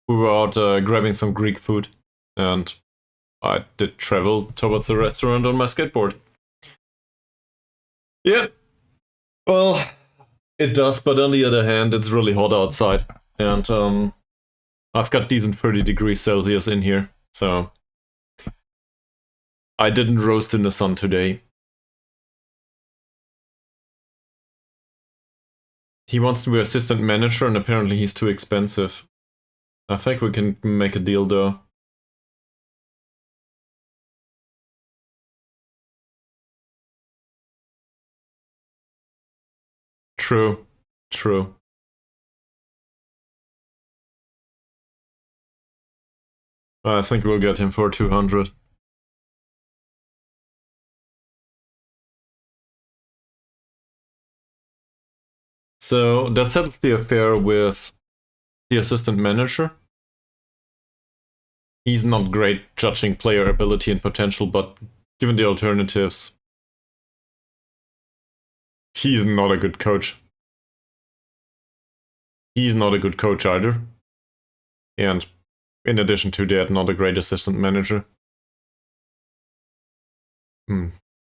We were out grabbing some Greek food, and I did travel towards the restaurant on my skateboard. Yeah. Well, it does, but on the other hand, it's really hot outside, and I've got decent 30 degrees Celsius in here, so I didn't roast in the sun today. He wants to be assistant manager, and apparently he's too expensive. I think we can make a deal though. True. True. I think we'll get him for 200. So that settles the affair with the assistant manager. He's not great judging player ability and potential, but given the alternatives, he's not a good coach. He's not a good coach either. And in addition to that, not a great assistant manager.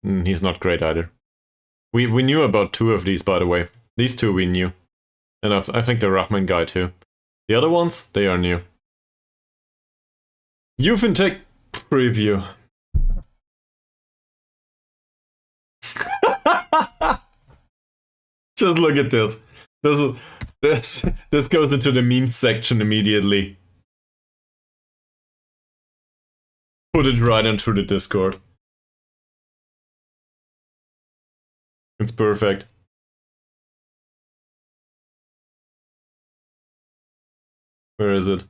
He's not great either. We knew about two of these, by the way. These two we knew. And I think the Rahman guy too. The other ones, they are new. Youth intake preview. Just look at this. This goes into the memes section immediately. Put it right into the Discord. It's perfect. Where is it?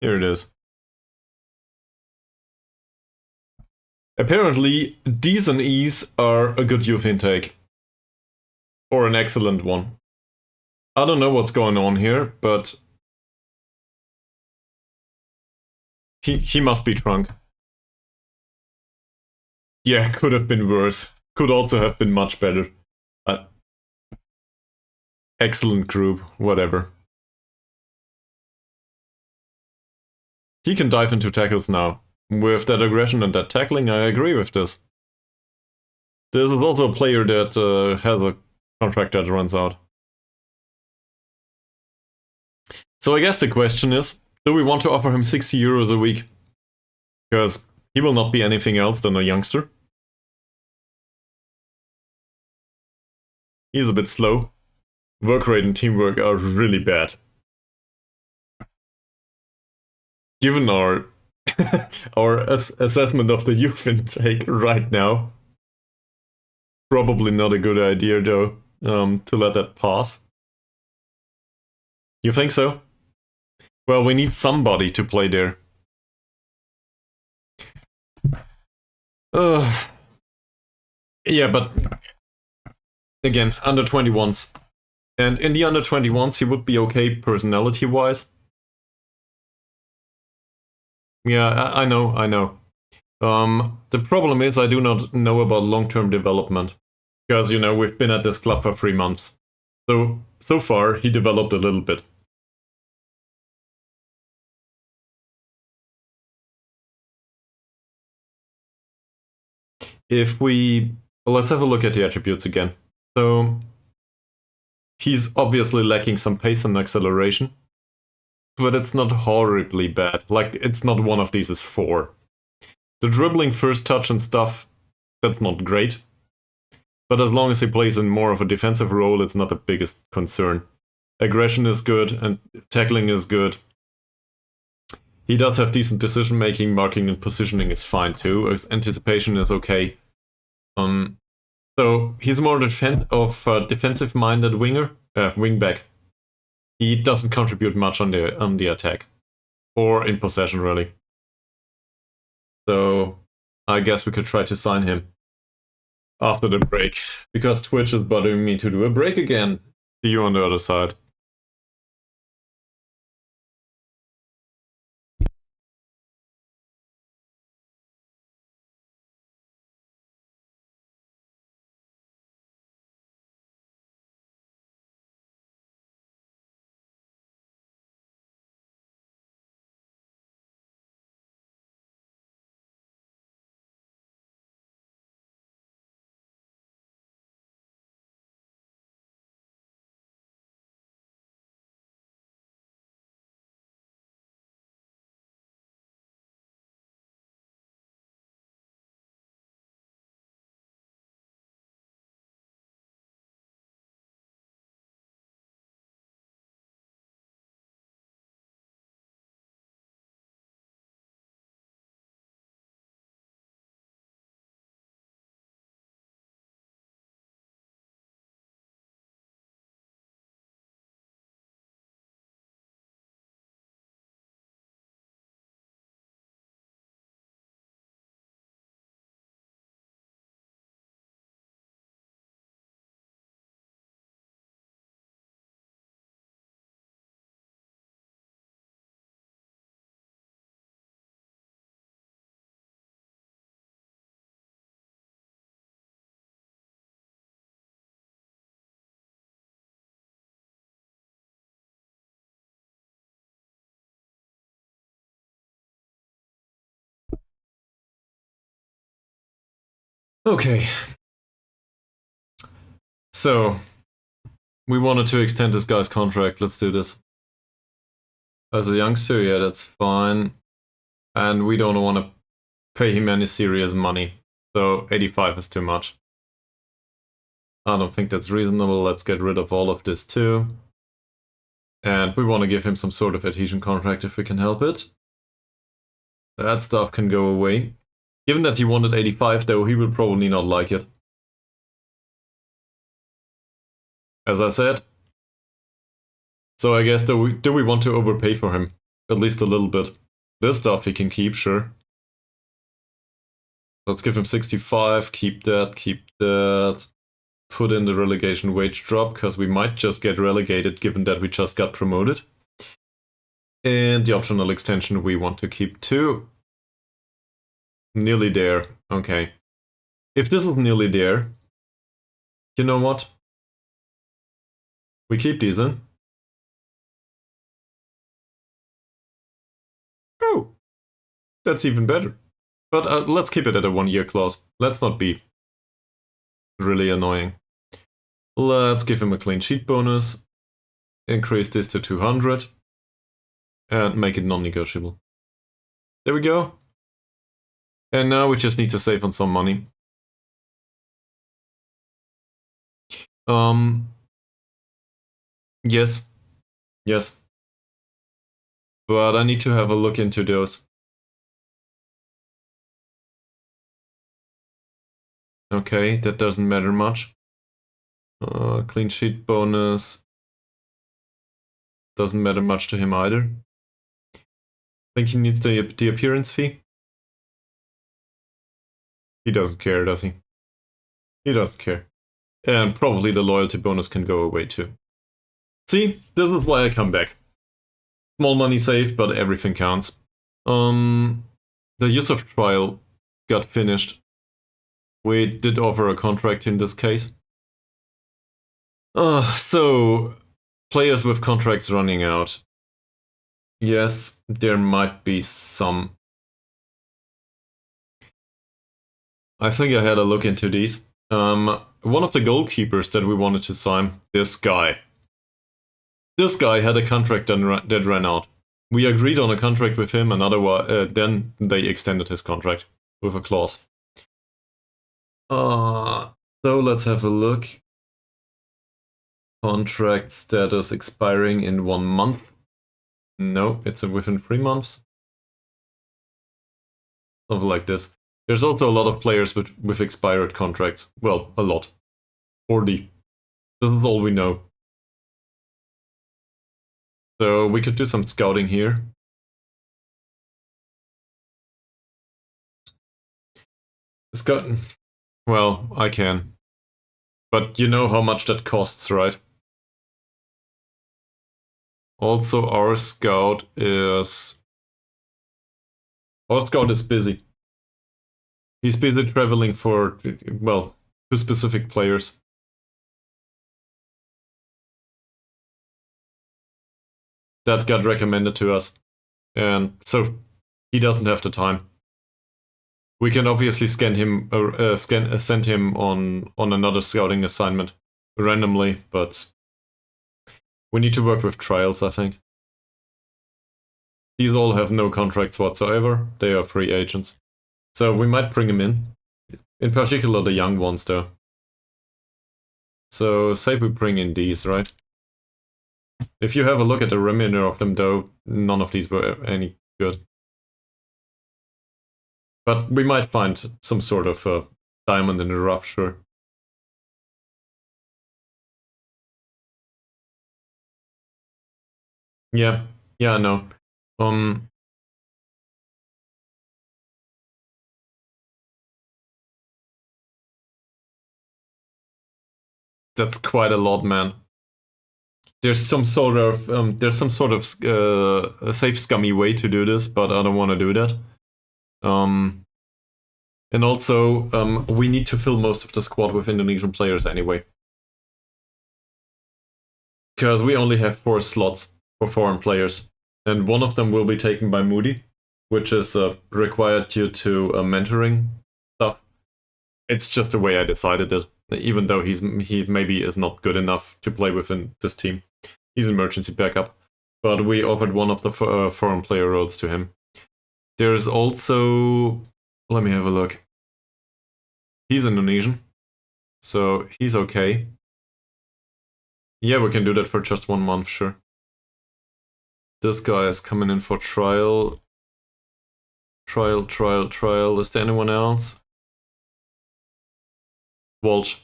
Here it is. Apparently, D's and E's are a good youth intake. Or an excellent one. I don't know what's going on here, but he must be drunk. Yeah, could have been worse. Could also have been much better. Excellent group, whatever. He can dive into tackles now. With that aggression and that tackling, I agree with this. This is also a player that has a contract that runs out. So I guess the question is, do we want to offer him 60 euros a week? Because he will not be anything else than a youngster. He's a bit slow. Work rate and teamwork are really bad. Given our assessment of the youth intake right now, probably not a good idea though, to let that pass. You think so? Well, we need somebody to play there. Yeah, but again, under 21s. And in the under 21s, he would be okay personality-wise. Yeah, I know. The problem is I do not know about long-term development. Because, you know, we've been at this club for 3 months. So far, he developed a little bit. If we let's have a look at the attributes again. So he's obviously lacking some pace and acceleration, but it's not horribly bad. Like, it's not one of these is 4. The dribbling, first touch and stuff, that's not great. But as long as he plays in more of a defensive role, it's not the biggest concern. Aggression is good, and tackling is good. He does have decent decision making, marking and positioning is fine too. His anticipation is okay. So he's more defensive minded wingback. He doesn't contribute much on the attack or in possession really. So I guess we could try to sign him after the break, because Twitch is bothering me to do a break again. See you on the other side. Okay. So, we wanted to extend this guy's contract. Let's do this. As a youngster, yeah, that's fine. And we don't want to pay him any serious money. So 85 is too much. I don't think that's reasonable. Let's get rid of all of this too. And we want to give him some sort of adhesion contract if we can help it. That stuff can go away. Given that he wanted 85 though, he will probably not like it. As I said. So I guess do we want to overpay for him? At least a little bit. This stuff he can keep, sure. Let's give him 65, keep that. Put in the relegation wage drop, because we might just get relegated given that we just got promoted. And the optional extension we want to keep too. Nearly there. Okay. If this is nearly there, you know what? We keep these in. Oh, that's even better. But let's keep it at a 1-year clause. Let's not be really annoying. Let's give him a clean sheet bonus. Increase this to 200. And make it non-negotiable. There we go. And now we just need to save on some money. Yes. Yes. But I need to have a look into those. Okay, that doesn't matter much. Clean sheet bonus. Doesn't matter much to him either. Think he needs the appearance fee? He doesn't care, does he? He doesn't care. And probably the loyalty bonus can go away too. See, this is why I come back. Small money saved, but everything counts. The use of trial got finished. We did offer a contract in this case. So, players with contracts running out. Yes, there might be some. I think I had a look into these. One of the goalkeepers that we wanted to sign, this guy. This guy had a contract that ran out. We agreed on a contract with him, and otherwise, then they extended his contract with a clause. So let's have a look. Contract status expiring in 1 month. No, it's within 3 months. Something like this. There's also a lot of players with expired contracts. Well, a lot. 40. This is all we know. So we could do some scouting here. Well, I can. But you know how much that costs, right? Also, our scout is busy. He's busy traveling for, well, 2 specific players. That got recommended to us. And so he doesn't have the time. We can obviously send him on another scouting assignment randomly, but we need to work with trials, I think. These all have no contracts whatsoever. They are free agents. So we might bring him in. In particular, the young ones, though. So say we bring in these, right? If you have a look at the remainder of them, though, none of these were any good. But we might find some sort of diamond in the rough, sure. Yeah, I know. That's quite a lot, man. There's some sort of safe scummy way to do this, but I don't want to do that. And also, we need to fill most of the squad with Indonesian players anyway. Because we only have 4 slots for foreign players. And one of them will be taken by Moody, which is required due to mentoring stuff. It's just the way I decided it. Even though he maybe is not good enough to play within this team. He's an emergency backup. But we offered one of the foreign player roles to him. There's also... Let me have a look. He's Indonesian. So he's okay. Yeah, we can do that for just 1 month, sure. This guy is coming in for trial. Trial. Is there anyone else? Walsh.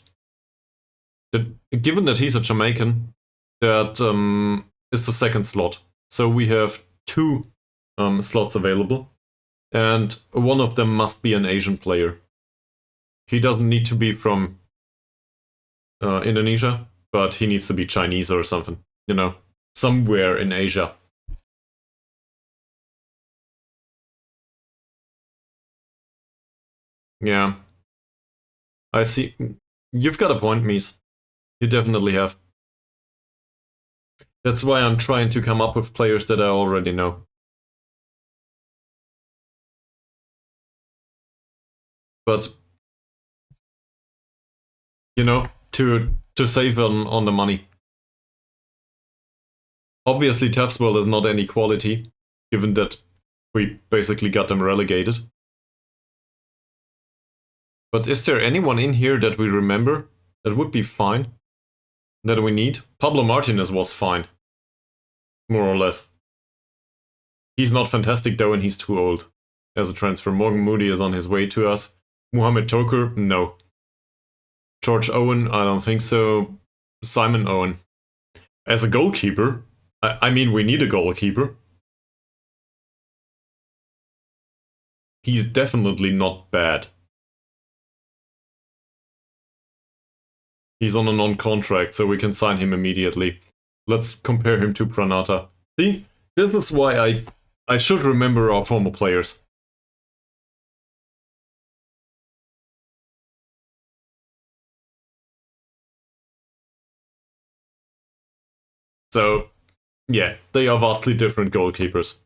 Given that he's a Jamaican, that is the 2nd slot. So we have 2 slots available. And one of them must be an Asian player. He doesn't need to be from Indonesia, but he needs to be Chinese or something. You know, somewhere in Asia. Yeah. I see. You've got a point, Mies. You definitely have. That's why I'm trying to come up with players that I already know. But, you know, to save on the money. Obviously, Tafswell is not any quality, given that we basically got them relegated. But is there anyone in here that we remember that would be fine? That we need? Pablo Martinez was fine. More or less. He's not fantastic though, and he's too old. As a transfer, Morgan Moody is on his way to us. Mohamed Toker? No. George Owen? I don't think so. Simon Owen. As a goalkeeper? I mean, we need a goalkeeper. He's definitely not bad. He's on a non-contract, so we can sign him immediately. Let's compare him to Pranata. See? This is why I should remember our former players. So, yeah, they are vastly different goalkeepers.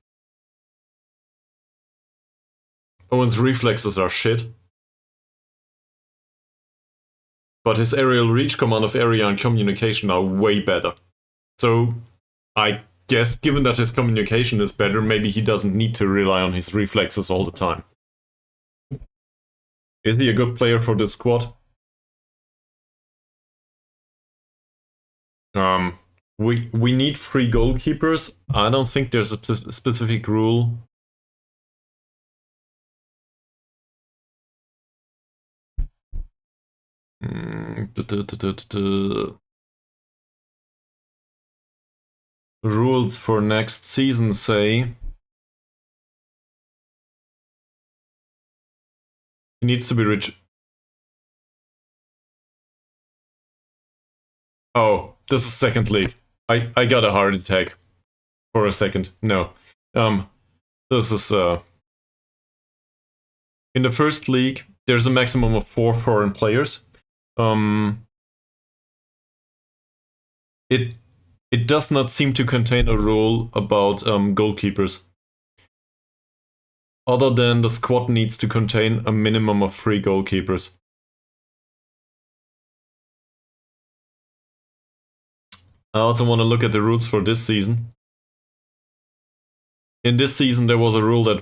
Owen's reflexes are shit. but his aerial reach, command of area, and communication are way better. So I guess, given that his communication is better, maybe he doesn't need to rely on his reflexes all the time. Is he a good player for this squad? We need 3 goalkeepers. I don't think there's a specific rule. Rules for next season say he needs to be rich. Oh, this is second league. I got a heart attack for a second. No. This is in the first league, there's a maximum of 4 foreign players. It does not seem to contain a rule about goalkeepers. Other than the squad needs to contain a minimum of 3 goalkeepers. I also want to look at the rules for this season. In this season, there was a rule that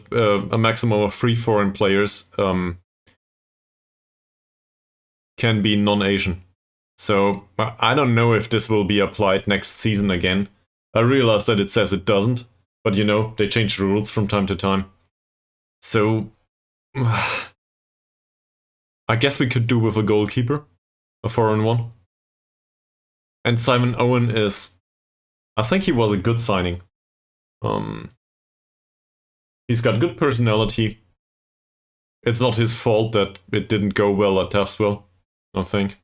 a maximum of 3 foreign players can be non-Asian. So I don't know if this will be applied next season again. I realize that it says it doesn't, but you know, they change rules from time to time. So I guess we could do with a goalkeeper, a foreign one. And Simon Owen is, I think he was a good signing. He's got good personality. It's not his fault that it didn't go well at Taftsville, I think.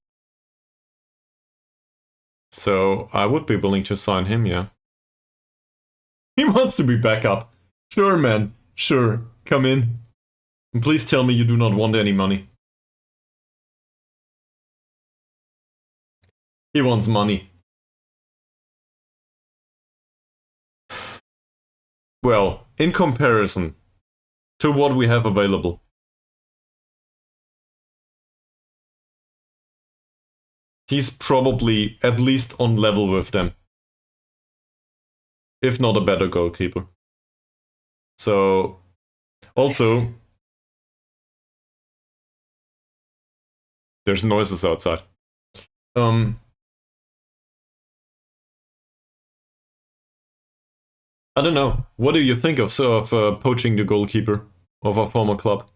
So I would be willing to sign him, yeah. He wants to be backup. Sure, man. Sure. Come in. And please tell me you do not want any money. He wants money. Well, in comparison to what we have available, he's probably at least on level with them. If not a better goalkeeper. So, also, there's noises outside. I don't know. What do you think of poaching the goalkeeper of our former club?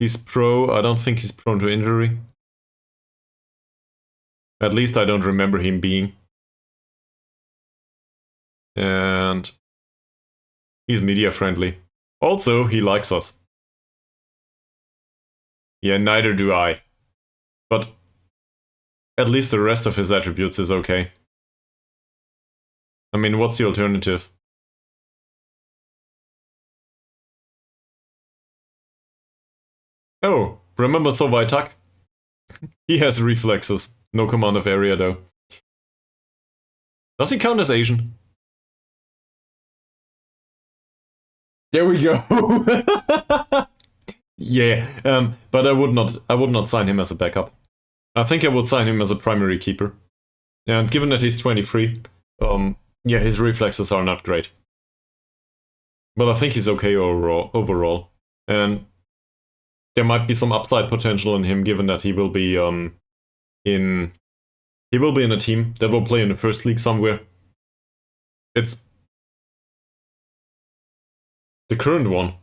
He's pro. I don't think he's prone to injury. At least I don't remember him being. And he's media friendly. Also, he likes us. Yeah, neither do I. But at least the rest of his attributes is okay. I mean, what's the alternative? Oh, remember Sovaitak? He has reflexes. No command of area, though. Does he count as Asian? There we go. Yeah, but I would not sign him as a backup. I think I would sign him as a primary keeper. And given that he's 23, yeah, his reflexes are not great. But I think he's okay overall. And there might be some upside potential in him, given that he will be in a team that will play in the first league somewhere. It's the current one.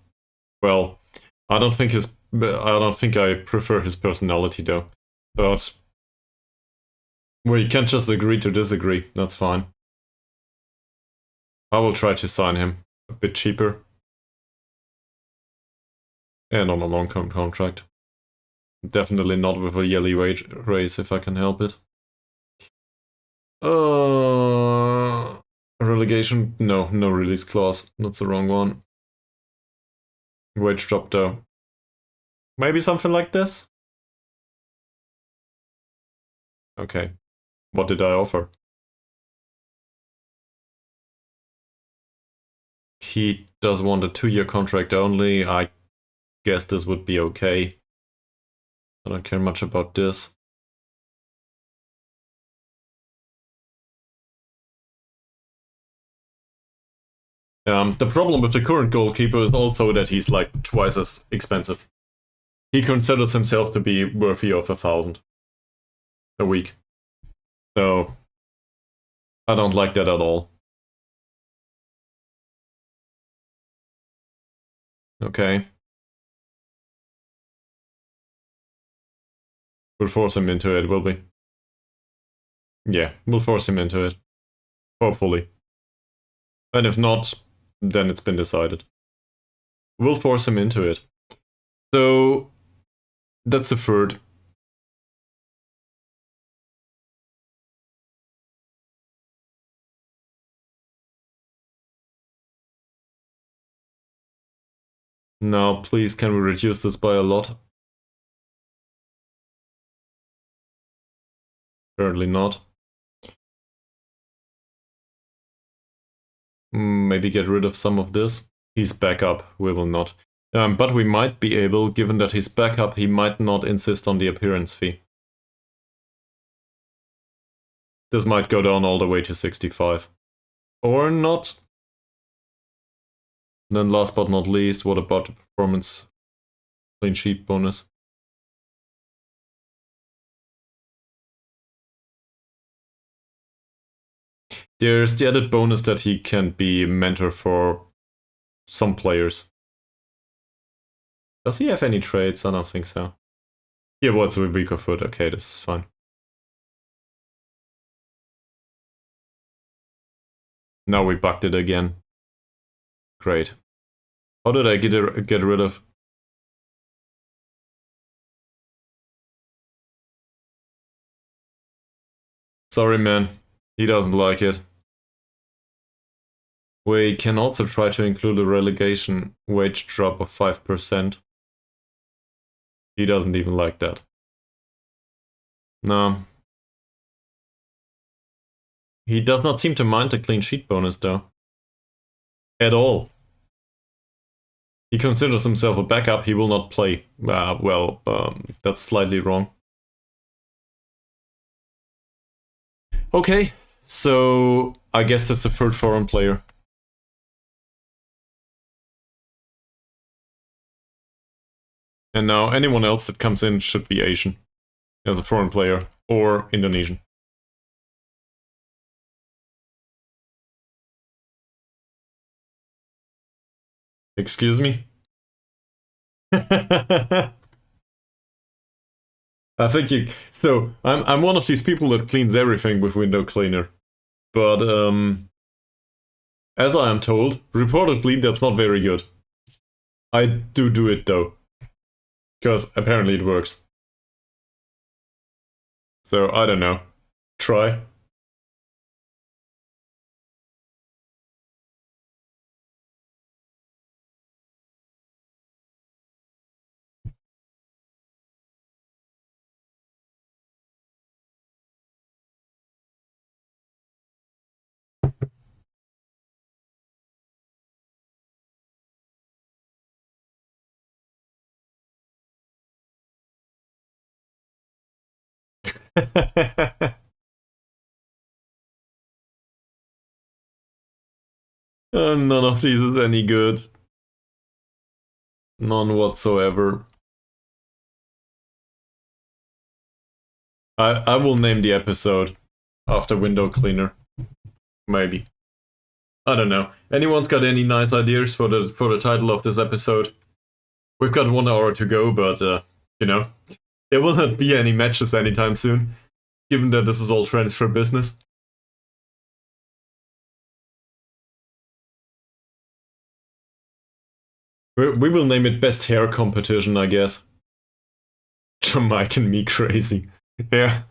Well, I don't think I prefer his personality though. But we can't just agree to disagree. That's fine. I will try to sign him a bit cheaper. And on a long-term contract. Definitely not with a yearly wage raise if I can help it. Relegation? No release clause. That's the wrong one. Wage drop though. Maybe something like this? Okay. What did I offer? He does want a 2-year contract only. I guess this would be okay. I don't care much about this. The problem with the current goalkeeper is also that he's like twice as expensive. He considers himself to be worthy of 1,000 a week. So I don't like that at all. Okay. We'll force him into it, will we? Yeah, we'll force him into it. Hopefully. And if not, then it's been decided. We'll force him into it. So that's the third. Now, please, can we reduce this by a lot? Apparently not. Maybe get rid of some of this. He's backup, we will not. But we might be able, given that he's backup, he might not insist on the appearance fee. This might go down all the way to 65. Or not. Then last but not least, what about the performance clean sheet bonus? There's the added bonus that he can be a mentor for some players. Does he have any traits? I don't think so. He avoids with weaker foot. Okay, this is fine. Now we bugged it again. Great. How did I get rid of? Sorry, man. He doesn't like it. We can also try to include a relegation wage drop of 5%. He doesn't even like that. No. He does not seem to mind the clean sheet bonus, though. At all. He considers himself a backup, he will not play. That's slightly wrong. Okay, so I guess that's the third foreign player. And now anyone else that comes in should be Asian as a foreign player or Indonesian. Excuse me? I think you. So I'm one of these people that cleans everything with window cleaner, but as I am told, reportedly that's not very good. I do it though, because apparently it works. So I don't know. Try. None of these is any good. None whatsoever. I will name the episode after window cleaner. Maybe. I don't know. Anyone's got any nice ideas for the title of this episode? We've got 1 hour to go, but you know, there will not be any matches anytime soon, given that this is all transfer business. We will name it Best Hair Competition, I guess. Jamaican me crazy. Yeah,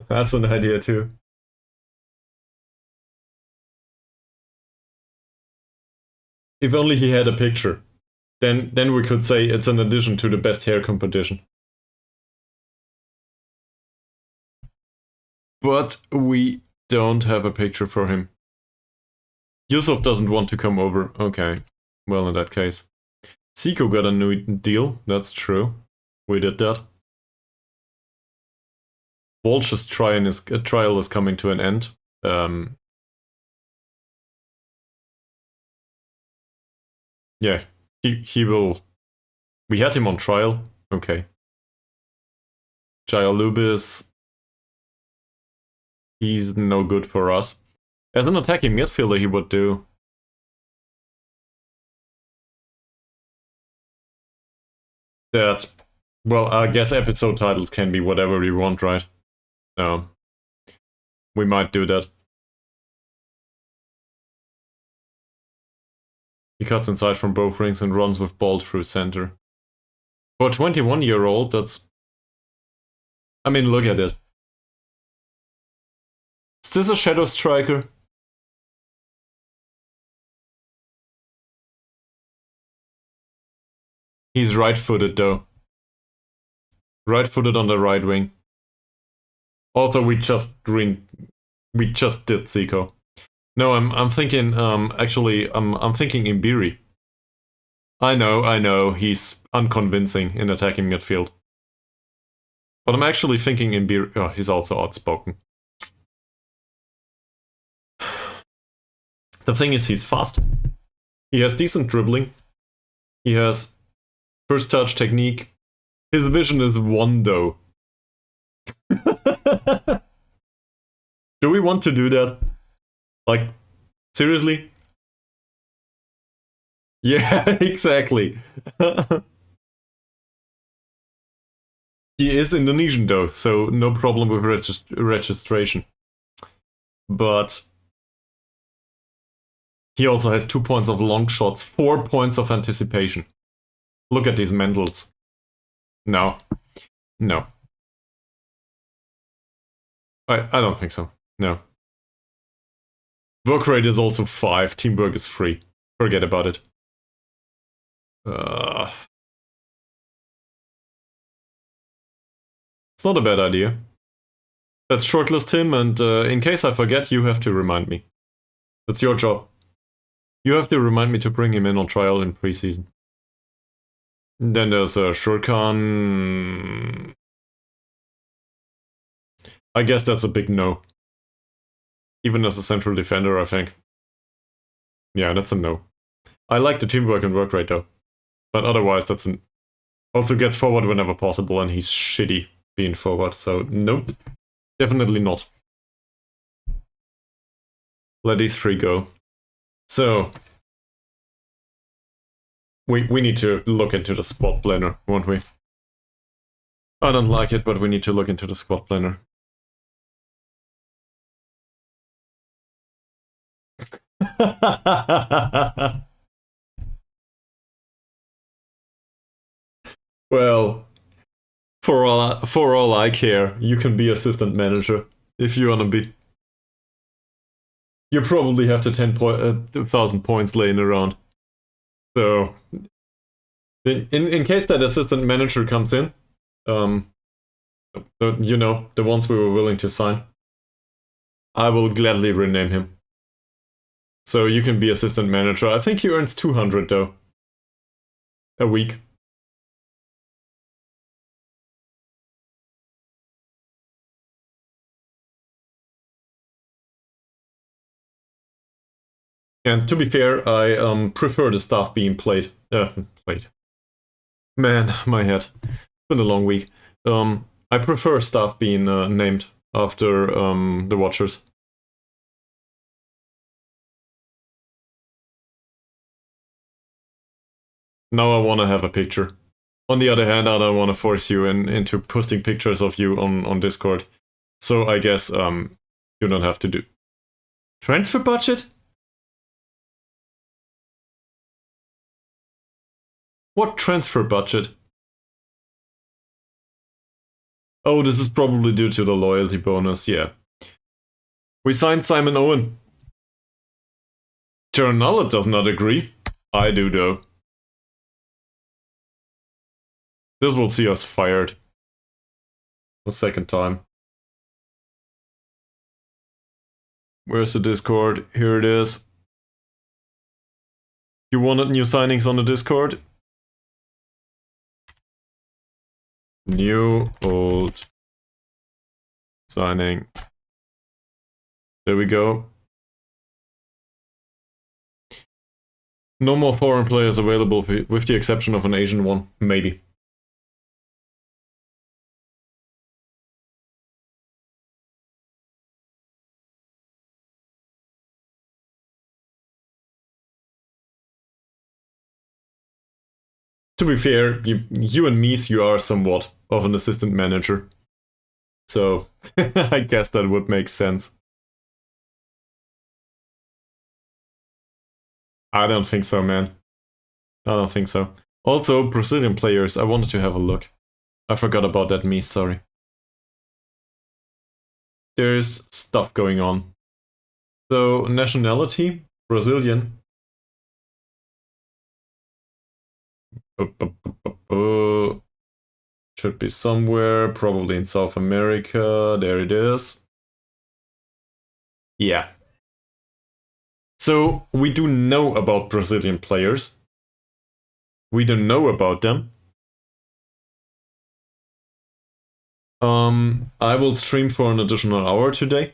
that's an idea too. If only he had a picture. Then we could say it's an addition to the Best Hair Competition. But we don't have a picture for him. Yusuf doesn't want to come over. Okay, well in that case. Zico got a new deal, that's true. We did that. Walsh's trial is coming to an end. Yeah, he will. We had him on trial. Okay. Jaya Lubis, he's no good for us. As an attacking midfielder, he would do. That, well, I guess episode titles can be whatever we want, right? So, we might do that. He cuts inside from both rings and runs with ball through center. For a 21-year-old, that's... I mean, look at it. Is this a shadow striker? He's right-footed, though. Right-footed on the right wing. Also, we just did Zico. No, I'm thinking, actually, I'm thinking Imbiri. I know, he's unconvincing in attacking midfield. But I'm actually thinking Imbiri. Oh, he's also outspoken. The thing is, he's fast. He has decent dribbling. He has first touch technique. His vision is 1, though. Do we want to do that? Like, seriously? Yeah, exactly. He is Indonesian, though, so no problem with registration. But he also has 2 points of long shots, 4 points of anticipation. Look at these mentals. No. I don't think so. No. Work rate is also 5. Teamwork is 3. Forget about it. It's not a bad idea. Let's shortlist him, and in case I forget, you have to remind me. That's your job. You have to remind me to bring him in on trial in preseason. Then there's Shurkan. I guess that's a big no. Even as a central defender, I think. Yeah, that's a no. I like the teamwork and work rate, though. But otherwise, that's an... Also gets forward whenever possible, and he's shitty being forward, so nope. Definitely not. Let these 3 go. So... We need to look into the squad planner, won't we? I don't like it, but we need to look into the squad planner. Well, for all I care, you can be assistant manager if you wanna be. You probably have the 10,000 points laying around. So, in case that assistant manager comes in, you know, the ones we were willing to sign, I will gladly rename him. So you can be assistant manager. I think he earns 200 though. A week. And to be fair, I prefer the staff being played. Man, my head. It's been a long week. I prefer staff being named after the Watchers. Now I want to have a picture. On the other hand, I don't want to force you into posting pictures of you on Discord. So I guess you don't have to do. Transfer budget? What transfer budget? Oh, this is probably due to the loyalty bonus, yeah. We signed Simon Owen. Jaron does not agree. I do, though. This will see us fired. A second time. Where's the Discord? Here it is. You wanted new signings on the Discord? New, old. Signing. There we go. No more foreign players available with the exception of an Asian one, maybe. To be fair, you and Mies, you are somewhat of an assistant manager. So I guess that would make sense. I don't think so, man. I don't think so. Also, Brazilian players, I wanted to have a look. I forgot about that, Mies, sorry. There's stuff going on. So, nationality, Brazilian. Should be somewhere, probably in South America. There it is. Yeah. So, we do know about Brazilian players. We don't know about them. I will stream for an additional hour today.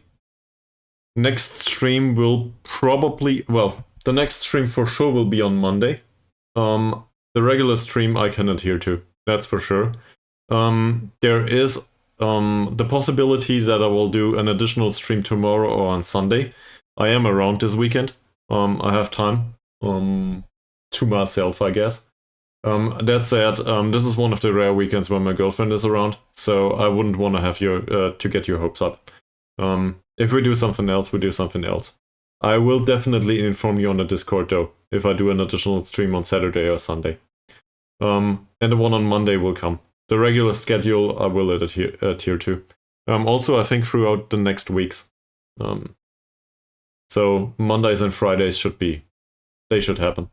Next stream will probably, well, the next stream for sure will be on Monday. The regular stream I can adhere to, that's for sure. There is the possibility that I will do an additional stream tomorrow or on Sunday. I am around this weekend. I have time to myself, I guess. That said, this is one of the rare weekends when my girlfriend is around, so I wouldn't want to have to get your hopes up. If we do something else, we do something else. I will definitely inform you on the Discord though, if I do an additional stream on Saturday or Sunday. And the one on Monday will come. The regular schedule I will adhere to. Also, I think throughout the next weeks. So Mondays and Fridays they should happen.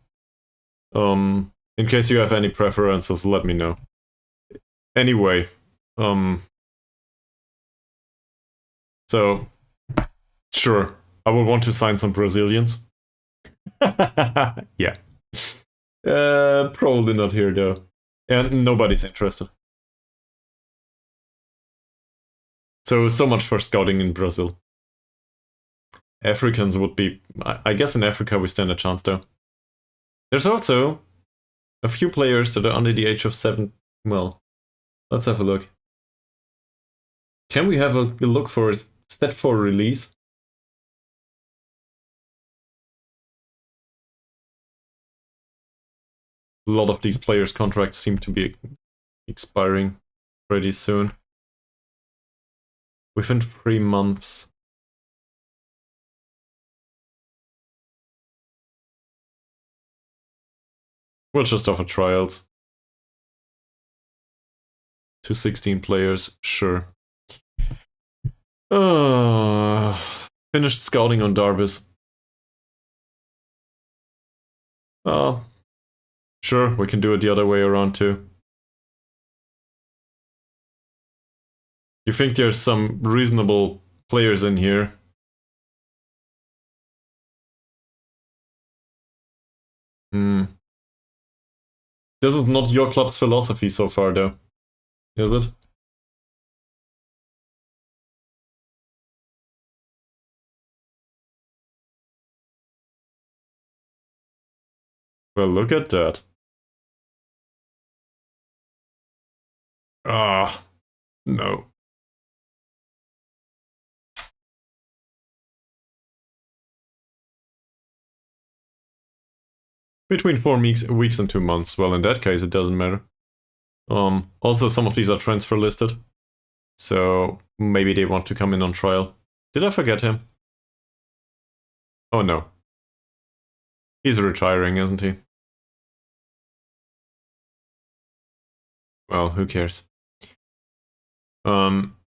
In case you have any preferences, let me know. Anyway, so sure, I will want to sign some Brazilians. Yeah. Probably not here though. And nobody's interested. So much for scouting in Brazil. Africans would be, I guess in Africa we stand a chance though. There's also a few players that are under the age of 7. Well, let's have a look. Can we have a look for stat 4 release? A lot of these players' contracts seem to be expiring pretty soon. Within 3 months. We'll just offer trials. To 16 players, sure. Finished scouting on Darvis. Sure, we can do it the other way around too. You think there's some reasonable players in here? This is not your club's philosophy so far, though. Is it? Well, look at that. No. Between 4 weeks and 2 months. Well, in that case, it doesn't matter. Also, some of these are transfer listed. So maybe they want to come in on trial. Did I forget him? Oh no. He's retiring, isn't he? Well, who cares?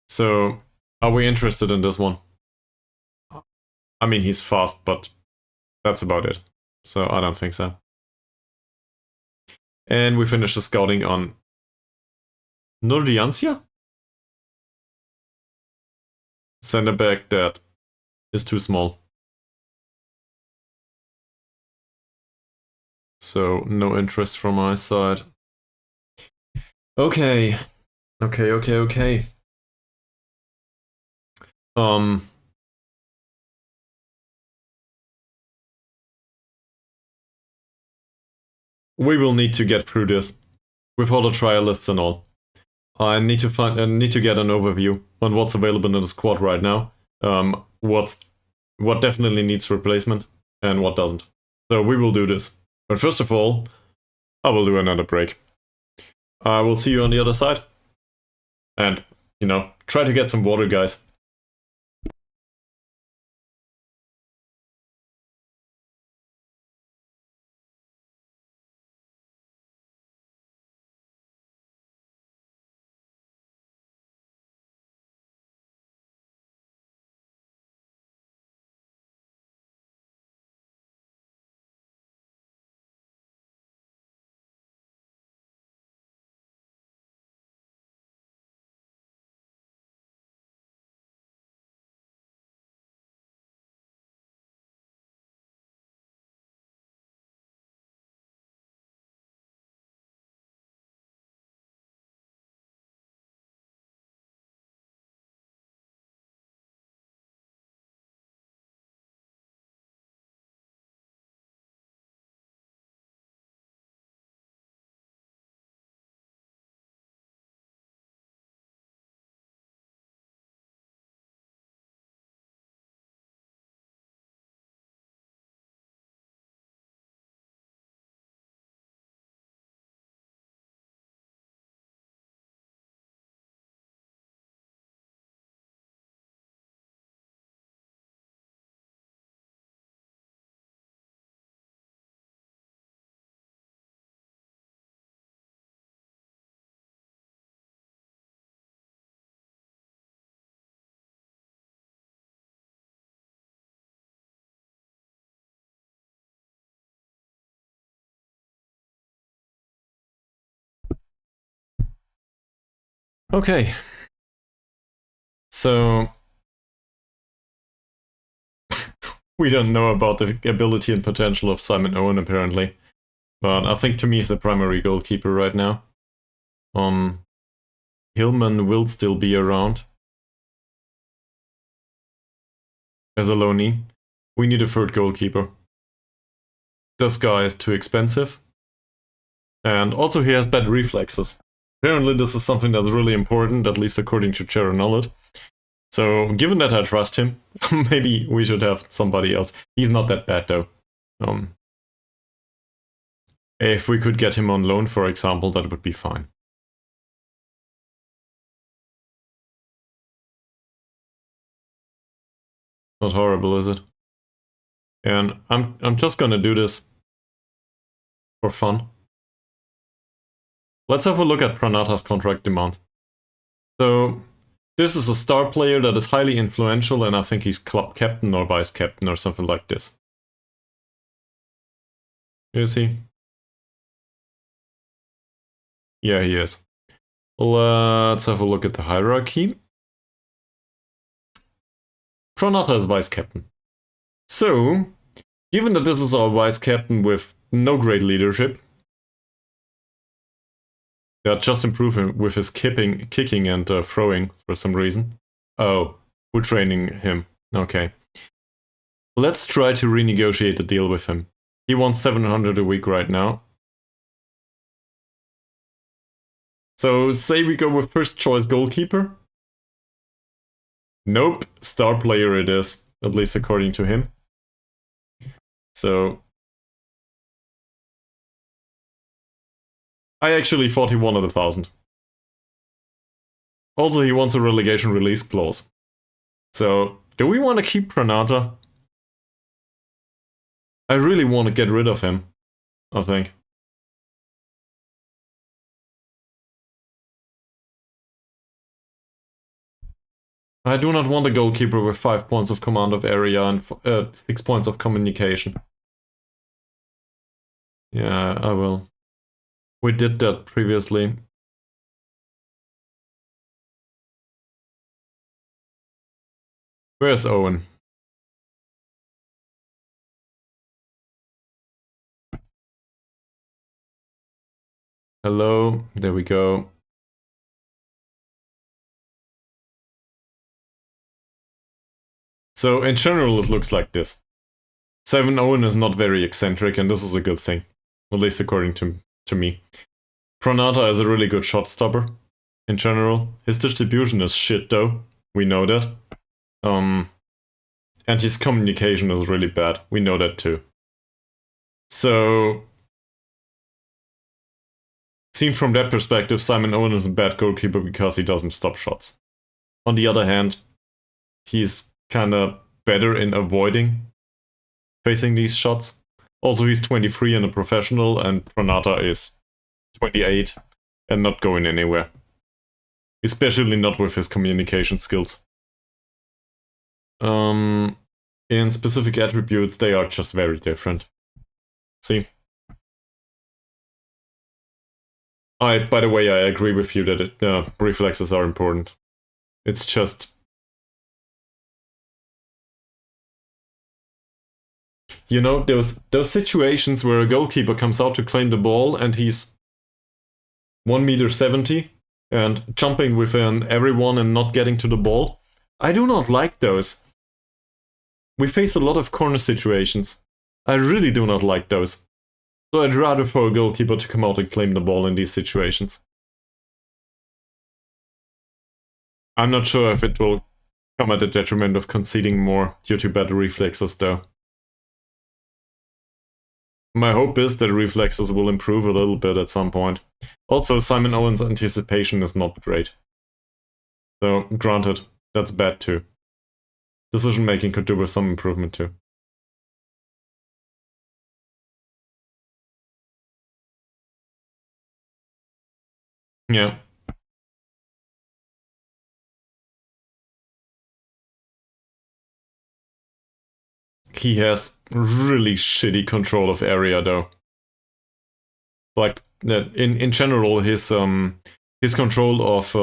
So are we interested in this one? I mean, he's fast, but that's about it. So I don't think so. And we finished the scouting on Nordiancia? Center back that is too small. So no interest from my side. Okay. Um, we will need to get through this with all the trial lists and all. I need to get an overview on what's available in the squad right now. What definitely needs replacement and what doesn't. So we will do this. But first of all, I will do another break. I will see you on the other side. And, try to get some water, guys. Okay. So we don't know about the ability and potential of Simon Owen apparently. But I think to me he's the primary goalkeeper right now. Hillman will still be around as a loanee. We need a third goalkeeper. This guy is too expensive. And also he has bad reflexes. Apparently this is something that's really important, at least according to Sharon Nollet. So given that I trust him, maybe we should have somebody else. He's not that bad though. If we could get him on loan, for example, that would be fine. Not horrible, is it? And I'm just gonna do this for fun. Let's have a look at Pranata's contract demand. So this is a star player that is highly influential, and I think he's club captain or vice captain or something like this. Is he? Yeah, he is. Let's have a look at the hierarchy. Pranata is vice captain. So, given that this is our vice captain with no great leadership, yeah, just improving with his kicking and throwing for some reason. Oh, we're training him. Okay. Let's try to renegotiate the deal with him. He wants 700 a week right now. So say we go with first choice goalkeeper. Nope, star player it is, at least according to him. So I actually thought he wanted 1,000. Also, he wants a relegation release clause. So do we want to keep Pranata? I really want to get rid of him, I think. I do not want a goalkeeper with 5 points of command of area and 6 points of communication. Yeah, I will. We did that previously. Where's Owen? Hello, there we go. So in general it looks like this. 7 Owen is not very eccentric, and this is a good thing. At least according to me. Pranata is a really good shot stopper. In general. His distribution is shit though. We know that. And his communication is really bad. We know that too. So, seen from that perspective, Simon Owen is a bad goalkeeper because he doesn't stop shots. On the other hand, he's kinda better in avoiding facing these shots. Also, he's 23 and a professional, and Pranata is 28 and not going anywhere. Especially not with his communication skills. In specific attributes, they are just very different. See? By the way, I agree with you that reflexes are important. It's just... You know, those situations where a goalkeeper comes out to claim the ball and he's 1.70 meters and jumping within everyone and not getting to the ball. I do not like those. We face a lot of corner situations. I really do not like those. So I'd rather for a goalkeeper to come out and claim the ball in these situations. I'm not sure if it will come at the detriment of conceding more due to better reflexes though. My hope is that reflexes will improve a little bit at some point. Also, Simon Owen's anticipation is not great. So, granted, that's bad too. Decision making could do with some improvement too. Yeah. He has really shitty control of area though. Like in general, his control of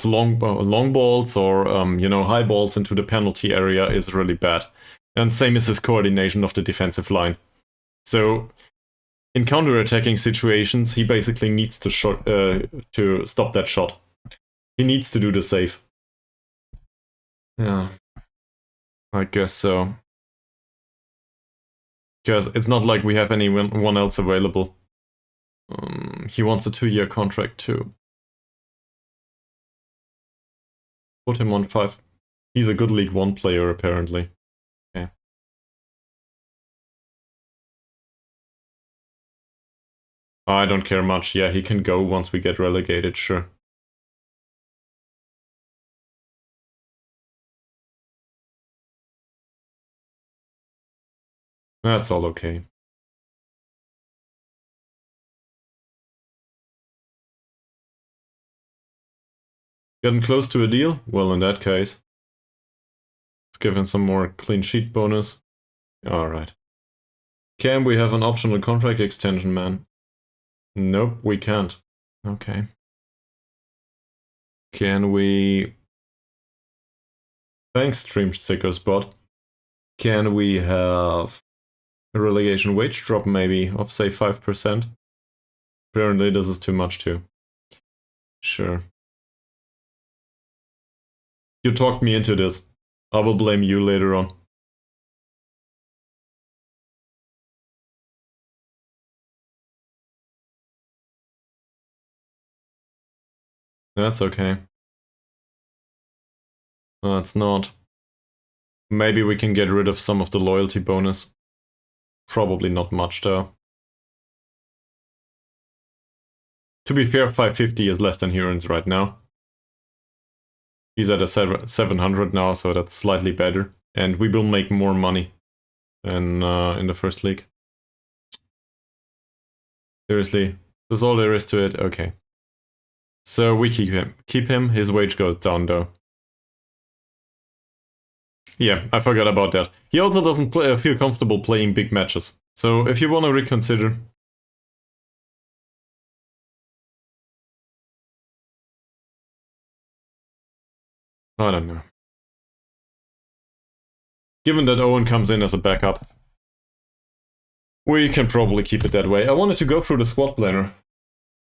long balls or high balls into the penalty area is really bad, and same as his coordination of the defensive line. So in counter-attacking situations, he basically needs to stop that shot. He needs to do the save. Yeah, I guess so. Because it's not like we have anyone else available. He wants a 2-year contract too. Put him on 5. He's a good League 1 player apparently. Okay. I don't care much. Yeah, he can go once we get relegated, sure. That's all okay. Getting close to a deal? Well, in that case, let's give him some more clean sheet bonus. Alright. Can we have an optional contract extension, man? Nope, we can't. Okay. Can we... Thanks, Stream Sticker Spot. Can we have a relegation wage drop maybe of say 5%? Apparently this is too much too. Sure. You talked me into this. I will blame you later on. That's okay. It's not. Maybe we can get rid of some of the loyalty bonus. Probably not much though. To be fair, 550 is less than Huron's right now. He's at a 700 now, so that's slightly better. And we will make more money than in the first league. Seriously, that's all there is to it? Okay. So we keep him. His wage goes down though. Yeah, I forgot about that. He also doesn't feel comfortable playing big matches. So if you want to reconsider... I don't know. Given that Owen comes in as a backup, we can probably keep it that way. I wanted to go through the squad planner.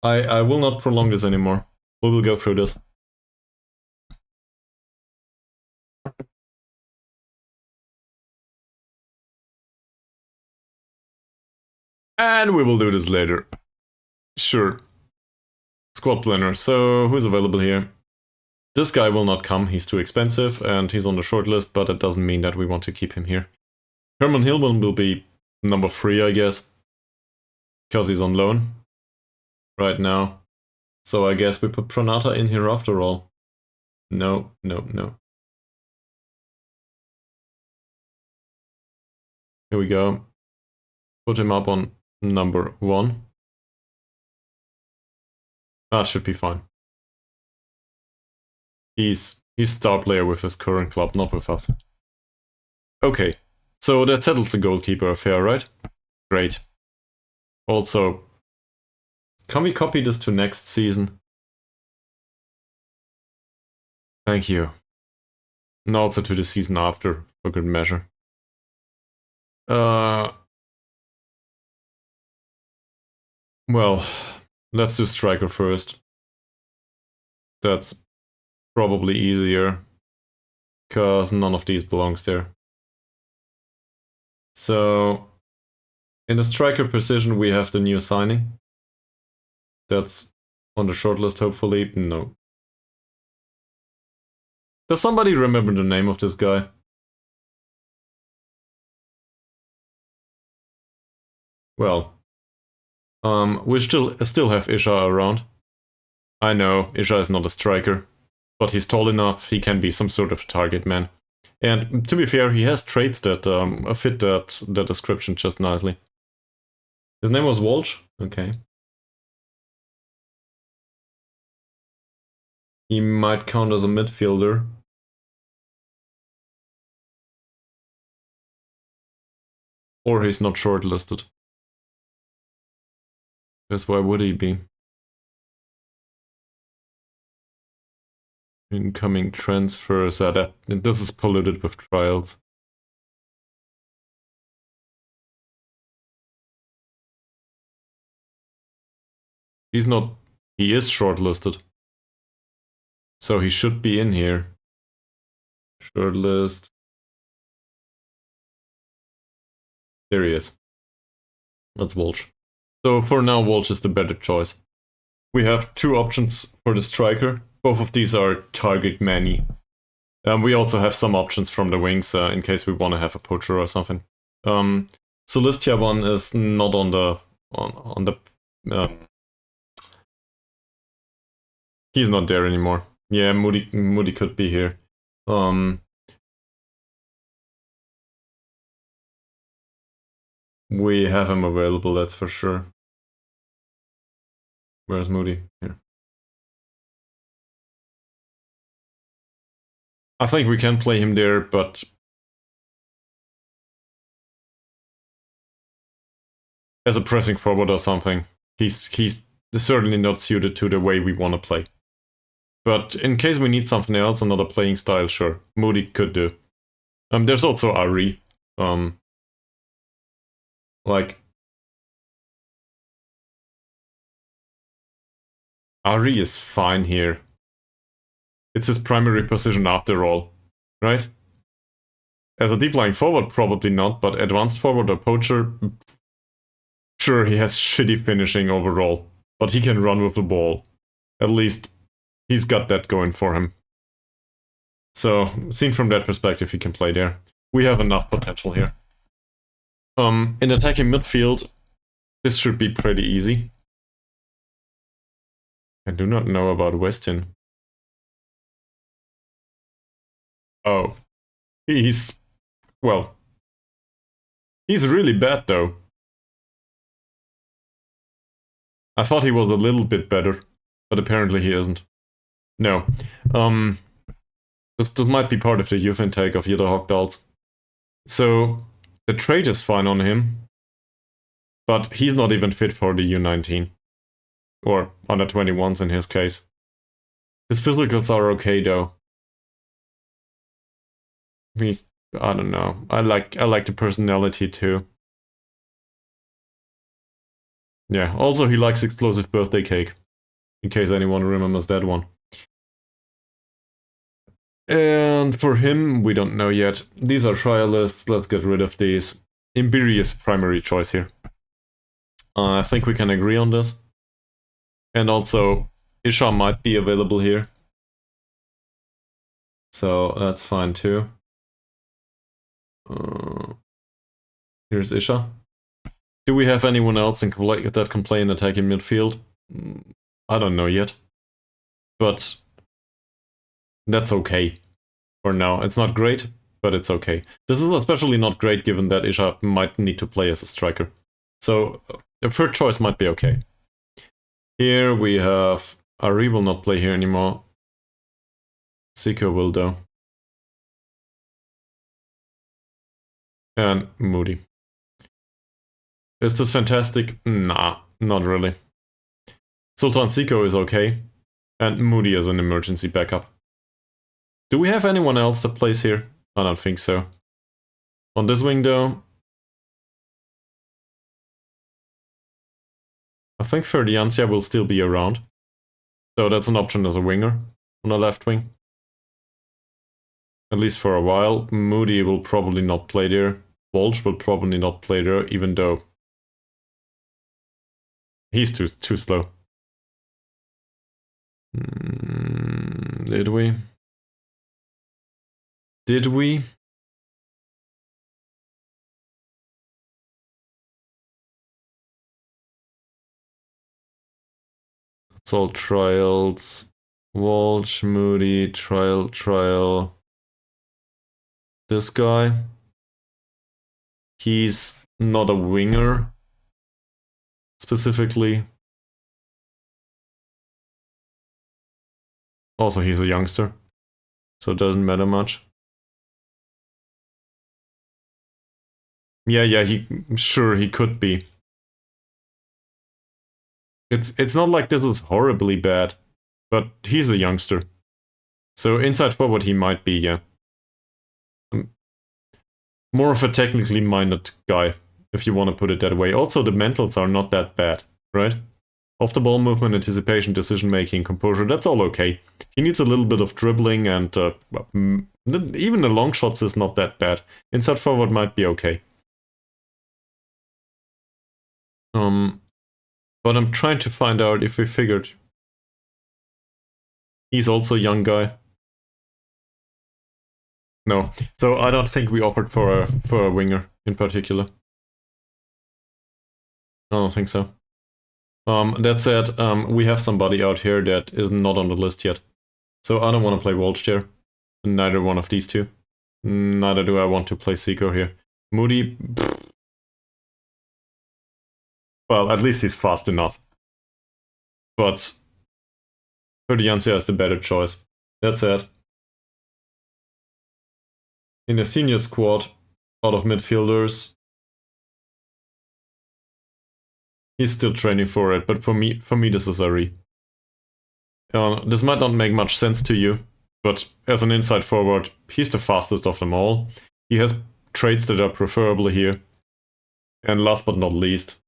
I will not prolong this anymore. We will go through this. And we will do this later. Sure. Squad planner. So, who's available here? This guy will not come, he's too expensive, and he's on the short list, but it doesn't mean that we want to keep him here. Herman Hillman will be number 3, I guess. Because he's on loan. Right now. So I guess we put Pranata in here after all. No, no, no. Here we go. Put him up on number 1. That should be fine. He's star player with his current club, not with us. Okay, so that settles the goalkeeper affair, right? Great. Also, can we copy this to next season? Thank you. And also to the season after, for good measure. Well, let's do striker first. That's probably easier, because none of these belongs there. So, in the striker position, we have the new signing. That's on the shortlist, hopefully. No. Does somebody remember the name of this guy? Well, we still have Isha around. I know, Isha is not a striker, but he's tall enough, he can be some sort of target man. And to be fair, he has traits that fit that description just nicely. His name was Walsh? Okay. He might count as a midfielder. Or he's not shortlisted. Because why would he be? Incoming transfers, this is polluted with trials. He's not, he is shortlisted. So he should be in here. Shortlist. There he is. That's Walsh. So for now, Walsh is the better choice. We have 2 options for the striker. Both of these are target many. We also have some options from the wings in case we want to have a poacher or something. Solistia one is not on the he's not there anymore. Yeah, Moody could be here. We have him available, that's for sure. Where's Moody? Here. I think we can play him there, but as a pressing forward or something, he's certainly not suited to the way we want to play. But in case we need something else, another playing style, sure, Moody could do. There's also Ari. Ari is fine here. It's his primary position after all, right? As a deep lying forward, probably not, but advanced forward or poacher, sure, he has shitty finishing overall, but he can run with the ball. At least, he's got that going for him. So, seen from that perspective, he can play there. We have enough potential here. In attacking midfield, this should be pretty easy. I do not know about Weston. Oh. He's really bad though. I thought he was a little bit better, but apparently he isn't. No. This might be part of the youth intake of Jutta Hochdahl's. So, the trait is fine on him, but he's not even fit for the U19. Or under 21s in his case. His physicals are okay though. I don't know. I like the personality too. Yeah, also he likes explosive birthday cake. In case anyone remembers that one. And for him, we don't know yet. These are trial lists, let's get rid of these. Imbiri is primary choice here. I think we can agree on this. And also, Isha might be available here. So that's fine too. Here's Isha. Do we have anyone else that can play in attacking midfield? I don't know yet. But that's okay for now. It's not great, but it's okay. This is especially not great given that Isha might need to play as a striker. So a third choice might be okay. Here we have... Ari will not play here anymore. Siko will though. And Moody. Is this fantastic? Nah, not really. Sultan Siko is okay. And Moody is an emergency backup. Do we have anyone else that plays here? I don't think so. On this wing though, I think Ferdiancia will still be around. So that's an option as a winger on the left wing. At least for a while. Moody will probably not play there. Walsh will probably not play there, even though he's too slow. Did we? Did we? It's all trials. Walsh, Moody, trial. This guy. He's not a winger. Specifically. Also, he's a youngster. So it doesn't matter much. Yeah, sure, he could be. It's not like this is horribly bad, but he's a youngster. So inside forward he might be, yeah. More of a technically minded guy, if you want to put it that way. Also, the mentals are not that bad, right? Off the ball movement, anticipation, decision making, composure, that's all okay. He needs a little bit of dribbling and even the long shots is not that bad. Inside forward might be okay. But I'm trying to find out if we figured. He's also a young guy. No, so I don't think we offered for a winger in particular. I don't think so. That said, we have somebody out here that is not on the list yet. So I don't want to play Walsh there. Neither one of these two. Neither do I want to play Siko here. Moody... Well, at least he's fast enough. But Ferdiancia is the better choice. That said, in the senior squad, out of midfielders, he's still training for it, but for me this is Ari. This might not make much sense to you, but as an inside forward, he's the fastest of them all. He has traits that are preferable here. And last but not least,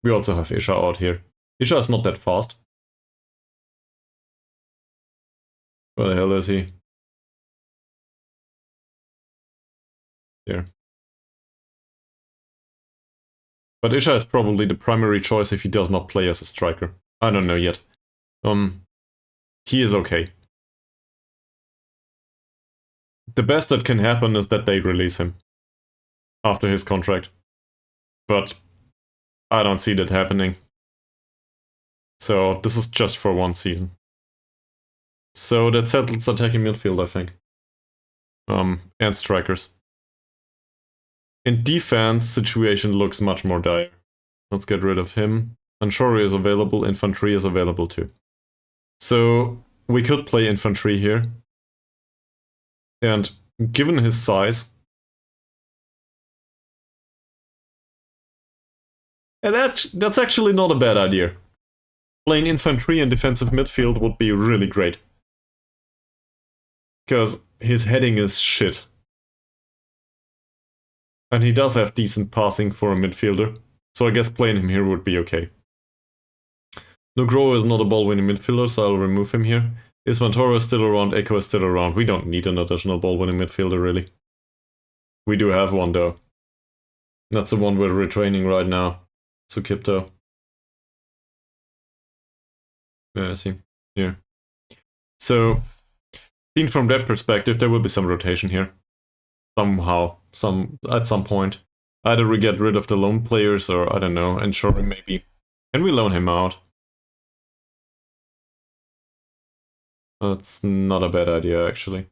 we also have Isha out here. Isha is not that fast. Where the hell is he? There. But Isha is probably the primary choice if he does not play as a striker. I don't know yet. He is okay. The best that can happen is that they release him after his contract. But I don't see that happening. So this is just for one season. So that settles attacking midfield, I think. And strikers. In defense, situation looks much more dire. Let's get rid of him. Anshori is available, infantry is available too. So we could play infantry here. And given his size... And that's actually not a bad idea. Playing infantry and defensive midfield would be really great. Because his heading is shit. And he does have decent passing for a midfielder. So I guess playing him here would be okay. Nugro is not a ball-winning midfielder, so I'll remove him here. Is Vantoro still around? Echo is still around. We don't need an additional ball-winning midfielder, really. We do have one, though. That's the one we're retraining right now. Sukipto. Yeah, I see. Here. So, seen from that perspective, there will be some rotation here. Somehow. At some point. Either we get rid of the lone players or, I don't know, ensuring maybe. Can we loan him out? That's not a bad idea, actually.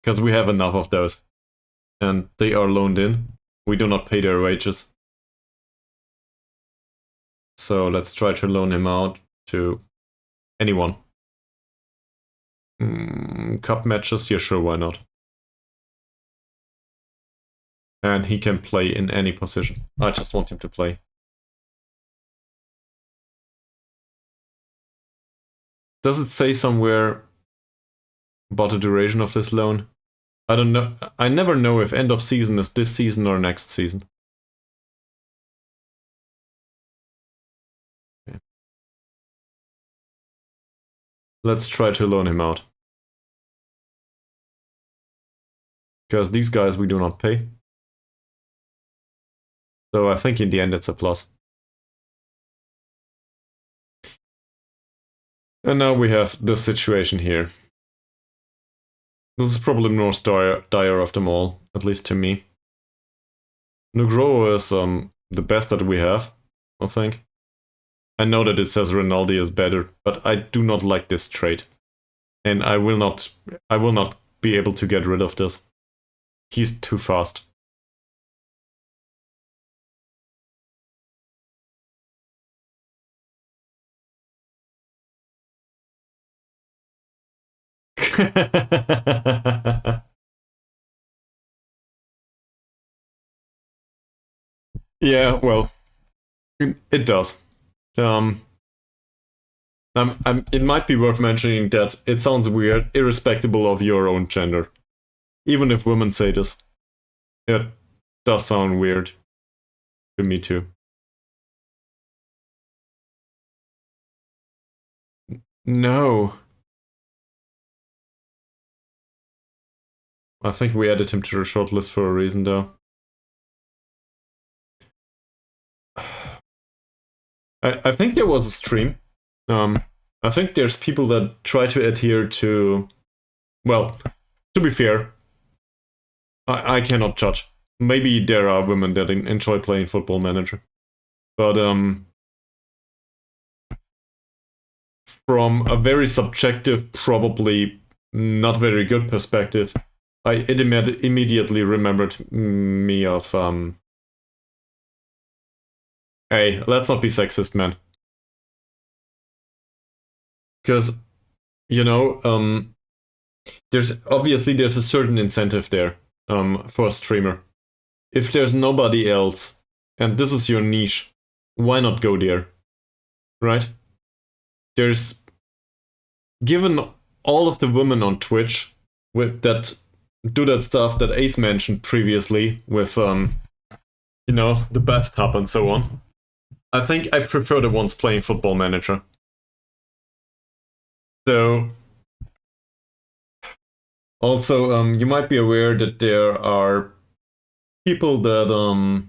Because we have enough of those. And they are loaned in. We do not pay their wages. So let's try to loan him out to anyone. Cup matches? Yeah, sure, why not? And he can play in any position. I just want him to play. Does it say somewhere about the duration of this loan? I don't know. I never know if end of season is this season or next season. Okay. Let's try to loan him out. Because these guys we do not pay. So I think in the end it's a plus. And now we have this situation here. This is probably the most dire of them all, at least to me. Nugroho is the best that we have, I think. I know that it says Rinaldi is better, but I do not like this trait. And I will not be able to get rid of this. He's too fast. Yeah, well, it does. It might be worth mentioning that it sounds weird, irrespective of your own gender. Even if women say this, it does sound weird to me too. No. I think we added him to the shortlist for a reason, though. I think there was a stream. I think there's people that try to adhere to... Well, to be fair, I cannot judge. Maybe there are women that enjoy playing Football Manager. But from a very subjective, probably not very good perspective, it immediately remembered me of... Hey, let's not be sexist, man. Because, you know, there's a certain incentive there for a streamer. If there's nobody else, and this is your niche, why not go there? Right? Given all of the women on Twitch that do that stuff that Ace mentioned previously with, the bathtub and so on, I think I prefer the ones playing Football Manager. So, also, you might be aware that there are people that,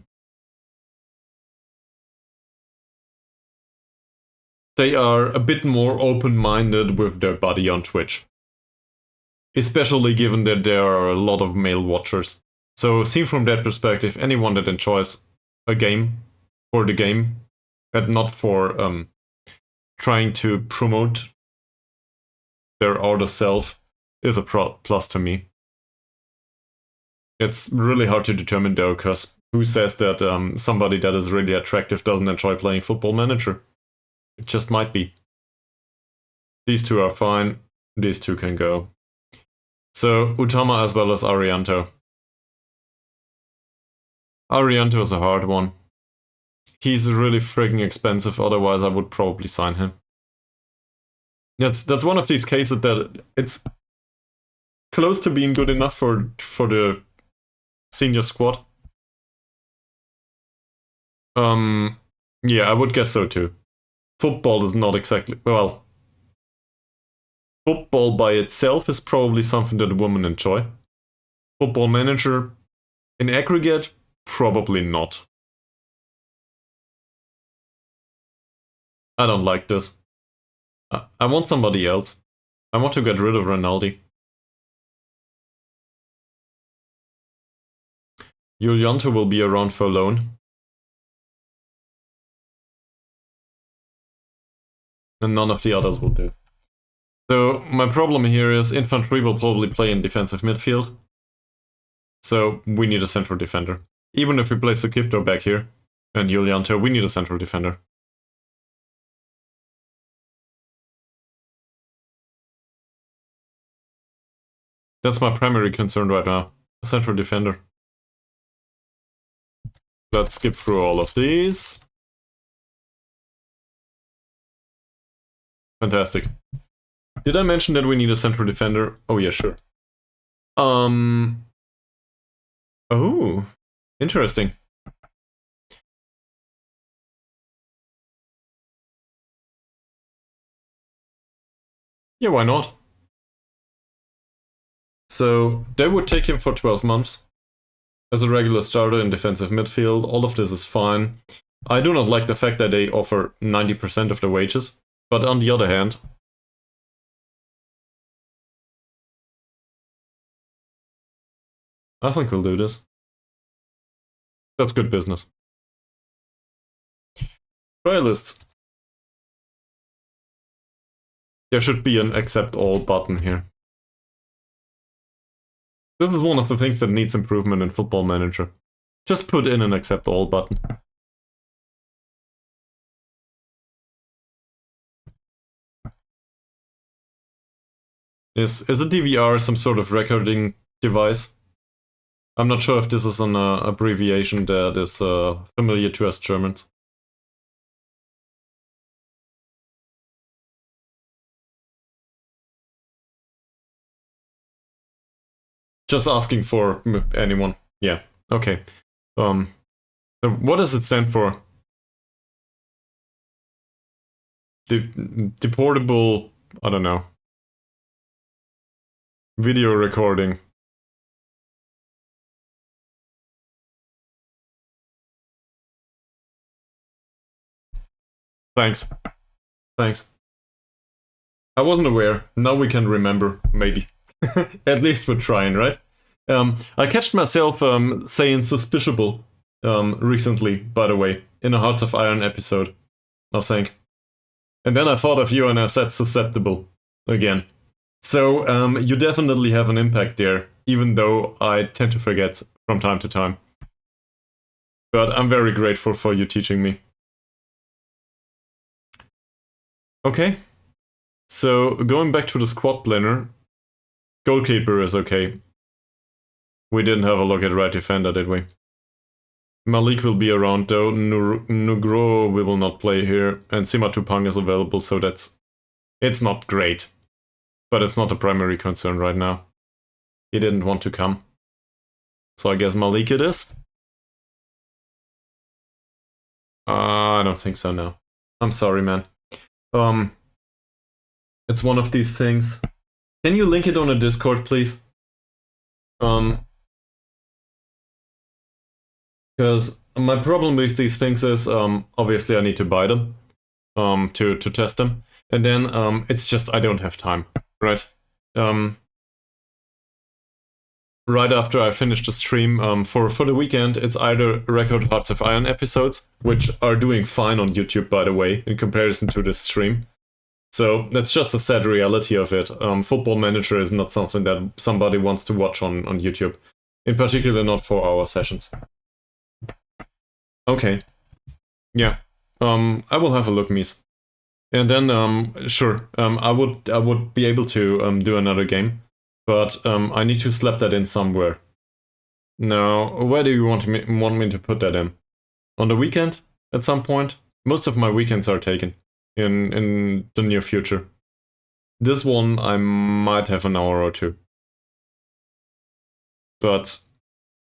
they are a bit more open-minded with their body on Twitch. Especially given that there are a lot of male watchers. So, seen from that perspective, anyone that enjoys a game for the game, and not for trying to promote their outer self, is a plus to me. It's really hard to determine though, because who says that somebody that is really attractive doesn't enjoy playing Football Manager? It just might be. These two are fine. These two can go. So, Utama as well as Arianto. Arianto is a hard one. He's really frigging expensive, otherwise I would probably sign him. That's one of these cases that it's close to being good enough for the senior squad. Yeah, I would guess so too. Football is not exactly... Well, football by itself is probably something that women enjoy. Football Manager, in aggregate, probably not. I don't like this. I want somebody else. I want to get rid of Rinaldi. Julianto will be around for loan. And none of the others will do. So my problem here is infantry will probably play in defensive midfield. So we need a central defender. Even if we place Sakipto back here and Julianto, we need a central defender. That's my primary concern right now. A central defender. Let's skip through all of these. Fantastic. Did I mention that we need a central defender? Oh yeah, sure. Oh, interesting. Yeah, why not? So they would take him for 12 months as a regular starter in defensive midfield. All of this is fine. I do not like the fact that they offer 90% of the wages, but on the other hand, I think we'll do this. That's good business. Trial lists. There should be an accept all button here. This is one of the things that needs improvement in Football Manager. Just put in an accept all button. Is a DVR some sort of recording device? I'm not sure if this is an abbreviation that is familiar to us Germans. Just asking for anyone. Yeah, okay. So what does it stand for? Deportable, I don't know. Video recording. Thanks. Thanks. I wasn't aware. Now we can remember, maybe. At least we're trying, right? I catched myself saying suspiciable recently, by the way, in a Hearts of Iron episode, I think. And then I thought of you and I said susceptible again. So you definitely have an impact there, even though I tend to forget from time to time. But I'm very grateful for you teaching me. Okay. So going back to the squad planner, goalkeeper is okay. We didn't have a look at right defender, did we? Malik will be around though. Nugro we will not play here, and Sima Tupang is available, so it's not great. But it's not a primary concern right now. He didn't want to come. So I guess Malik it is. I don't think so, no. I'm sorry, man. It's one of these things. Can you link it on a Discord, please? Because my problem with these things is, obviously I need to buy them, to test them. And then, it's just, I don't have time, right? Right after I finish the stream, for the weekend, it's either record Hearts of Iron episodes, which are doing fine on YouTube, by the way, in comparison to this stream. So that's just a sad reality of it. Football Manager is not something that somebody wants to watch on YouTube. In particular, not for our sessions. Okay. Yeah. I will have a look, Mies. And then, sure, I would be able to do another game, but I need to slap that in somewhere. Now, where do you want me to put that in? On the weekend? At some point? Most of my weekends are taken in the near future. This one I might have an hour or two. But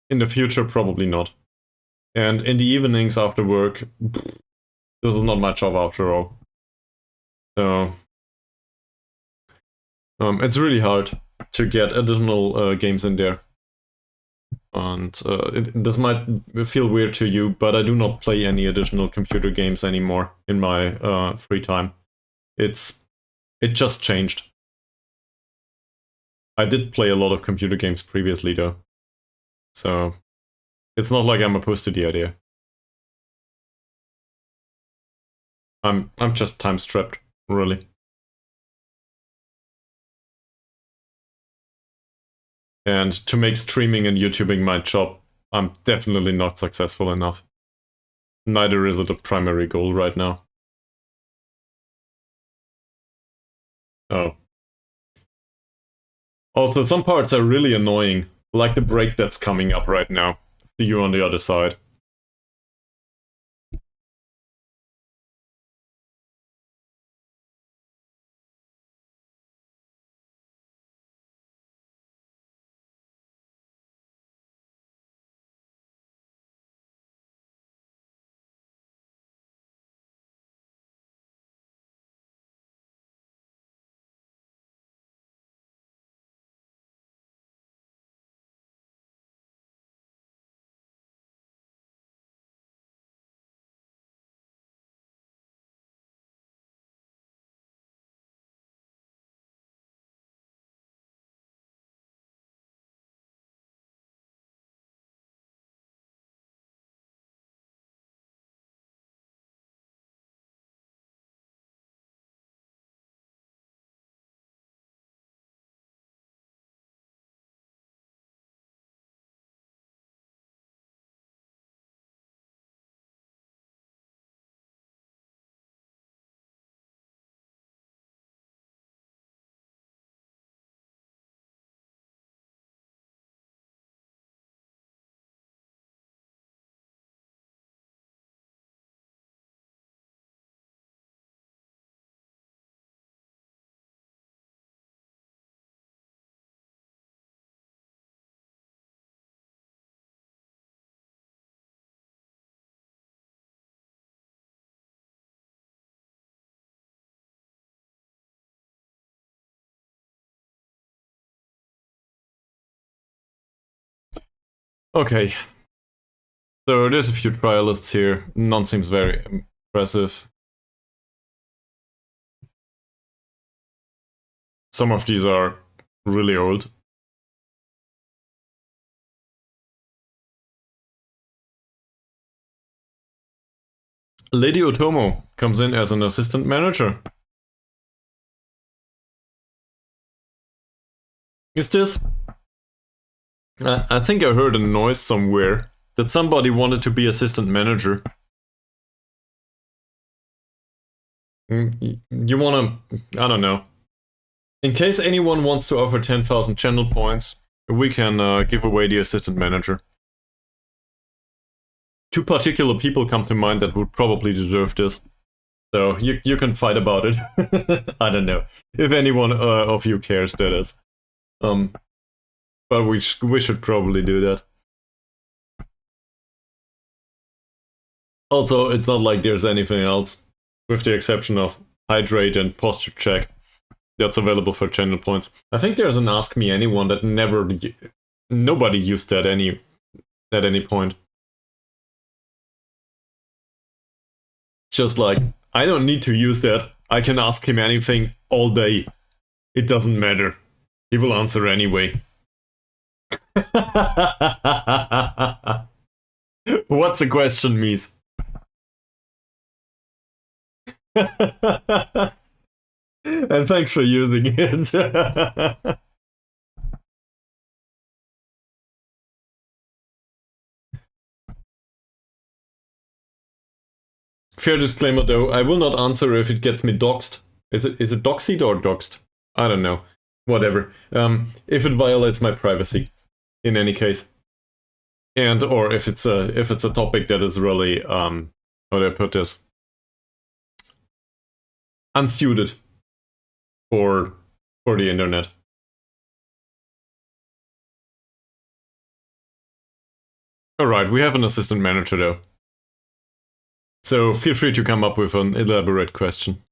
in the future, probably not. And in the evenings after work, this is not my job after all. So it's really hard to get additional games in there. And this might feel weird to you, but I do not play any additional computer games anymore in my free time. It just changed. I did play a lot of computer games previously though, so it's not like I'm opposed to the idea. I'm just time strapped, really. And to make streaming and YouTubing my job, I'm definitely not successful enough. Neither is it a primary goal right now. Oh. Also, some parts are really annoying, like the break that's coming up right now. See you on the other side. Okay. So there's a few trialists here. None seems very impressive. Some of these are really old. Lady Otomo comes in as an assistant manager. Is this? I think I heard a noise somewhere that somebody wanted to be assistant manager. You wanna... I don't know. In case anyone wants to offer 10,000 channel points, we can give away the assistant manager. Two particular people come to mind that would probably deserve this. So you can fight about it. I don't know. If anyone of you cares, that is. But we should probably do that. Also, it's not like there's anything else, with the exception of hydrate and posture check, that's available for channel points. I think there's an Ask Me Anyone that nobody used at any point. Just like, I don't need to use that. I can ask him anything all day. It doesn't matter. He will answer anyway. What's the question, Mies? And thanks for using it. Fair disclaimer though, I will not answer if it gets me doxed. Is it doxied or doxed? I don't know. Whatever. If it violates my privacy, in any case. And or if it's a topic that is really how do I put this? Unsuited for the internet. Alright, we have an assistant manager though. So feel free to come up with an elaborate question.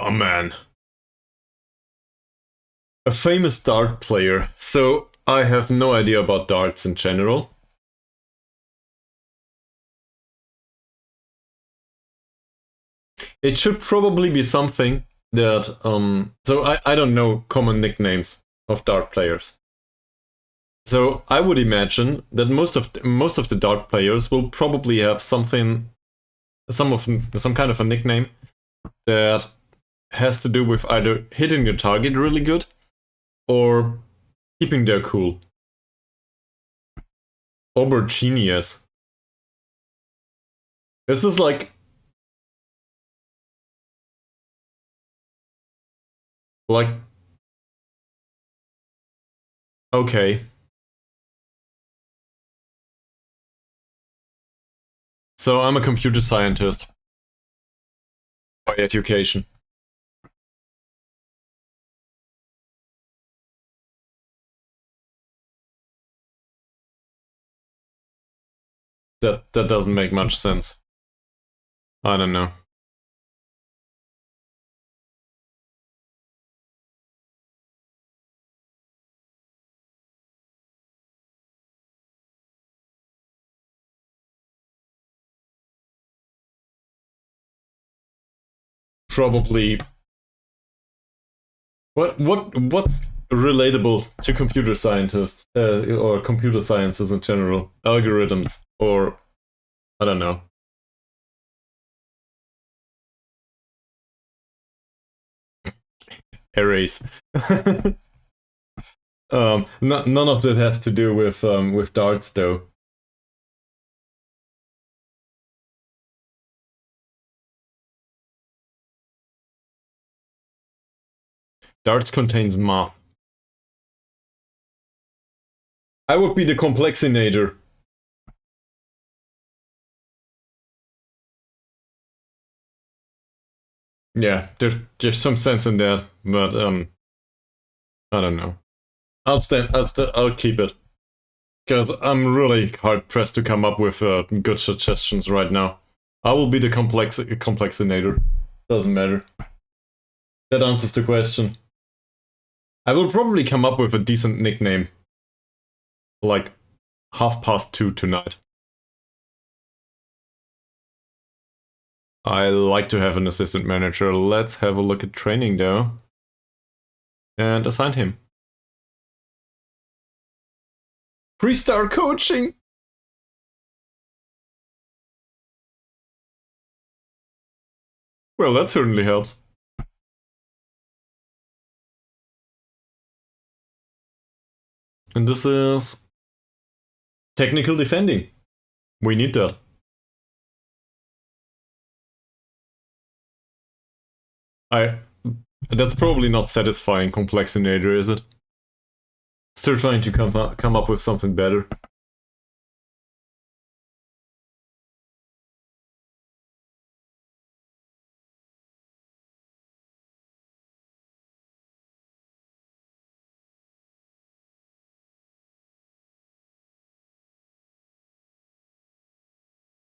Oh man. A famous dart player. So I have no idea about darts in general. It should probably be something that so I don't know common nicknames of dart players. So I would imagine that most of the dart players will probably have some kind of a nickname that has to do with either hitting the target really good or keeping their cool. Auberginius. This is like okay. So I'm a computer scientist by education. That doesn't make much sense. I don't know. Probably what's relatable to computer scientists or computer sciences in general? Algorithms or I don't know. Arrays. None of that has to do with darts though. Darts contains math. I would be the complexinator. Yeah, there's some sense in that, but I don't know. I'll keep it because I'm really hard pressed to come up with good suggestions right now. I will be the complexinator. Doesn't matter. That answers the question. I will probably come up with a decent nickname, like 2:30 tonight. I like to have an assistant manager. Let's have a look at training though. And assign him. 3-star coaching! Well, that certainly helps. And this is technical defending. We need that. That's probably not satisfying complexinator, is it? Still trying to come up with something better.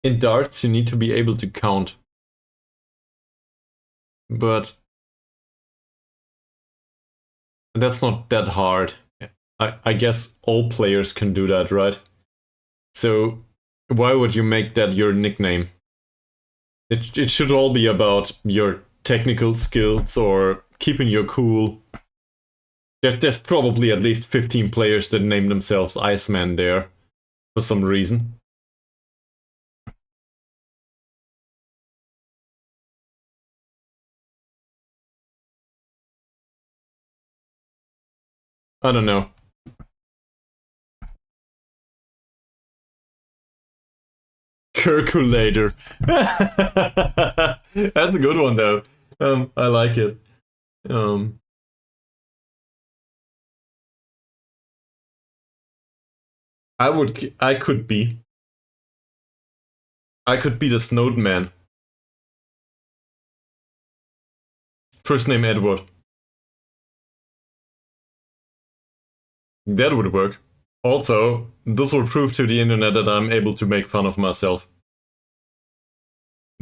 In darts, you need to be able to count. But that's not that hard. I guess all players can do that, right? So why would you make that your nickname? It should all be about your technical skills or keeping your cool. There's probably at least 15 players that name themselves Iceman there for some reason. I don't know. Calculator. That's a good one though. I like it. I could be the Snowed Man. First name Edward. That would work. Also, this will prove to the internet that I'm able to make fun of myself.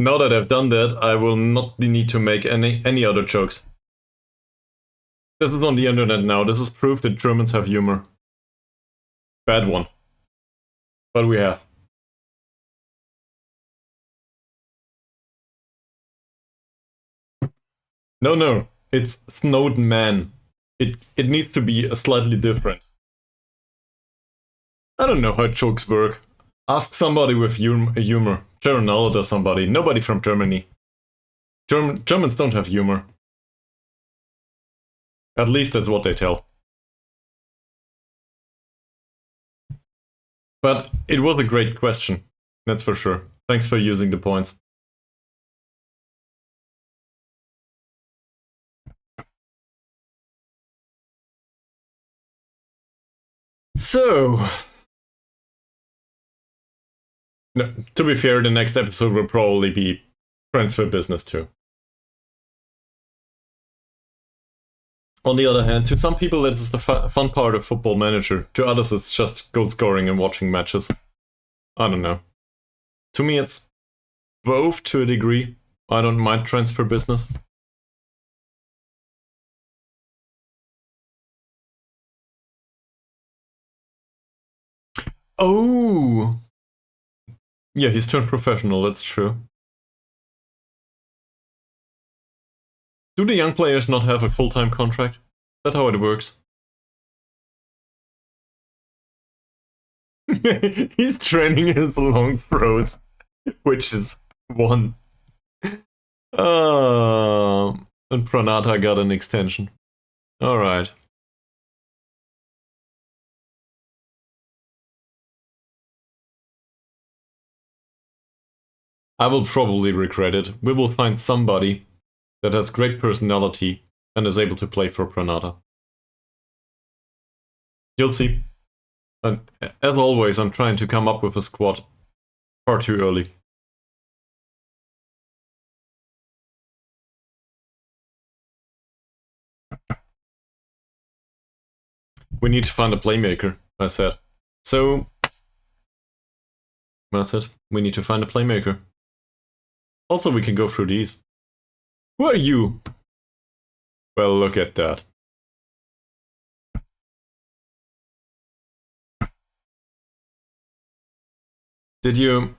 Now that I've done that, I will not need to make any other jokes. This is on the internet now. This is proof that Germans have humor. Bad one. But we have. No. It's Snowden Man. It needs to be slightly different. I don't know how jokes work. Ask somebody with humor. Ronaldo or somebody. Nobody from Germany. Germans don't have humor. At least that's what they tell. But it was a great question. That's for sure. Thanks for using the points. So, no, to be fair, the next episode will probably be transfer business too. On the other hand, to some people this is the fun part of Football Manager. To others it's just goal scoring and watching matches. I don't know. To me it's both to a degree. I don't mind transfer business. Oh! Yeah, he's turned professional, that's true. Do the young players not have a full-time contract? Is that how it works? He's training his long throws, which is one. And Pranata got an extension. Alright. I will probably regret it. We will find somebody that has great personality and is able to play for Pranata. You'll see. And as always, I'm trying to come up with a squad far too early. We need to find a playmaker, I said. So, that's it. We need to find a playmaker. Also, we can go through these. Who are you? Well, look at that. Did you...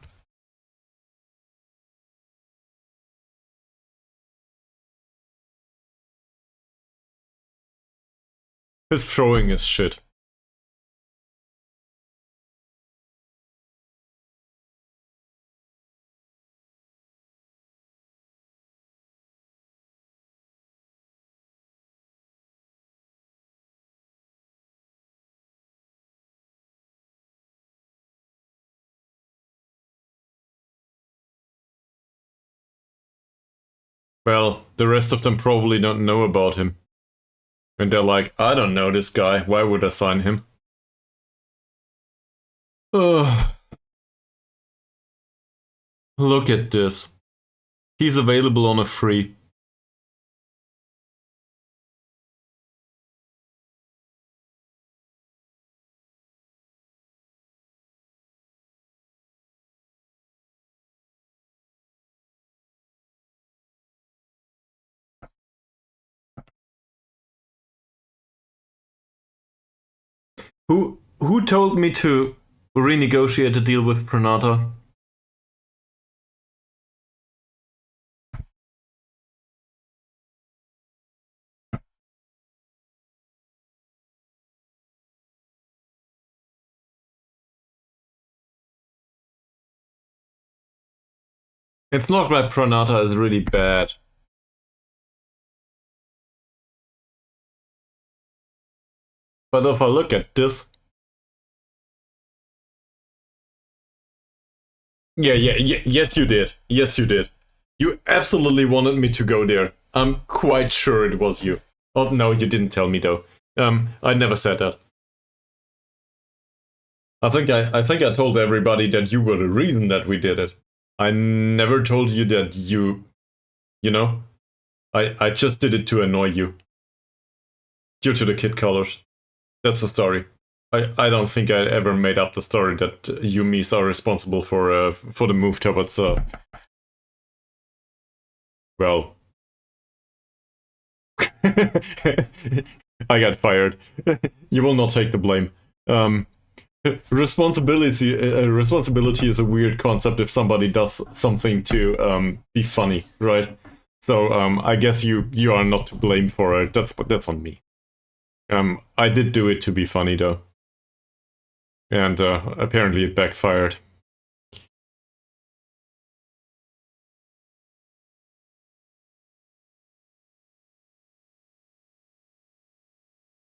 His throwing is shit. Well, the rest of them probably don't know about him. And they're like, I don't know this guy, why would I sign him? Ugh. Look at this. He's available on a free. Who told me to renegotiate the deal with Pranata? It's not that Pranata is really bad. But if I look at this... Yes you did. Yes you did. You absolutely wanted me to go there. I'm quite sure it was you. Oh, no, you didn't tell me though. I never said that. I think I told everybody that you were the reason that we did it. I never told you that you know? I just did it to annoy you. Due to the kid colors. That's the story. I don't think I ever made up the story that you Mies are responsible for the move towards Well, I got fired. You will not take the blame. Responsibility is a weird concept if somebody does something to be funny, right? So I guess you are not to blame for it. That's on me. I did do it to be funny though, and apparently it backfired.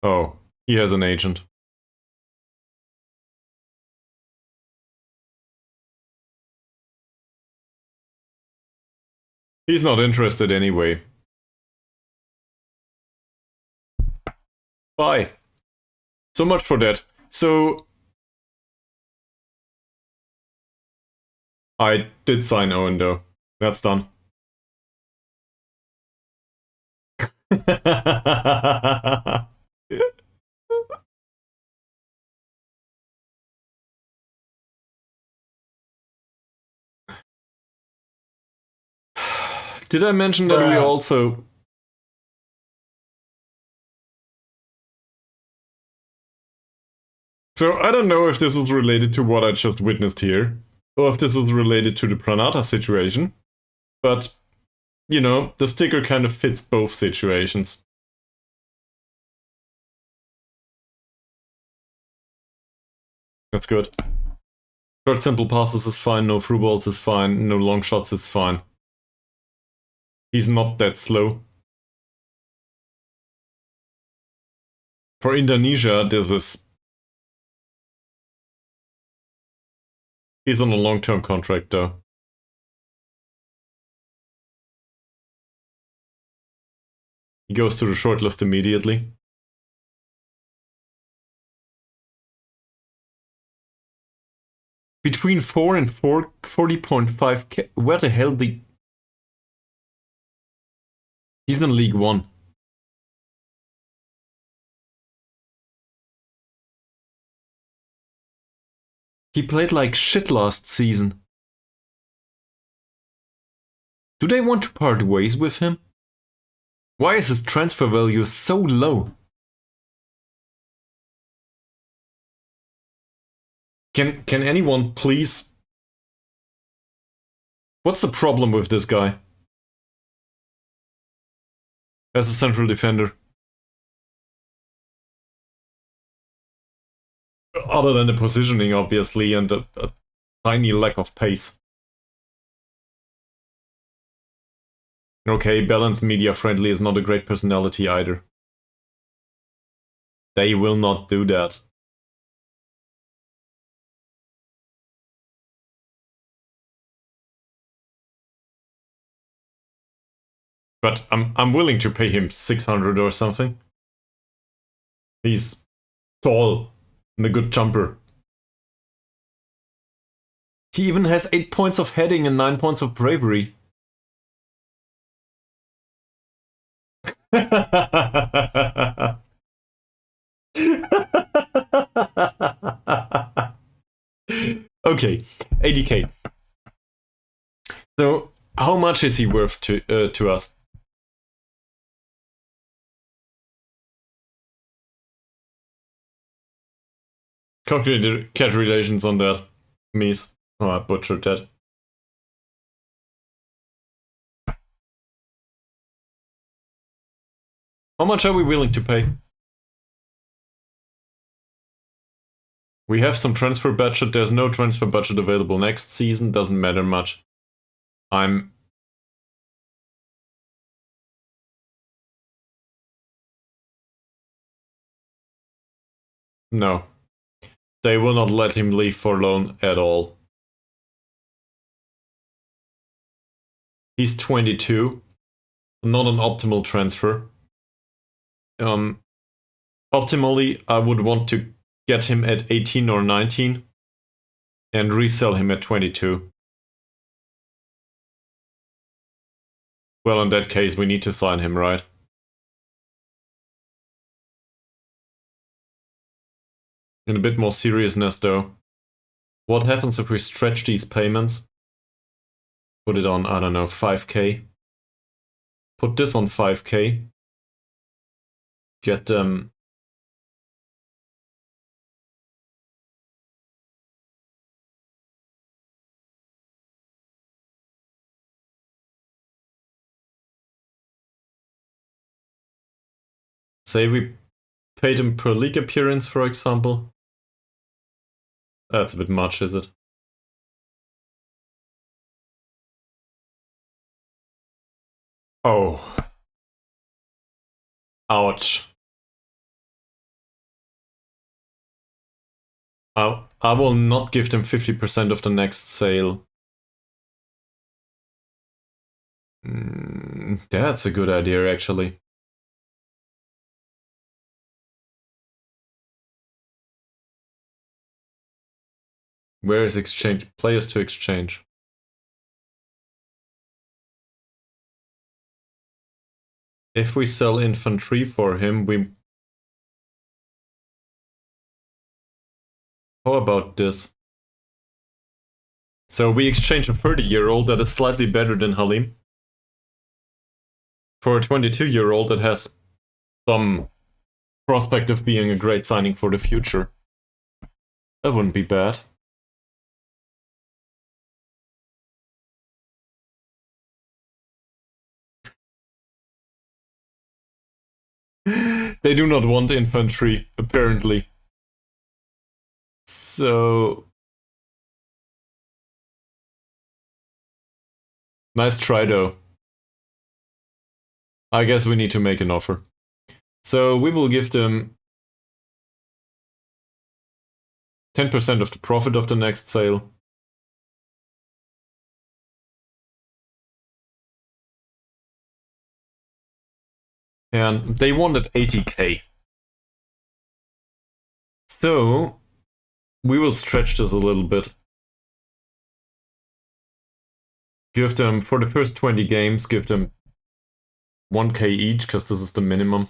Oh, he has an agent. He's not interested anyway. Bye. So much for that. So I did sign Owen though. That's done. Did I mention that we also... So I don't know if this is related to what I just witnessed here, or if this is related to the Pranata situation, but, you know, the sticker kind of fits both situations. That's good. Short simple passes is fine, no through balls is fine, no long shots is fine. He's not that slow. For Indonesia, this is... He's on a long-term contract though. He goes to the shortlist immediately. Between 4 and 40.5k. Where the hell the... He's in League 1. He played like shit last season. Do they want to part ways with him? Why is his transfer value so low? Can anyone please... What's the problem with this guy? As a central defender. Other than the positioning, obviously, and a tiny lack of pace. Okay, balanced media friendly is not a great personality either. They will not do that. But I'm willing to pay him 600 or something. He's tall and a good jumper. He even has 8 points of heading and 9 points of bravery. Okay, 80k. So, how much is he worth to us? Calculations on that, Mies. Oh, I butchered that. How much are we willing to pay? We have some transfer budget. There's no transfer budget available next season. Doesn't matter much. No. They will not let him leave for loan at all. He's 22. Not an optimal transfer. Optimally, I would want to get him at 18 or 19 and resell him at 22. Well, in that case, we need to sign him, right? In a bit more seriousness, though. What happens if we stretch these payments? Put it on, I don't know, 5k? Put this on 5k. Get them... Say we paid him per league appearance, for example. That's a bit much, is it? Oh. Ouch. I will not give them 50% of the next sale. That's a good idea, actually. Where is exchange? Players to exchange. If we sell infantry for him, we... How about this? So we exchange a 30-year-old that is slightly better than Halim for a 22-year-old that has some prospect of being a great signing for the future. That wouldn't be bad. They do not want infantry, apparently. So... Nice try, though. I guess we need to make an offer. So we will give them 10% of the profit of the next sale. And they wanted 80k. So we will stretch this a little bit. Give them, for the first 20 games, give them 1k each, because this is the minimum.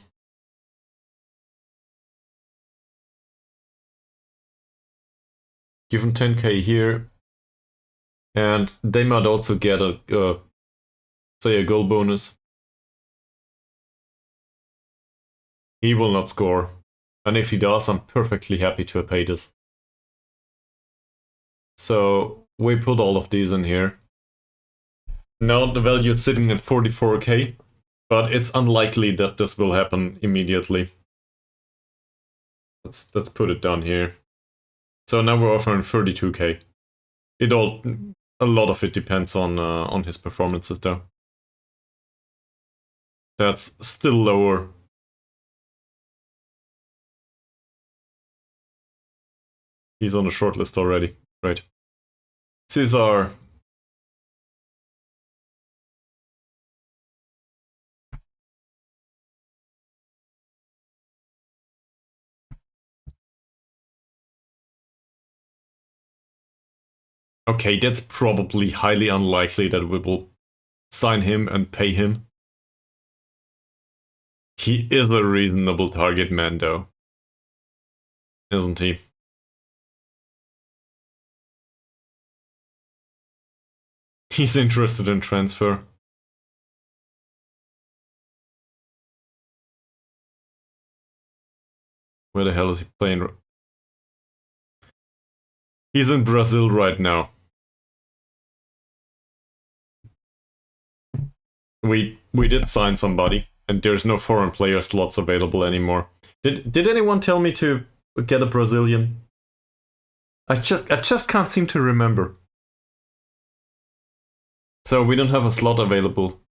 Give them 10k here. And they might also get a say a goal bonus. He will not score. And if he does, I'm perfectly happy to pay this. So we put all of these in here. Now the value is sitting at 44k, but it's unlikely that this will happen immediately. Let's put it down here. So now we're offering 32k. A lot of it depends on his performances, though. That's still lower. He's on the shortlist already. Right. Caesar. Okay, that's probably highly unlikely that we will sign him and pay him. He is a reasonable target man, though. Isn't he? He's interested in transfer. Where the hell is he playing? He's in Brazil right now. We did sign somebody, and there's no foreign player slots available anymore. Did anyone tell me to get a Brazilian? I just can't seem to remember. So we don't have a slot available.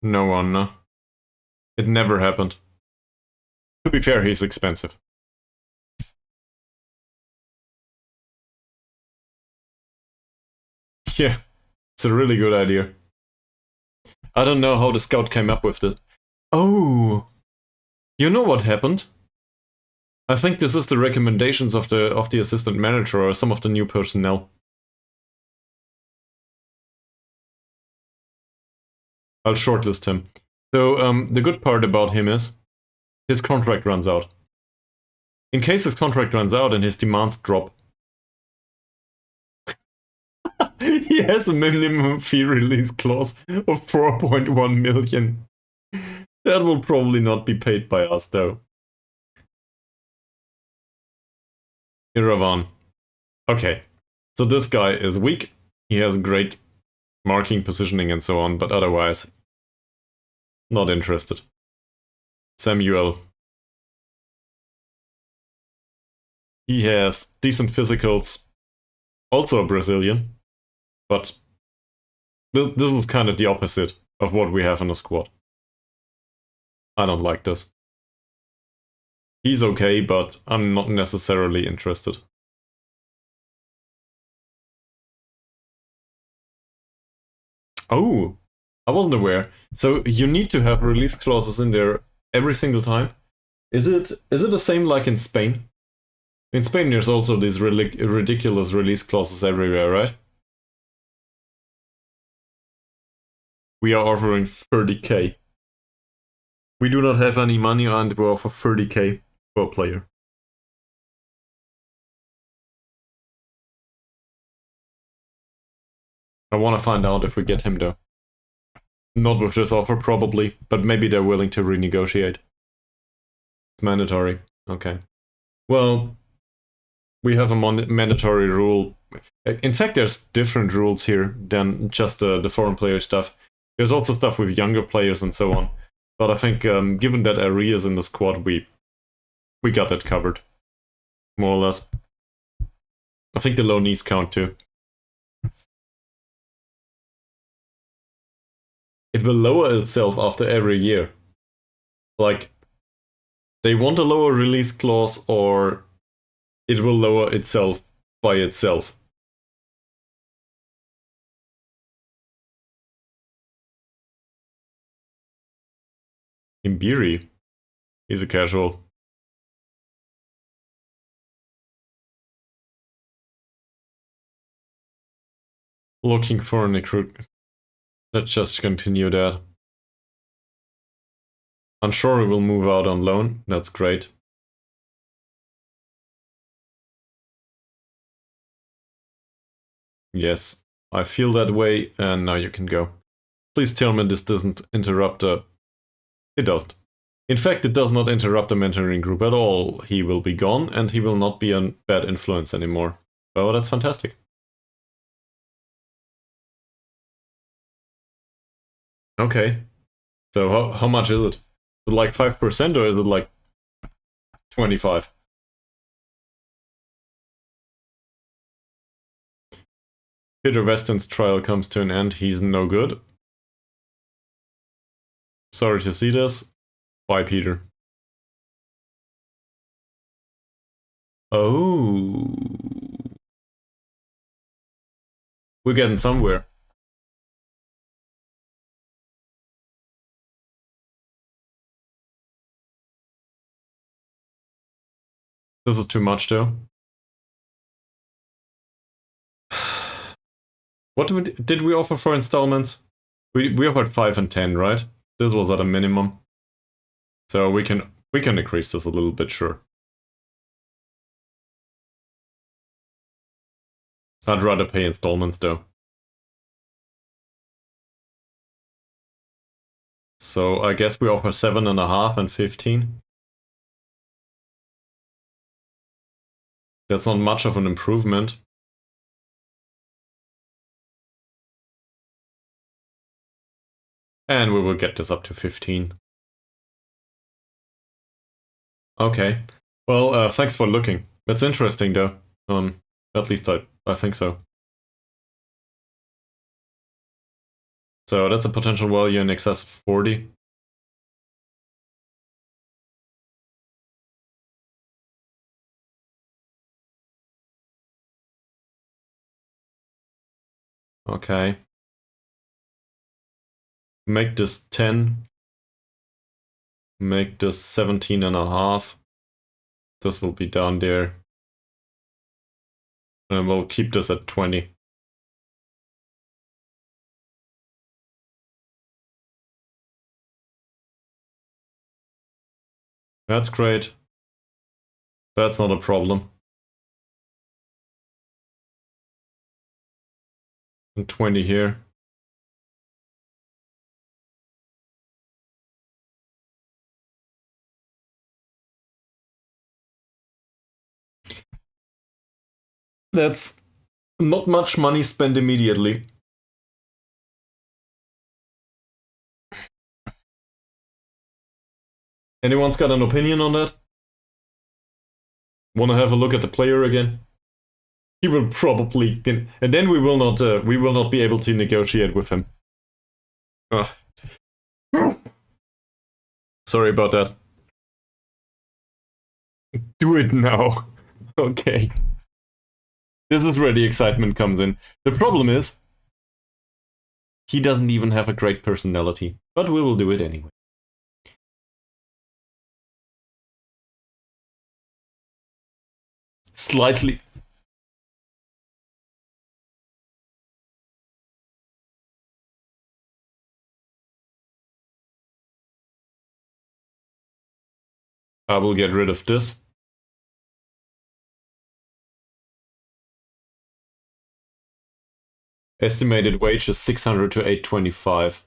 No one, no. It never happened. To be fair, he's expensive. Yeah, it's a really good idea. I don't know how the scout came up with this. Oh, you know what happened? I think this is the recommendations of the assistant manager or some of the new personnel. I'll shortlist him. So the good part about him is his contract runs out. In case his contract runs out and his demands drop, he He has a minimum fee release clause of 4.1 million. That will probably not be paid by us, though. Iravan. Okay, so this guy is weak. He has great marking, positioning, and so on, but otherwise, not interested. Samuel. He has decent physicals. Also a Brazilian. But this is kind of the opposite of what we have in the squad. I don't like this. He's okay, but I'm not necessarily interested. Oh, I wasn't aware. So you need to have release clauses in there every single time. Is it the same like in Spain? In Spain, there's also these ridiculous release clauses everywhere, right? We are offering 30k. We do not have any money and we offer 30k for a player. I want to find out if we get him though. Not with this offer, probably, but maybe they're willing to renegotiate. It's mandatory. Okay. Well, we have a mandatory rule. In fact, there's different rules here than just the foreign player stuff. There's also stuff with younger players and so on. But I think, given that Ari is in the squad, we got that covered. More or less. I think the low knees count too. It will lower itself after every year. Like, they want a lower release clause, or it will lower itself by itself. Imbiri. He's a casual. Looking for an recruit. Let's just continue that. Unsure he will move out on loan. That's great. Yes, I feel that way, and now you can go. Please tell me this doesn't interrupt the... It doesn't. In fact, it does not interrupt the mentoring group at all. He will be gone, and he will not be a bad influence anymore. Oh, that's fantastic. Okay. So how much is it? Is it like 5% or is it like 25? Peter Weston's trial comes to an end. He's no good. Sorry to see this. Bye, Peter. Oh. We're getting somewhere. This is too much, though. What did we offer for installments? We offered 5 and 10, right? This was at a minimum. So we can increase this a little bit, sure. I'd rather pay installments, though. So I guess we offer 7.5 and 15. That's not much of an improvement. And we will get this up to 15. Okay. Well, thanks for looking. That's interesting, though. At least I think so. So that's a potential value in excess of 40. Okay. Make this 10. Make this 17.5. This will be down there. And we'll keep this at 20. That's great. That's not a problem. And 20 here. That's not much money spent immediately. Anyone's got an opinion on that? Want to have a look at the player again? He will probably, and then we will not be able to negotiate with him. Sorry about that. Do it now. Okay. This is where the excitement comes in. The problem is, he doesn't even have a great personality, but we will do it anyway. Slightly. I will get rid of this. Estimated wage is 600 to 825.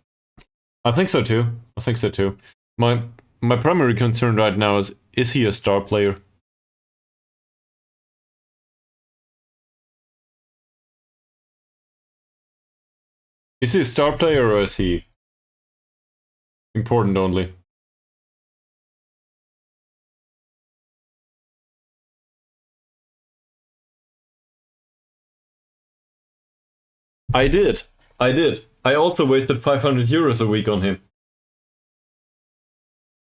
I think so too. I think so too. My primary concern right now is he a star player? Is he a star player or is he important only? I did. I also wasted 500 euros a week on him.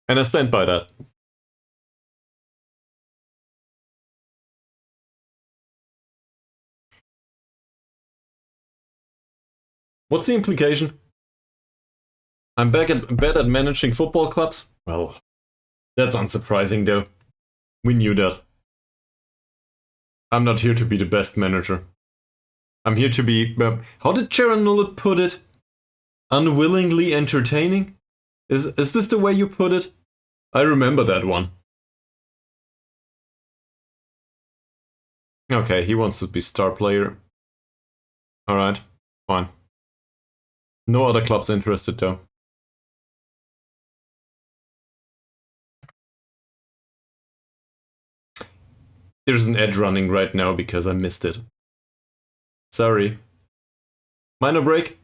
And I stand by that. What's the implication? I'm bad at managing football clubs? Well, that's unsurprising though. We knew that. I'm not here to be the best manager. I'm here to be... how did Sharon Nullet put it? Unwillingly entertaining? Is this the way you put it? I remember that one. Okay, he wants to be star player. Alright, fine. No other clubs interested though. There's an ad running right now because I missed it. Sorry. Minor break?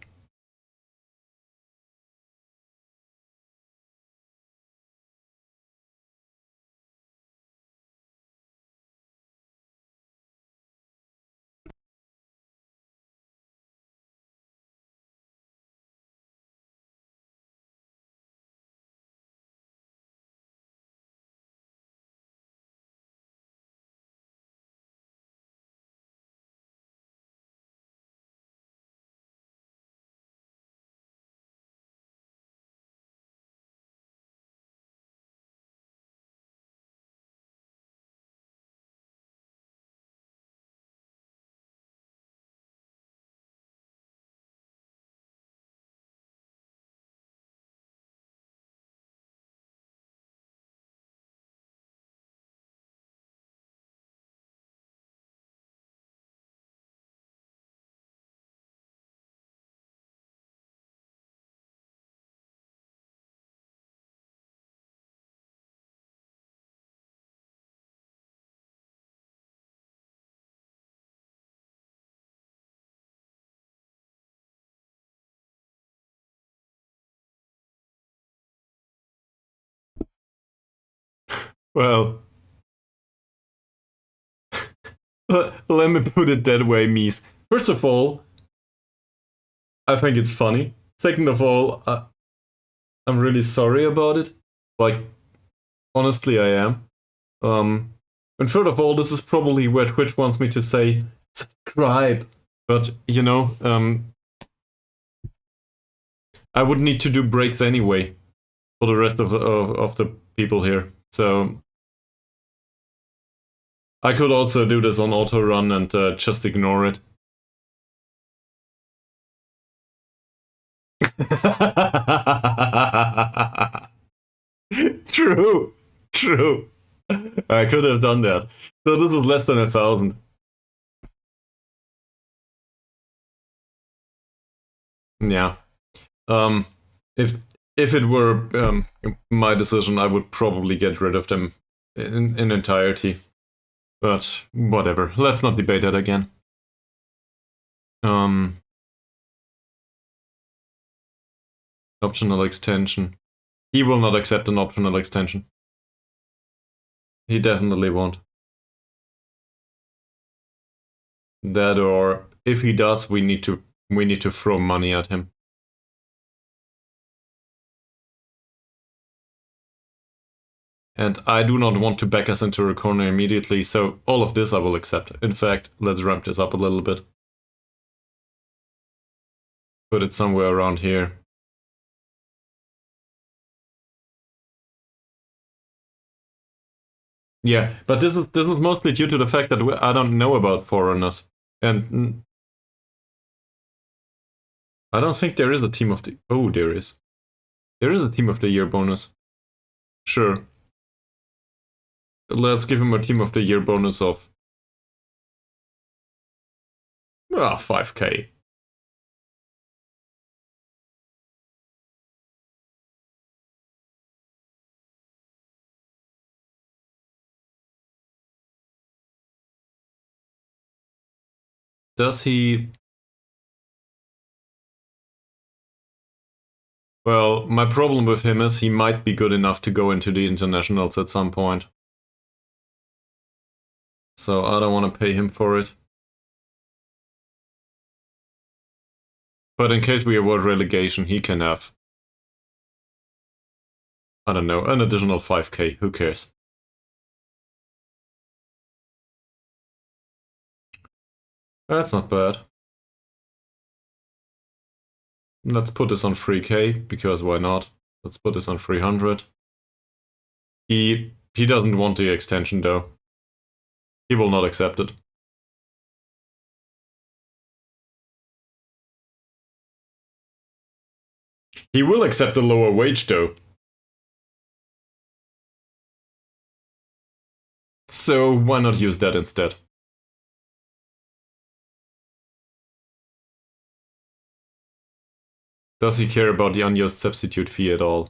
Well... let me put it that way, Mies. First of all, I think it's funny. Second of all, I'm really sorry about it. Like, honestly, I am. And third of all, this is probably where Twitch wants me to say subscribe. But, you know, I would need to do breaks anyway for the rest of the people here. So I could also do this on auto run and just ignore it. True. I could have done that. So this is less than 1,000. Yeah. If it were my decision, I would probably get rid of them in entirety. But whatever. Let's not debate that again. Optional extension. He will not accept an optional extension. He definitely won't. That, or if he does, we need to throw money at him. And I do not want to back us into a corner immediately, so all of this I will accept. In fact, let's ramp this up a little bit. Put it somewhere around here. Yeah, but this is mostly due to the fact that I don't know about foreigners, and I don't think there is a team of the. Oh, there is. There is a team of the year bonus. Sure. Let's give him a team of the year bonus of 5k. Does he? Well, my problem with him is he might be good enough to go into the internationals at some point. So I don't want to pay him for it. But in case we avoid relegation, he can have, I don't know, an additional 5k. Who cares? That's not bad. Let's put this on 3k, because why not? Let's put this on 300. He doesn't want the extension though. He will not accept it. He will accept a lower wage though. So why not use that instead? Does he care about the unused substitute fee at all?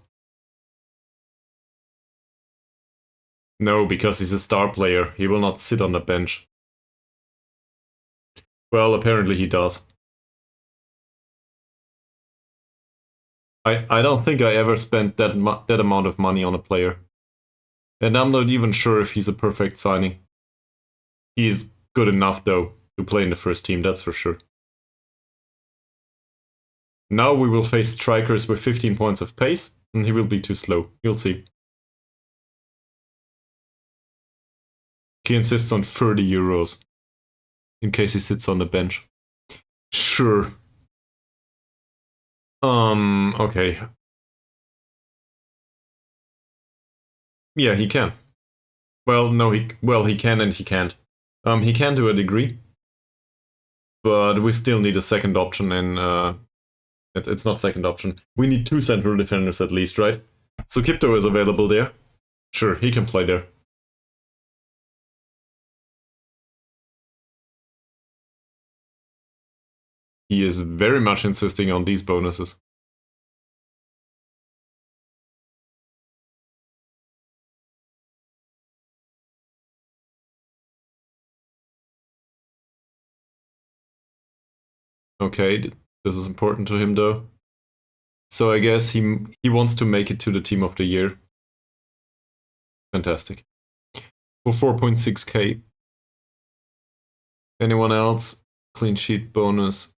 No, because he's a star player. He will not sit on the bench. Well, apparently he does. I don't think I ever spent that amount of money on a player. And I'm not even sure if he's a perfect signing. He's good enough, though, to play in the first team, that's for sure. Now we will face strikers with 15 points of pace, and he will be too slow. You'll see. He insists on 30 euros, in case he sits on the bench. Sure. Okay. Yeah, he can. Well, no, he can and he can't. He can to a degree, but we still need a second option in, it's not second option. We need 2 central defenders at least, right? So Kipto is available there. Sure, he can play there. He is very much insisting on these bonuses. Okay, this is important to him though. So I guess he wants to make it to the team of the year. Fantastic. For 4.6k. Anyone else? Clean sheet bonus.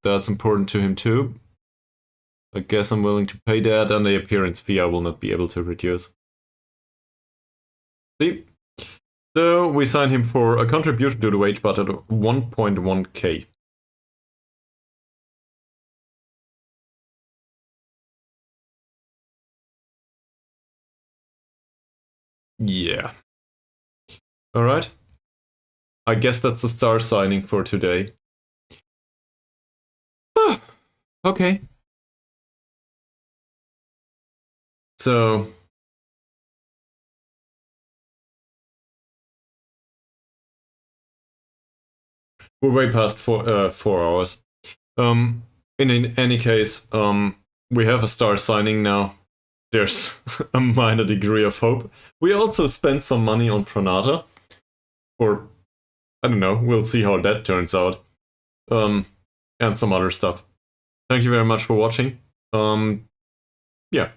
That's important to him too. I guess I'm willing to pay that, and the appearance fee I will not be able to reduce. See? So we sign him for a contribution to the wage budget of 1.1k. Yeah. Alright. I guess that's the star signing for today. Okay. So we're way past 4 hours. in any case, we have a star signing now. There's a minor degree of hope. We also spent some money on Pranata. Or, I don't know, we'll see how that turns out. And some other stuff. Thank you very much for watching. Yeah,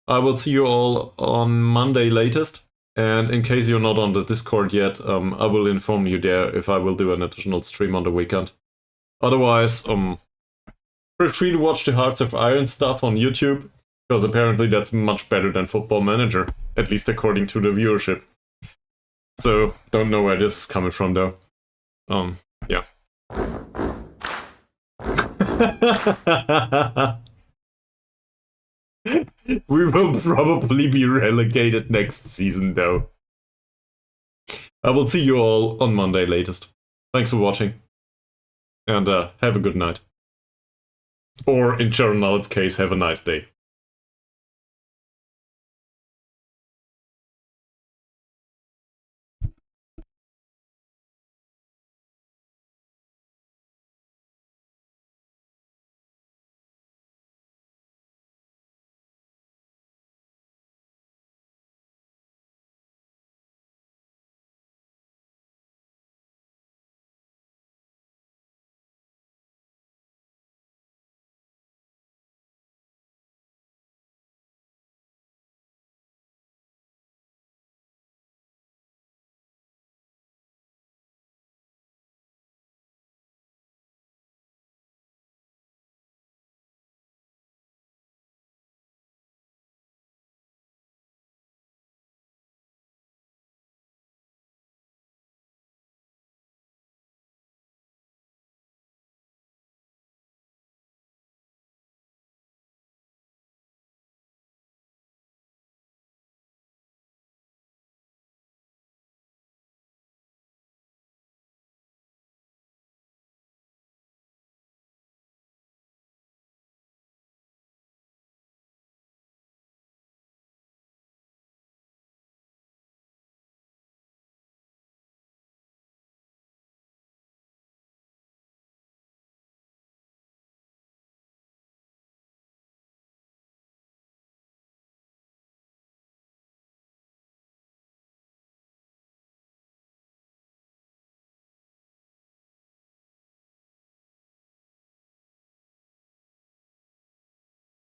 I will see you all on Monday latest. And in case you're not on the Discord yet, I will inform you there if I will do an additional stream on the weekend. Otherwise, feel free to watch the Hearts of Iron stuff on YouTube, because apparently that's much better than Football Manager, at least according to the viewership. So, don't know where this is coming from though. Yeah. We will probably be relegated next season though. I will see you all on Monday latest. Thanks for watching. And have a good night. Or in Journal's case, have a nice day.